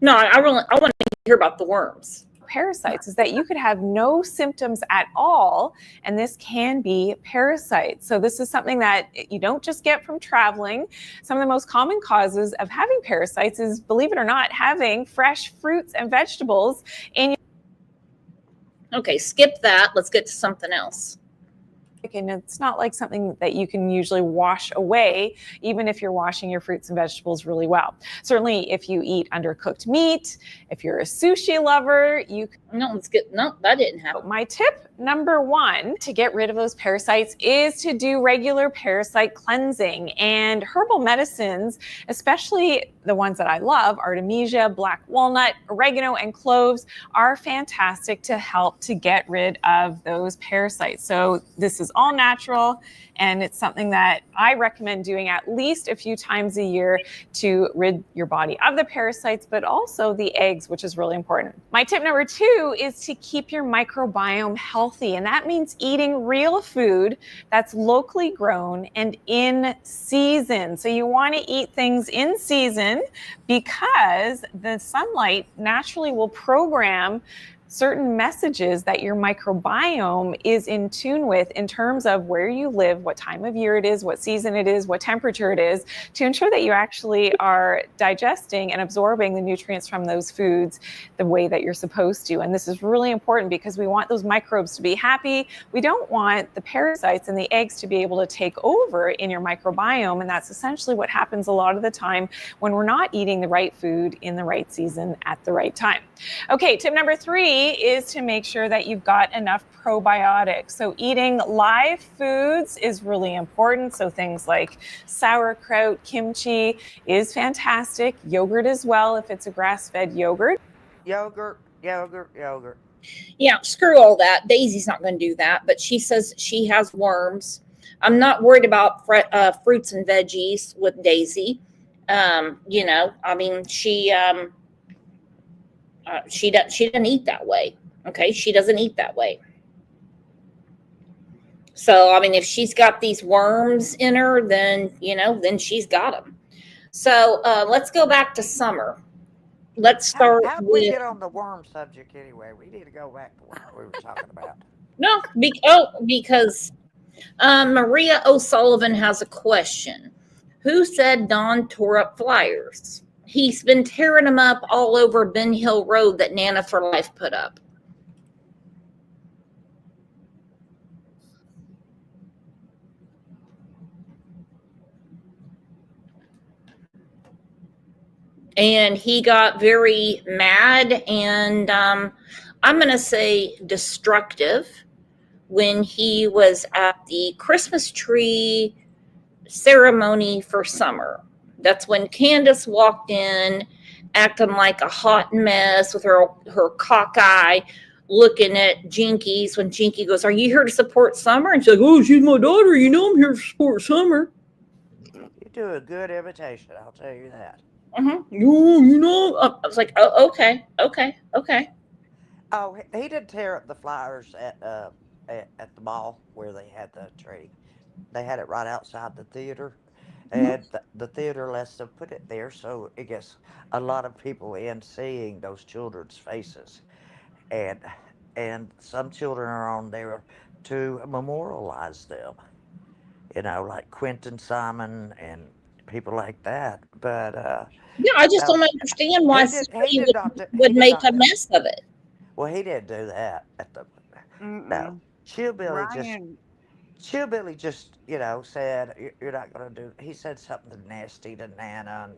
[SPEAKER 1] No, I want to hear about the worms.
[SPEAKER 7] Parasites is that you could have no symptoms at all, and this can be parasites. So this is something that you don't just get from traveling. Some of the most common causes of having parasites is, believe it or not, having fresh fruits and vegetables in.
[SPEAKER 1] Okay, skip that. Let's get to something else.
[SPEAKER 7] And it's not like something that you can usually wash away, even if you're washing your fruits and vegetables really well. Certainly, if you eat undercooked meat, if you're a sushi lover, you can.
[SPEAKER 1] No, that didn't happen.
[SPEAKER 7] My tip number 1 to get rid of those parasites is to do regular parasite cleansing. And herbal medicines, especially the ones that I love, Artemisia, black walnut, oregano, and cloves, are fantastic to help to get rid of those parasites. So this is all natural, and it's something that I recommend doing at least a few times a year to rid your body of the parasites, but also the eggs, which is really important. My tip number 2 is to keep your microbiome healthy, and that means eating real food that's locally grown and in season. So you want to eat things in season because the sunlight naturally will program certain messages that your microbiome is in tune with in terms of where you live, what time of year it is, what season it is, what temperature it is, to ensure that you actually are digesting and absorbing the nutrients from those foods the way that you're supposed to. And this is really important because we want those microbes to be happy. We don't want the parasites and the eggs to be able to take over in your microbiome. And that's essentially what happens a lot of the time when we're not eating the right food in the right season at the right time. Okay, tip number 3 is to make sure that you've got enough probiotics. So eating live foods is really important. So things like sauerkraut, kimchi is fantastic. Yogurt as well, if it's a grass-fed yogurt.
[SPEAKER 5] Yogurt.
[SPEAKER 1] Yeah, screw all that. Daisy's not going to do that, but she says she has worms. I'm not worried about fruits and veggies with Daisy. I mean, she doesn't eat that way. Okay, she doesn't eat that way. So I mean, if she's got these worms in her, then then she's got them. So let's go back to summer. Let's start
[SPEAKER 5] How did we
[SPEAKER 1] with
[SPEAKER 5] get on the worm subject anyway? We need to go back to what we were talking about.
[SPEAKER 1] because Maria O'Sullivan has a question. Who said Don tore up flyers? He's been tearing them up all over Ben Hill Road that Nana for Life put up. And he got very mad and I'm going to say destructive when he was at the Christmas tree ceremony for summer. That's when Candace walked in acting like a hot mess with her cockeye looking at Jinkies when Jinky goes, "Are you here to support Summer?" And she's like, "Oh, she's my daughter. I'm here to support Summer."
[SPEAKER 5] You do a good imitation, I'll tell you that.
[SPEAKER 1] I was like, "Oh, okay.
[SPEAKER 5] Oh, he did tear up the flyers at the mall where they had the tree. They had it right outside the theater, and the theater lets them put it there, so it gets a lot of people in seeing those children's faces, and some children are on there to memorialize them. Like Quentin Simon and people like that. But
[SPEAKER 1] Yeah, I just
[SPEAKER 5] no,
[SPEAKER 1] don't understand why
[SPEAKER 5] he
[SPEAKER 1] somebody
[SPEAKER 5] did not do, he
[SPEAKER 1] would
[SPEAKER 5] did
[SPEAKER 1] make
[SPEAKER 5] not
[SPEAKER 1] a
[SPEAKER 5] do,
[SPEAKER 1] mess of it.
[SPEAKER 5] well, he didn't do that at the no.
[SPEAKER 8] Mm-mm.
[SPEAKER 5] Chillbilly
[SPEAKER 8] Ryan.
[SPEAKER 5] just said you're not going to do. He said something nasty to Nana, and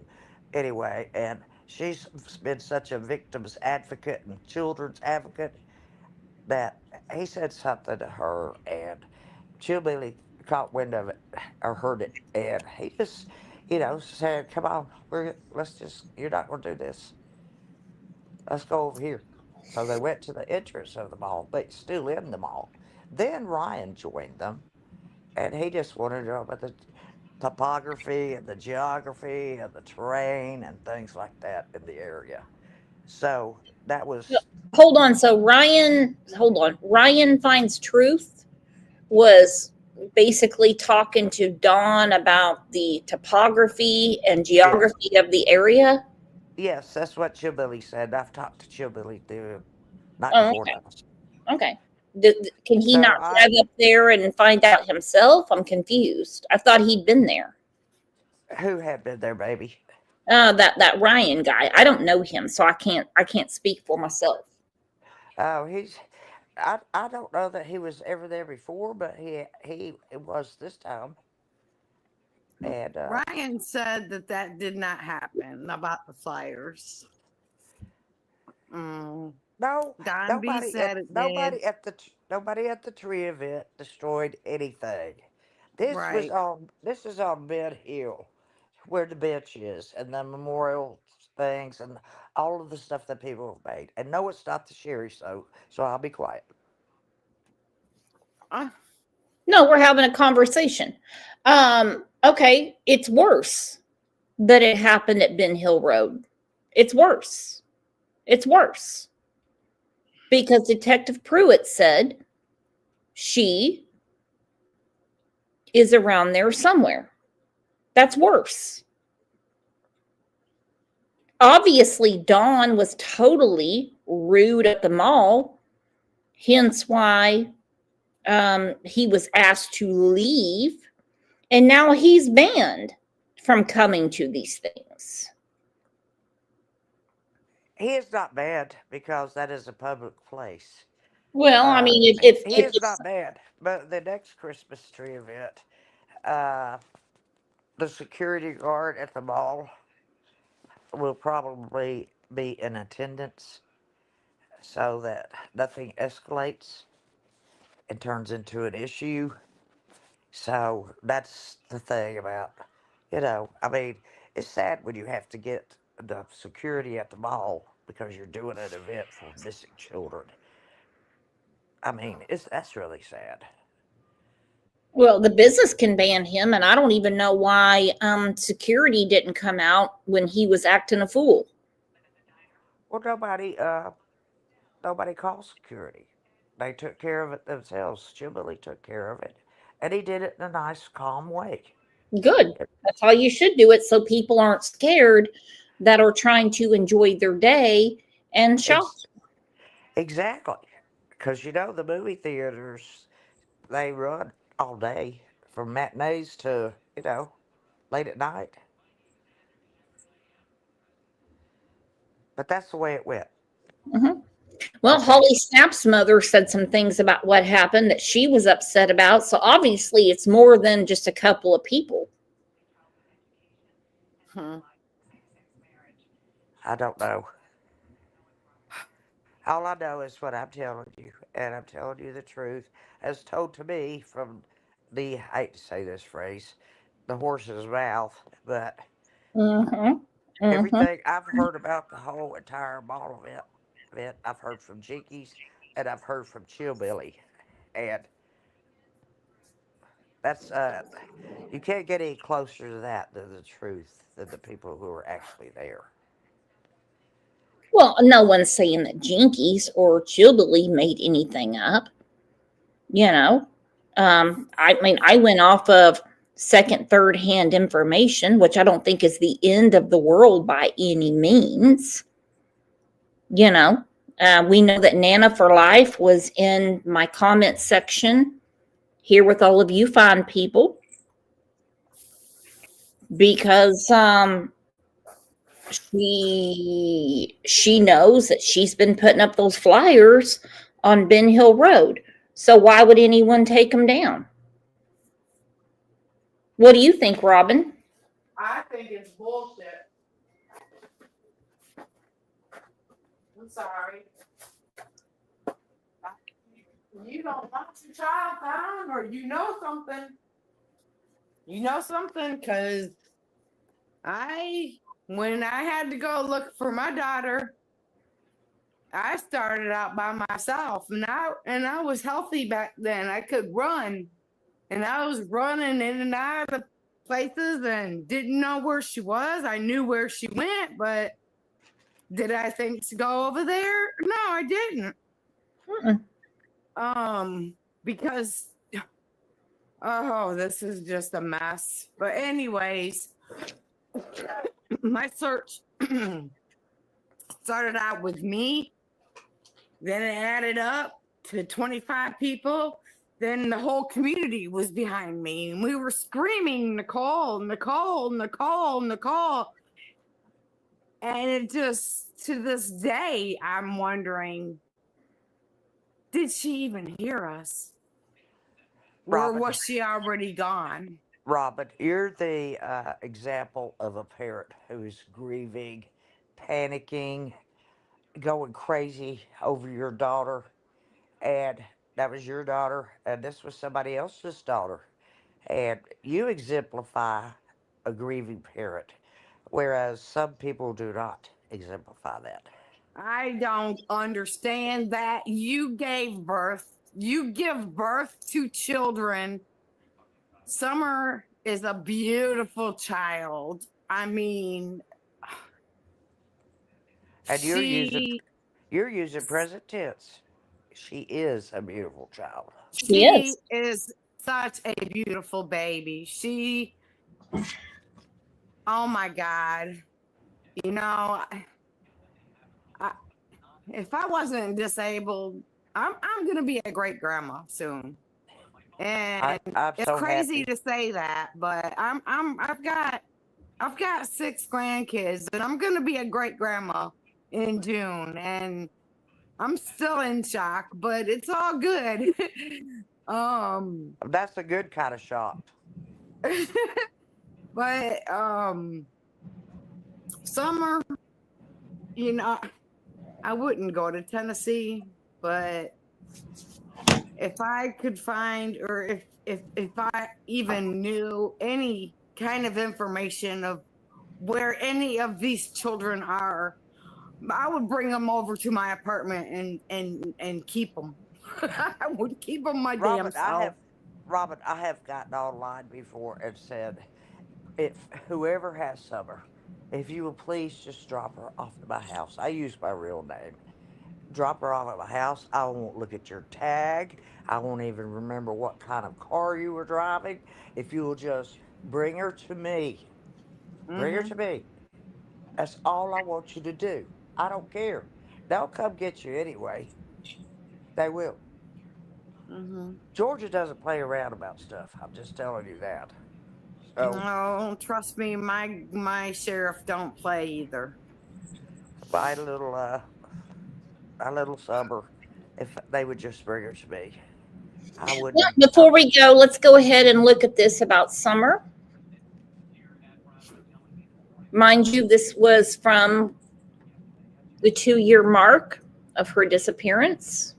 [SPEAKER 5] anyway, and she's been such a victim's advocate and children's advocate that he said something to her, and Chillbilly caught wind of it or heard it, and he just, said, "Come on, let's just, you're not going to do this. Let's go over here." So they went to the entrance of the mall, but still in the mall. Then Ryan joined them, and he just wanted to know about the topography and the geography and the terrain and things like that in the area. So that was,
[SPEAKER 1] Hold on. So Ryan, hold on. Ryan Finds Truth was basically talking to Dawn about the topography and
[SPEAKER 5] yes,
[SPEAKER 1] geography of the area.
[SPEAKER 5] yes, that's what Chillbilly said. I've talked to Chillbilly the night
[SPEAKER 1] Oh,
[SPEAKER 5] before last.
[SPEAKER 1] okay. Can he
[SPEAKER 5] So
[SPEAKER 1] not drive up there and find out himself? I'm confused. I thought he'd been there.
[SPEAKER 5] who had been there, baby?
[SPEAKER 1] That Ryan guy. I don't know him, so I can't speak for myself.
[SPEAKER 5] Oh, I don't know that he was ever there before, but he was this time. And
[SPEAKER 8] Ryan said that did not happen about the flyers.
[SPEAKER 5] no,
[SPEAKER 8] Don B said it did.
[SPEAKER 5] nobody at the tree event destroyed anything.
[SPEAKER 8] Right.
[SPEAKER 5] This is on Bed Hill, where the bench is, and the memorial things, and all of the stuff that people have made. And no, it's not the Sherry, so I'll be quiet.
[SPEAKER 1] No, we're having a conversation. Okay, it's worse that it happened at Ben Hill Road. It's worse. It's worse. Because Detective Pruitt said she is around there somewhere. That's worse. Obviously, Dawn was totally rude at the mall, hence why he was asked to leave, and now he's banned from coming to these things.
[SPEAKER 5] He is not bad because that is a public place.
[SPEAKER 1] Well, I mean, if
[SPEAKER 5] He is not bad, but the next Christmas tree event, uh, the security guard at the mall will probably be in attendance so that nothing escalates and turns into an issue. So that's the thing about, I mean, it's sad when you have to get the security at the mall because you're doing an event for missing children. I mean, that's really sad.
[SPEAKER 1] well, the business can ban him, and I don't even know why security didn't come out when he was acting a fool.
[SPEAKER 5] Well, nobody called security. They took care of it themselves. Chimbley took care of it, and he did it in a nice, calm way.
[SPEAKER 1] Good. That's how you should do it, so people aren't scared that are trying to enjoy their day and shop.
[SPEAKER 5] Exactly, because the movie theaters, they run all day from matinees to late at night. But that's the way it went.
[SPEAKER 1] Mm-hmm. Well,
[SPEAKER 5] Okay.
[SPEAKER 1] Holly Snap's mother said some things about what happened that she was upset about. So obviously, it's more than just a couple of people.
[SPEAKER 5] I don't know. All I know is what I'm telling you, and I'm telling you the truth, as told to me from I hate to say this phrase, the horse's mouth, but
[SPEAKER 1] Mm-hmm. Mm-hmm.
[SPEAKER 5] everything I've heard about the whole entire ball event, I've heard from Jinkies and I've heard from Chillbilly, and that's you can't get any closer to that than the truth than the people who are actually there.
[SPEAKER 1] Well, no one's saying that Jinkies or Chillbilly made anything up. I mean, I went off of second, third hand information, which I don't think is the end of the world by any means. We know that Nana for Life was in my comment section here with all of you fine people because she knows that she's been putting up those flyers on Ben Hill Road. So why would anyone take them down? What do you think, Robin?
[SPEAKER 8] I think it's bullshit. I'm sorry. You don't want your child found, or you know something. You know something, because when I had to go look for my daughter, I started out by myself, and I was healthy back then. I could run, and I was running in and out of places and didn't know where she was. I knew where she went, but did I think to go over there? No, I didn't. Because this is just a mess. But anyways, my search started out with me, then it added up to 25 people. Then the whole community was behind me, and we were screaming, Nicole, Nicole, Nicole, Nicole. And it just, to this day, I'm wondering, did she even hear us?
[SPEAKER 5] Robin,
[SPEAKER 8] or was she already gone?
[SPEAKER 5] Robin, you're the example of a parent who's grieving, panicking, going crazy over your daughter, and that was your daughter, and this was somebody else's daughter, and you exemplify a grieving parent, whereas some people do not exemplify that.
[SPEAKER 8] I don't understand that. You give birth to children. Summer is a beautiful child. I mean,
[SPEAKER 5] And you're
[SPEAKER 8] she
[SPEAKER 5] using present tense. She is a beautiful child.
[SPEAKER 8] she is such a beautiful baby. Oh my God. You know, if I wasn't disabled, I'm gonna be a great grandma soon. And
[SPEAKER 5] I'm
[SPEAKER 8] it's
[SPEAKER 5] so
[SPEAKER 8] crazy
[SPEAKER 5] happy.
[SPEAKER 8] to say that, but I've got 6 grandkids, and I'm gonna be a great grandma in June, and I'm still in shock, but it's all good.
[SPEAKER 5] That's a good kind of shock.
[SPEAKER 8] But summer, you know, I wouldn't go to Tennessee, but if I could find, or if I even knew any kind of information of where any of these children are, I would bring them over to my apartment and keep them. I would keep them my damn
[SPEAKER 5] Robin,
[SPEAKER 8] self.
[SPEAKER 5] I have gotten online before and said, if whoever has Summer, if you will please just drop her off at my house. I use my real name. Drop her off at my house. I won't look at your tag. I won't even remember what kind of car you were driving. If you will just bring her to me. Bring her to me. That's all I want you to do. I don't care. They'll come get you anyway. They will. Georgia doesn't play around about stuff. I'm just telling you that. So,
[SPEAKER 8] No, trust me, my sheriff don't play either.
[SPEAKER 5] my little Summer, if they would just bring her to me, I wouldn't.
[SPEAKER 1] Before we go, let's go ahead and look at this about Summer. Mind you, this was from the 2-year mark of her disappearance.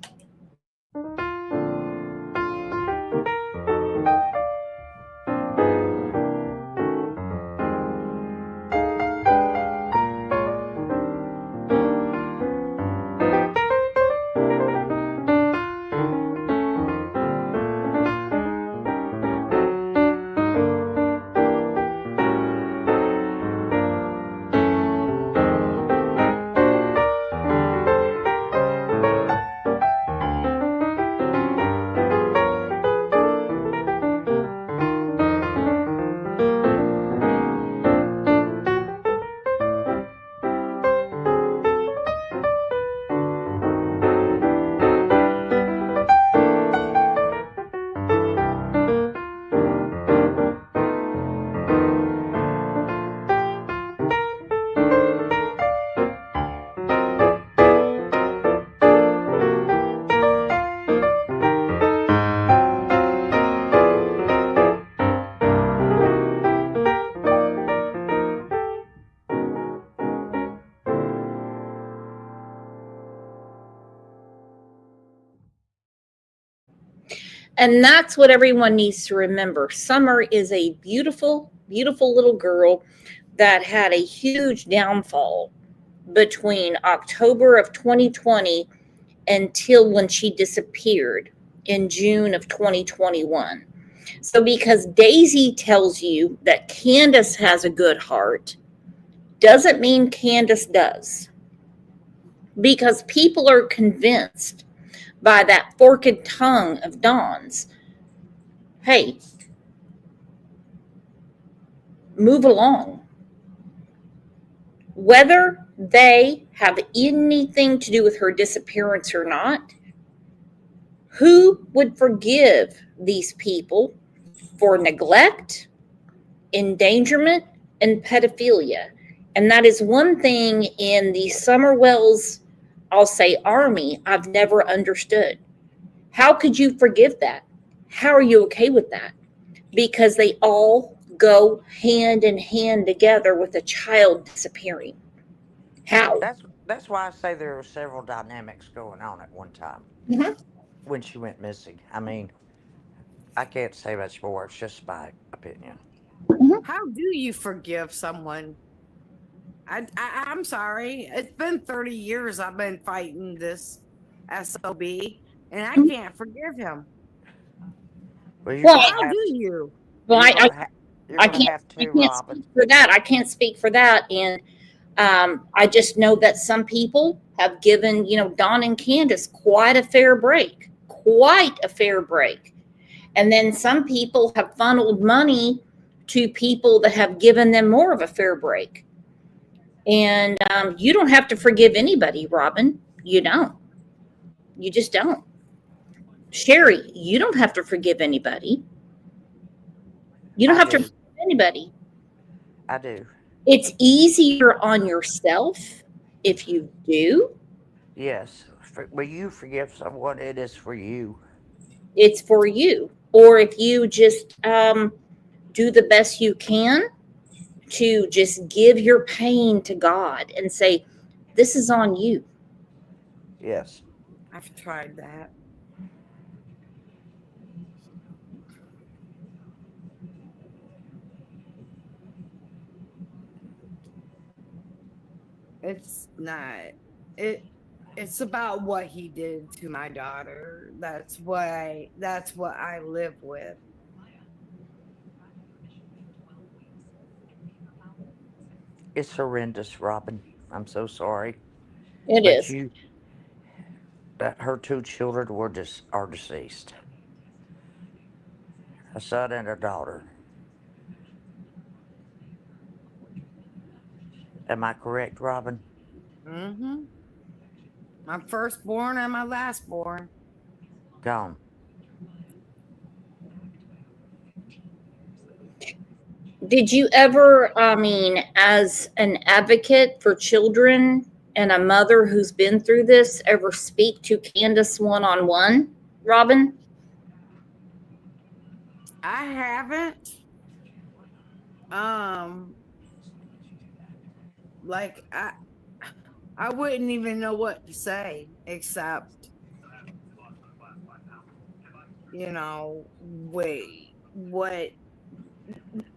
[SPEAKER 1] And that's what everyone needs to remember. Summer is a beautiful, beautiful little girl that had a huge downfall between October of 2020 until when she disappeared in June of 2021. So because Daisy tells you that Candace has a good heart, doesn't mean Candace does. Because people are convinced by that forked tongue of Dawn's, hey, move along. Whether they have anything to do with her disappearance or not, who would forgive these people for neglect, endangerment, and pedophilia? And that is one thing in the Summerwells, I'll say, army, I've never understood. How could you forgive that? How are you okay with that? Because they all go hand in hand together with a child disappearing. How?
[SPEAKER 5] That's why I say there were several dynamics going on at one time
[SPEAKER 1] Mhm.
[SPEAKER 5] when she went missing. I mean, I can't say much more. It's just my opinion.
[SPEAKER 8] How do you forgive someone? I'm sorry. It's been 30 years I've been fighting this SOB, and I can't forgive him.
[SPEAKER 5] Well, you're
[SPEAKER 1] Well,
[SPEAKER 5] gonna
[SPEAKER 8] How
[SPEAKER 5] have
[SPEAKER 8] do
[SPEAKER 5] to.
[SPEAKER 8] you?
[SPEAKER 1] well,
[SPEAKER 5] You're gonna have. You're
[SPEAKER 1] I
[SPEAKER 5] gonna
[SPEAKER 1] can't,
[SPEAKER 5] have
[SPEAKER 1] I
[SPEAKER 5] to,
[SPEAKER 1] can't
[SPEAKER 5] Robin.
[SPEAKER 1] speak for that. I can't speak for that. And I just know that some people have given, Don and Candace quite a fair break, quite a fair break. And then some people have funneled money to people that have given them more of a fair break. And you don't have to forgive anybody, Robin. You don't. You just don't. Sherry, you don't have to forgive anybody. You don't
[SPEAKER 5] I
[SPEAKER 1] have to
[SPEAKER 5] do.
[SPEAKER 1] forgive anybody.
[SPEAKER 5] I do.
[SPEAKER 1] It's easier on yourself if you do.
[SPEAKER 5] Yes. When you forgive someone, it is for you.
[SPEAKER 1] It's for you. Or if you just do the best you can to just give your pain to God and say, this is on you.
[SPEAKER 5] Yes.
[SPEAKER 8] I've tried that. It's not. It. It's about what he did to my daughter. That's why. That's what I live with.
[SPEAKER 5] It's horrendous, Robin. I'm so sorry,
[SPEAKER 1] It
[SPEAKER 5] but
[SPEAKER 1] is.
[SPEAKER 5] you, that her two children are deceased. A son and a daughter. Am I correct, Robin?
[SPEAKER 8] Mm-hmm. My firstborn and my lastborn.
[SPEAKER 5] Gone.
[SPEAKER 1] Did you ever, as an advocate for children and a mother who's been through this, ever speak to Candace one on one, Robin?
[SPEAKER 8] I haven't. Um, like I wouldn't even know what to say except, wait, what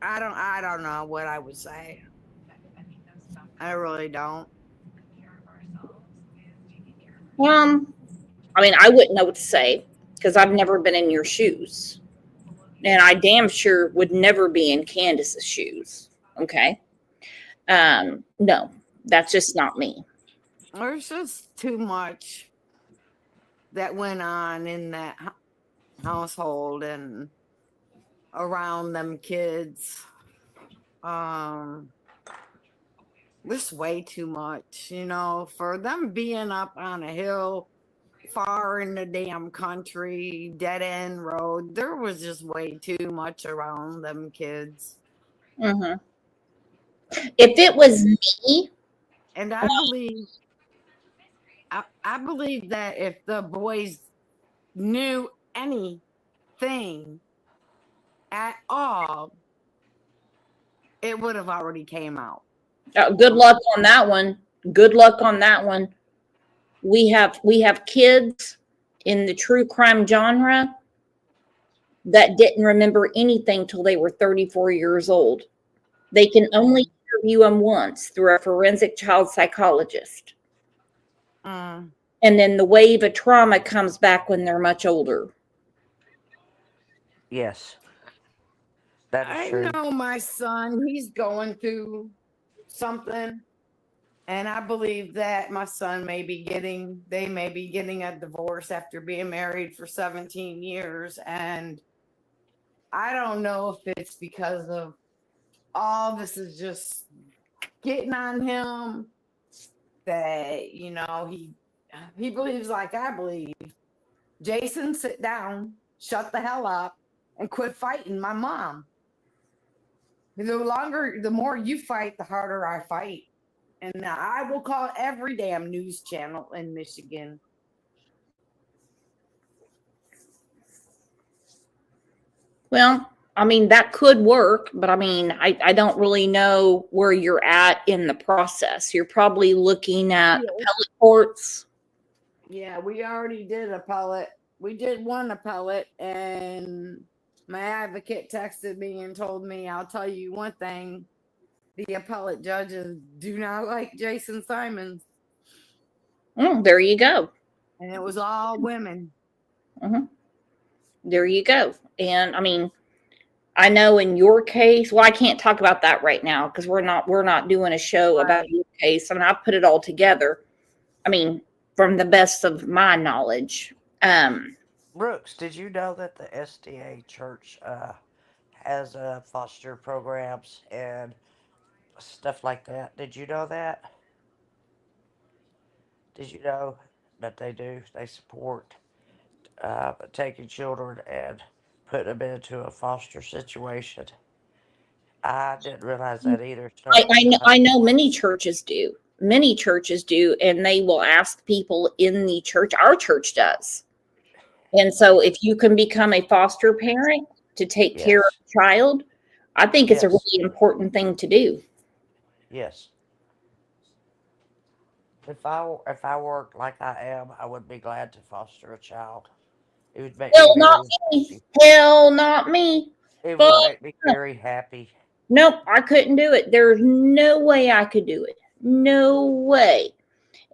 [SPEAKER 8] I don't know what I would say. I really don't.
[SPEAKER 1] Um, I wouldn't know what to say because I've never been in your shoes. And I damn sure would never be in Candace's shoes. Okay. No, that's just not me.
[SPEAKER 8] There's just too much that went on in that household and around them kids. Um, this way too much, for them being up on a hill far in the damn country, dead end road. There was just way too much around them kids.
[SPEAKER 1] Hmm. If it was me,
[SPEAKER 8] And I believe that if the boys knew anything at all, it would have already came out.
[SPEAKER 1] good luck on that one. Good luck on that one. We have kids in the true crime genre that didn't remember anything till they were 34 years old. They can only interview them once through a forensic child psychologist.
[SPEAKER 8] Mm.
[SPEAKER 1] And then the wave of trauma comes back when they're much older.
[SPEAKER 5] Yes, that is
[SPEAKER 8] I
[SPEAKER 5] true.
[SPEAKER 8] know my son, he's going through something. And I believe that my son may be getting a divorce after being married for 17 years. And I don't know if it's because of all this is just getting on him that, you know, he believes like I believe. Jason, sit down, shut the hell up, and quit fighting my mom. The more you fight, the harder I fight. And I will call every damn news channel in Michigan.
[SPEAKER 1] Well, I mean, that could work, but I mean, I don't really know where you're at in the process. You're probably looking at appellate courts.
[SPEAKER 8] Yeah, we already did appellate. We did one appellate, and my advocate texted me and told me, I'll tell you one thing, the appellate judges do not like Jason Simons.
[SPEAKER 1] There you go.
[SPEAKER 8] And it was all women.
[SPEAKER 1] There you go. And I mean, I know in your case, well, I can't talk about that right now because we're not doing a show about your case. I mean, I put it all together. I mean, from the best of my knowledge.
[SPEAKER 5] Brooks, did you know that the SDA church has foster programs and stuff like that? Did you know that? Did you know that they do? They support taking children and putting them into a foster situation. I didn't realize that either. So,
[SPEAKER 1] I know many churches do. Many churches do, and they will ask people in the church. Our church does. And so if you can become a foster parent to take care of a child, I think it's a really important thing to do.
[SPEAKER 5] Yes. If I worked like I am, I would be glad to foster a child. It would make
[SPEAKER 1] Hell,
[SPEAKER 5] me
[SPEAKER 1] not
[SPEAKER 5] very
[SPEAKER 1] me. Hell, not me.
[SPEAKER 5] It
[SPEAKER 1] But
[SPEAKER 5] would make me very happy.
[SPEAKER 1] nope, I couldn't do it. There's no way I could do it. No way.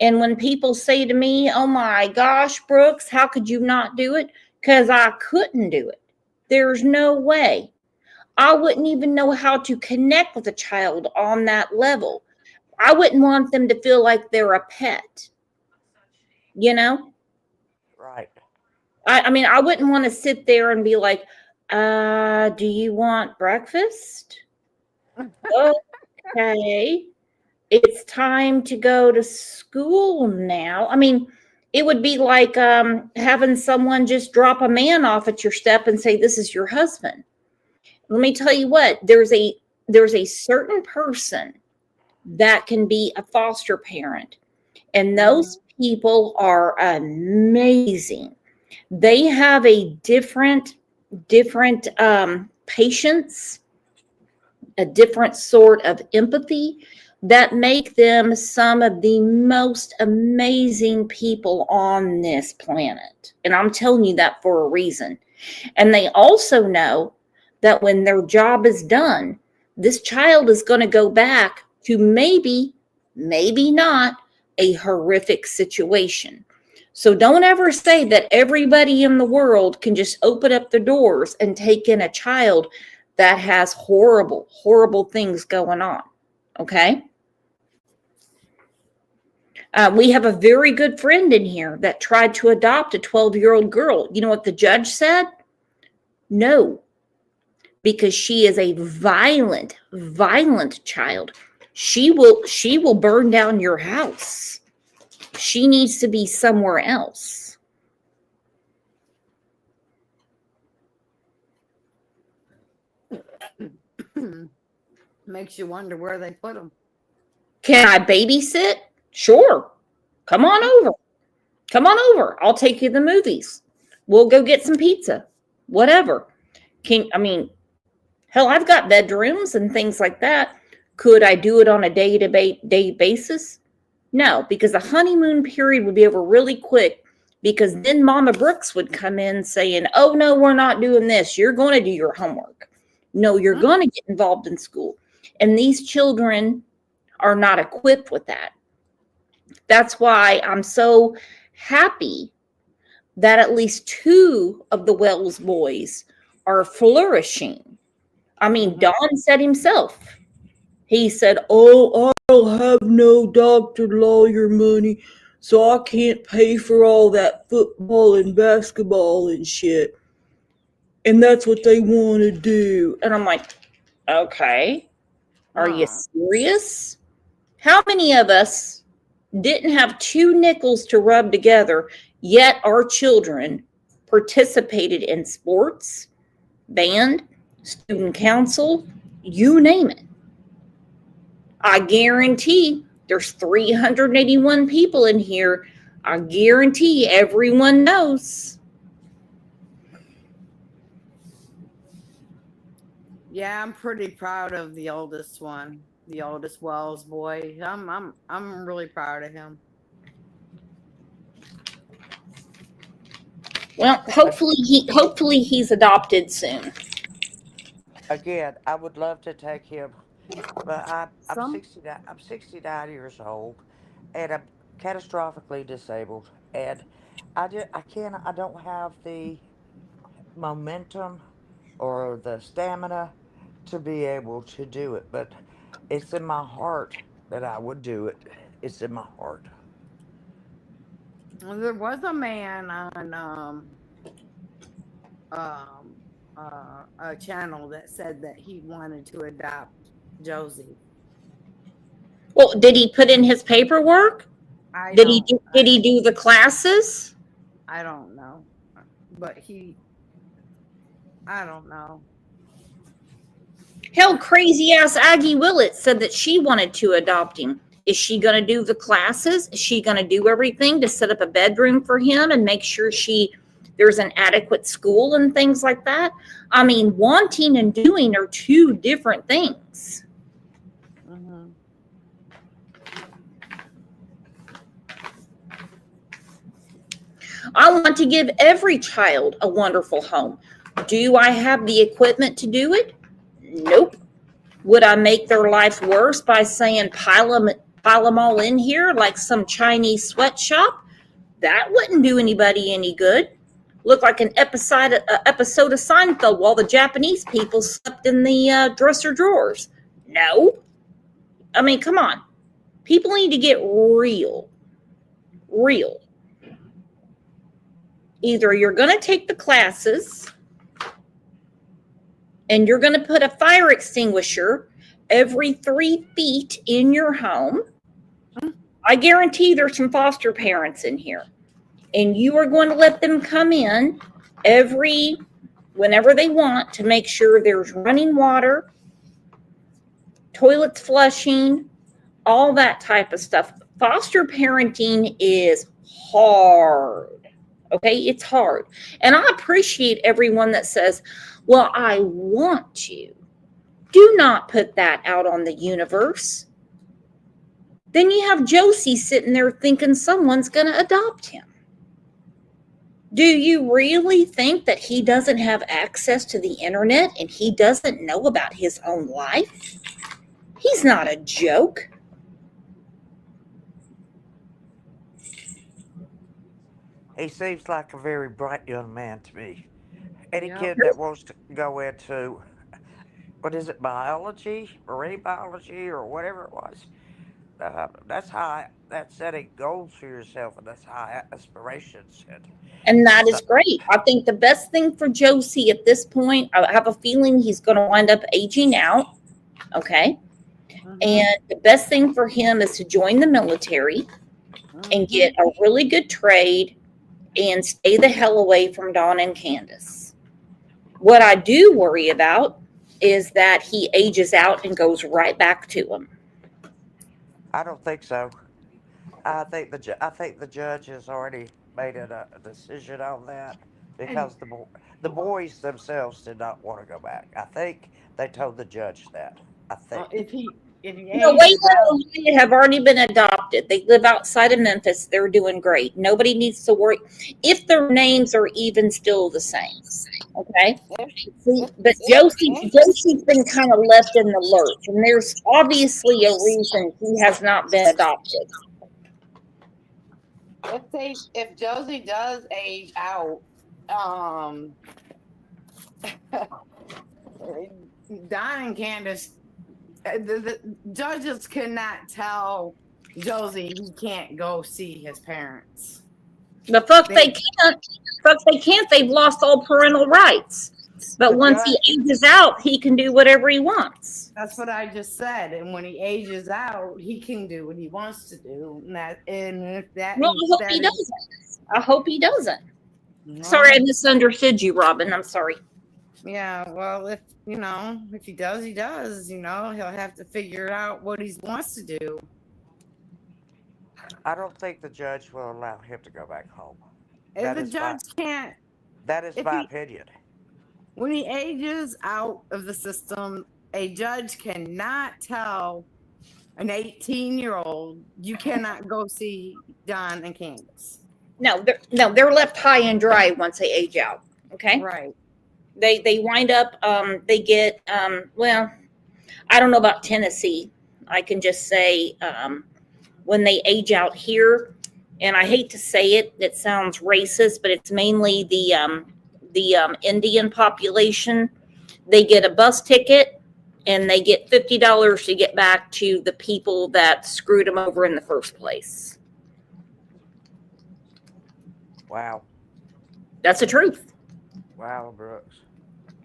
[SPEAKER 1] And when people say to me, oh my gosh, Brooks, how could you not do it? Because I couldn't do it. There's no way. I wouldn't even know how to connect with a child on that level. I wouldn't want them to feel like they're a pet. You know?
[SPEAKER 5] Right.
[SPEAKER 1] I mean, I wouldn't want to sit there and be like, do you want breakfast? Okay. It's time to go to school now. I mean, it would be like having someone just drop a man off at your step and say, this is your husband. Let me tell you what, there's a certain person that can be a foster parent. And those people are amazing. They have a different patience, a different sort of empathy that make them some of the most amazing people on this planet. And I'm telling you that for a reason. And they also know that when their job is done, this child is going to go back to maybe not a horrific situation. So don't ever say that everybody in the world can just open up the doors and take in a child that has horrible, horrible things going on. Okay? We have a very good friend in here that tried to adopt a 12-year-old girl. You know what the judge said? No, because she is a violent child. She will burn down your house. She needs to be somewhere else.
[SPEAKER 8] Makes you wonder where they put them.
[SPEAKER 1] Can I babysit? Sure. Come on over. Come on over. I'll take you to the movies. We'll go get some pizza. Whatever. Hell, I've got bedrooms and things like that. Could I do it on a day-to-day basis? No, because the honeymoon period would be over really quick. because then Mama Brooks would come in saying, oh, no, we're not doing this. You're going to do your homework. No, you're going to get involved in school. And these children are not equipped with that. That's why I'm so happy that at least 2 of the Wells boys are flourishing. I mean, Don said himself, he said, oh, I'll have no doctor lawyer money, so I can't pay for all that football and basketball and shit. And that's what they want to do. And I'm like, okay, are you serious? How many of us didn't have 2 nickels to rub together, yet our children participated in sports, band, student council, you name it? I guarantee there's 381 people in here. I guarantee everyone knows.
[SPEAKER 8] Yeah, I'm pretty proud of the oldest one, the oldest Wells boy. I'm really proud of him.
[SPEAKER 1] Well, hopefully he's adopted soon.
[SPEAKER 5] Again, I would love to take him, but I'm
[SPEAKER 8] Some
[SPEAKER 5] 69. I'm 69 years old, and I'm catastrophically disabled, and I don't have the momentum or the stamina to be able to do it. But it's in my heart that I would do it. It's in my heart.
[SPEAKER 8] there was a man on a channel that said that he wanted to adopt Josie.
[SPEAKER 1] Well, did he put in his paperwork? Did he do the classes?
[SPEAKER 8] I don't know, but I don't know.
[SPEAKER 1] Hell, crazy ass Aggie Willett said that she wanted to adopt him. Is she going to do the classes? Is she going to do everything to set up a bedroom for him and make sure there's an adequate school and things like that? I mean, wanting and doing are 2 different things. I want to give every child a wonderful home. Do I have the equipment to do it? Nope. Would I make their life worse by saying pile them all in here like some Chinese sweatshop? That wouldn't do anybody any good. Look like an episode of Seinfeld while the Japanese people slept in the dresser drawers. No. I mean, come on. People need to get real. Real. Either you're going to take the classes and you're going to put a fire extinguisher every 3 feet in your home. I guarantee there's some foster parents in here. And you are going to let them come in whenever they want to make sure there's running water, toilets flushing, all that type of stuff. Foster parenting is hard. Okay, it's hard. And I appreciate everyone that says, well, I want to. Do not put that out on the universe. Then you have Josie sitting there thinking someone's going to adopt him. Do you really think that he doesn't have access to the internet and he doesn't know about his own life? He's not a joke.
[SPEAKER 5] He seems like a very bright young man to me. Any kid that wants to go into, what is it, biology, marine biology, or whatever it was, that's setting goals for yourself, and that's high aspirations.
[SPEAKER 1] And that is great. I think the best thing for Josie at this point, I have a feeling he's going to wind up aging out. Okay. And the best thing for him is to join the military and get a really good trade and stay the hell away from Dawn and Candace. What I do worry about is that he ages out and goes right back to them.
[SPEAKER 5] I don't think so. I think the judge has already made a decision on that because the boys themselves did not want to go back. I think they told the judge that. I think
[SPEAKER 8] if he
[SPEAKER 1] No,
[SPEAKER 8] ages out,
[SPEAKER 1] Waylon and Maya have already been adopted. They live outside of Memphis. They're doing great. Nobody needs to worry if their names are even still the same. Okay. See, but Josie's been kind of left in the lurch, and there's obviously a reason he has not been adopted.
[SPEAKER 8] if Josie does age out, Don and Candace, the judges cannot tell Josie he can't go see his parents.
[SPEAKER 1] The fuck they can't. Fuck they can't. They've lost all parental rights. But
[SPEAKER 5] The
[SPEAKER 1] once he
[SPEAKER 5] judge-
[SPEAKER 1] ages out, he can do whatever he wants.
[SPEAKER 8] That's what I just said. And when he ages out, he can do what he wants to do. And if that,
[SPEAKER 1] Well, I hope he doesn't. I hope he doesn't. Sorry, I misunderstood you, Robin. I'm sorry.
[SPEAKER 8] Yeah, well, if he does, he does. He'll have to figure out what he wants to do.
[SPEAKER 5] I don't think the judge will allow him to go back home.
[SPEAKER 8] If the judge can't,
[SPEAKER 5] That is my opinion.
[SPEAKER 8] when he ages out of the system, a judge cannot tell an 18-year-old you cannot go see Don and Candace.
[SPEAKER 1] No, they're left high and dry once they age out. Okay.
[SPEAKER 8] Right.
[SPEAKER 1] They wind up. They get. Well, I don't know about Tennessee. I can just say when they age out here, and I hate to say it, it sounds racist, but it's mainly the Indian population. They get a bus ticket, and they get $50 to get back to the people that screwed them over in the first place.
[SPEAKER 5] Wow.
[SPEAKER 1] That's the truth.
[SPEAKER 5] Wow, Brooks.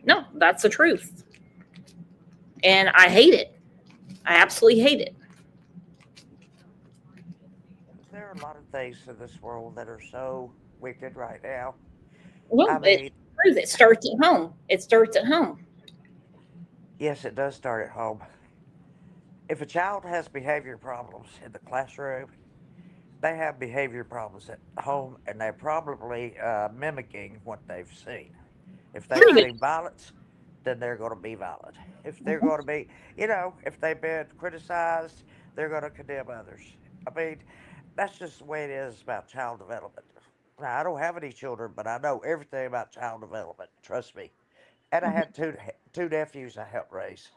[SPEAKER 1] No, that's the truth. And I hate it. I absolutely hate it.
[SPEAKER 5] There are a lot of things in this world that are so wicked right now.
[SPEAKER 1] Well,
[SPEAKER 5] I mean,
[SPEAKER 1] it starts at home. It starts at home.
[SPEAKER 5] yes, it does start at home. If a child has behavior problems in the classroom, they have behavior problems at home, and they're probably mimicking what they've seen. If they've seen violence, then they're going to be violent. If they're going to be, if they've been criticized, they're going to condemn others. I mean, that's just the way it is about child development. Now, I don't have any children, but I know everything about child development. Trust me. And I had two nephews I helped raise.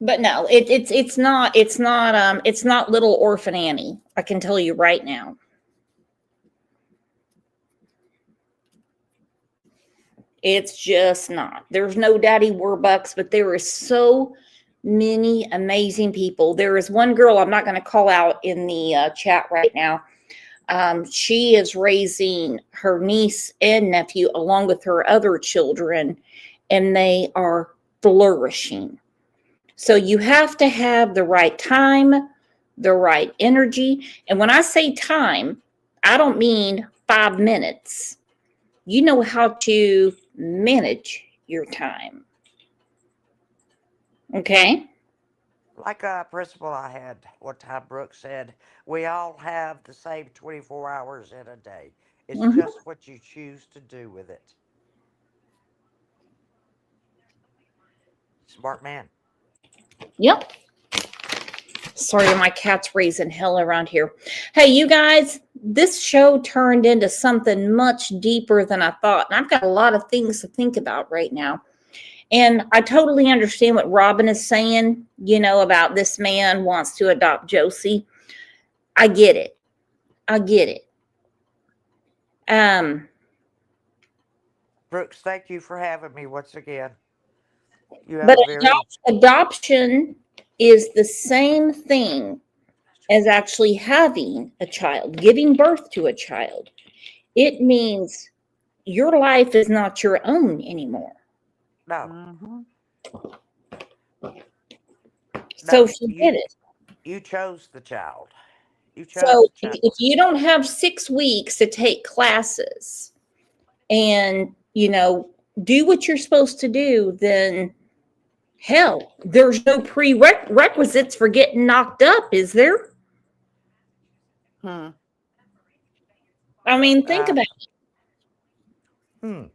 [SPEAKER 1] But no, it's not little orphan Annie. I can tell you right now. It's just not. There's no Daddy Warbucks, but there is so many amazing people. There is one girl I'm not going to call out in the chat right now. She is raising her niece and nephew along with her other children, and they are flourishing. So you have to have the right time, the right energy. And when I say time, I don't mean 5 minutes. You know how to manage your time. Okay?
[SPEAKER 5] Like a principal I had one time, Brooks said, we all have the same 24 hours in a day. It's just what you choose to do with it. Smart man.
[SPEAKER 1] Yep. Sorry, my cat's raising hell around here. Hey, you guys, this show turned into something much deeper than I thought. And I've got a lot of things to think about right now. And I totally understand what Robin is saying, about this man wants to adopt Josie. I get it. I get it.
[SPEAKER 5] Brooks, thank you for having me once again.
[SPEAKER 1] But adoption is the same thing as actually having a child, giving birth to a child. It means your life is not your own anymore.
[SPEAKER 5] No.
[SPEAKER 1] So forget it.
[SPEAKER 5] You chose the child.
[SPEAKER 1] So if you don't have 6 weeks to take classes and, do what you're supposed to do, then hell, there's no prerequisites for getting knocked up, is there? I mean, think about it.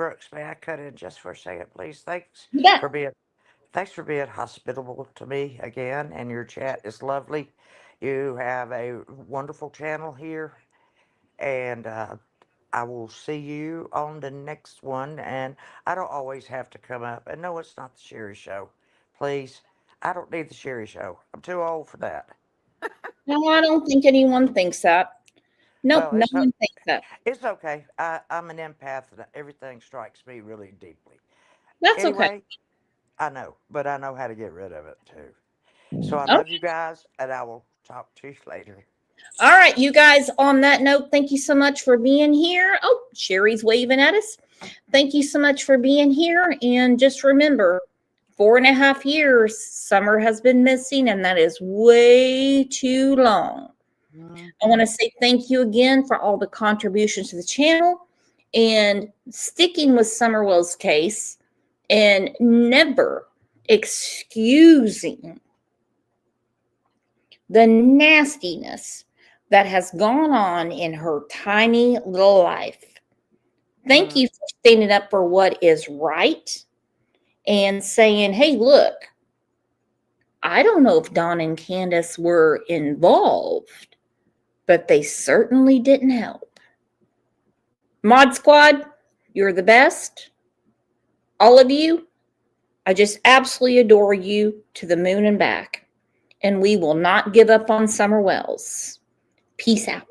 [SPEAKER 5] Brooks, may I cut in just for a second, please?
[SPEAKER 1] Yeah.
[SPEAKER 5] Thanks for being hospitable to me again, and your chat is lovely. You have a wonderful channel here, and I will see you on the next one. And I don't always have to come up. And no, it's not the Sherry Show. Please, I don't need the Sherry Show. I'm too old for that.
[SPEAKER 1] No, I don't think anyone thinks that. Nope,
[SPEAKER 5] Well,
[SPEAKER 1] no one thinks that.
[SPEAKER 5] it's okay. I'm an empath, and everything strikes me really deeply.
[SPEAKER 1] That's okay.
[SPEAKER 5] Anyway, I know, but I know how to get rid of it too. So I
[SPEAKER 1] Oh,
[SPEAKER 5] love you guys, and I will talk to you later.
[SPEAKER 1] all right, you guys, on that note, thank you so much for being here. Oh, Sherry's waving at us. Thank you so much for being here. And just remember, 4.5 years, Summer has been missing, and that is way too long. I want to say thank you again for all the contributions to the channel and sticking with Summerwell's case and never excusing the nastiness that has gone on in her tiny little life. Thank you for standing up for what is right and saying, hey, look, I don't know if Don and Candace were involved, but they certainly didn't help. Mod Squad, you're the best. All of you, I just absolutely adore you to the moon and back. And we will not give up on Summer Wells. Peace out.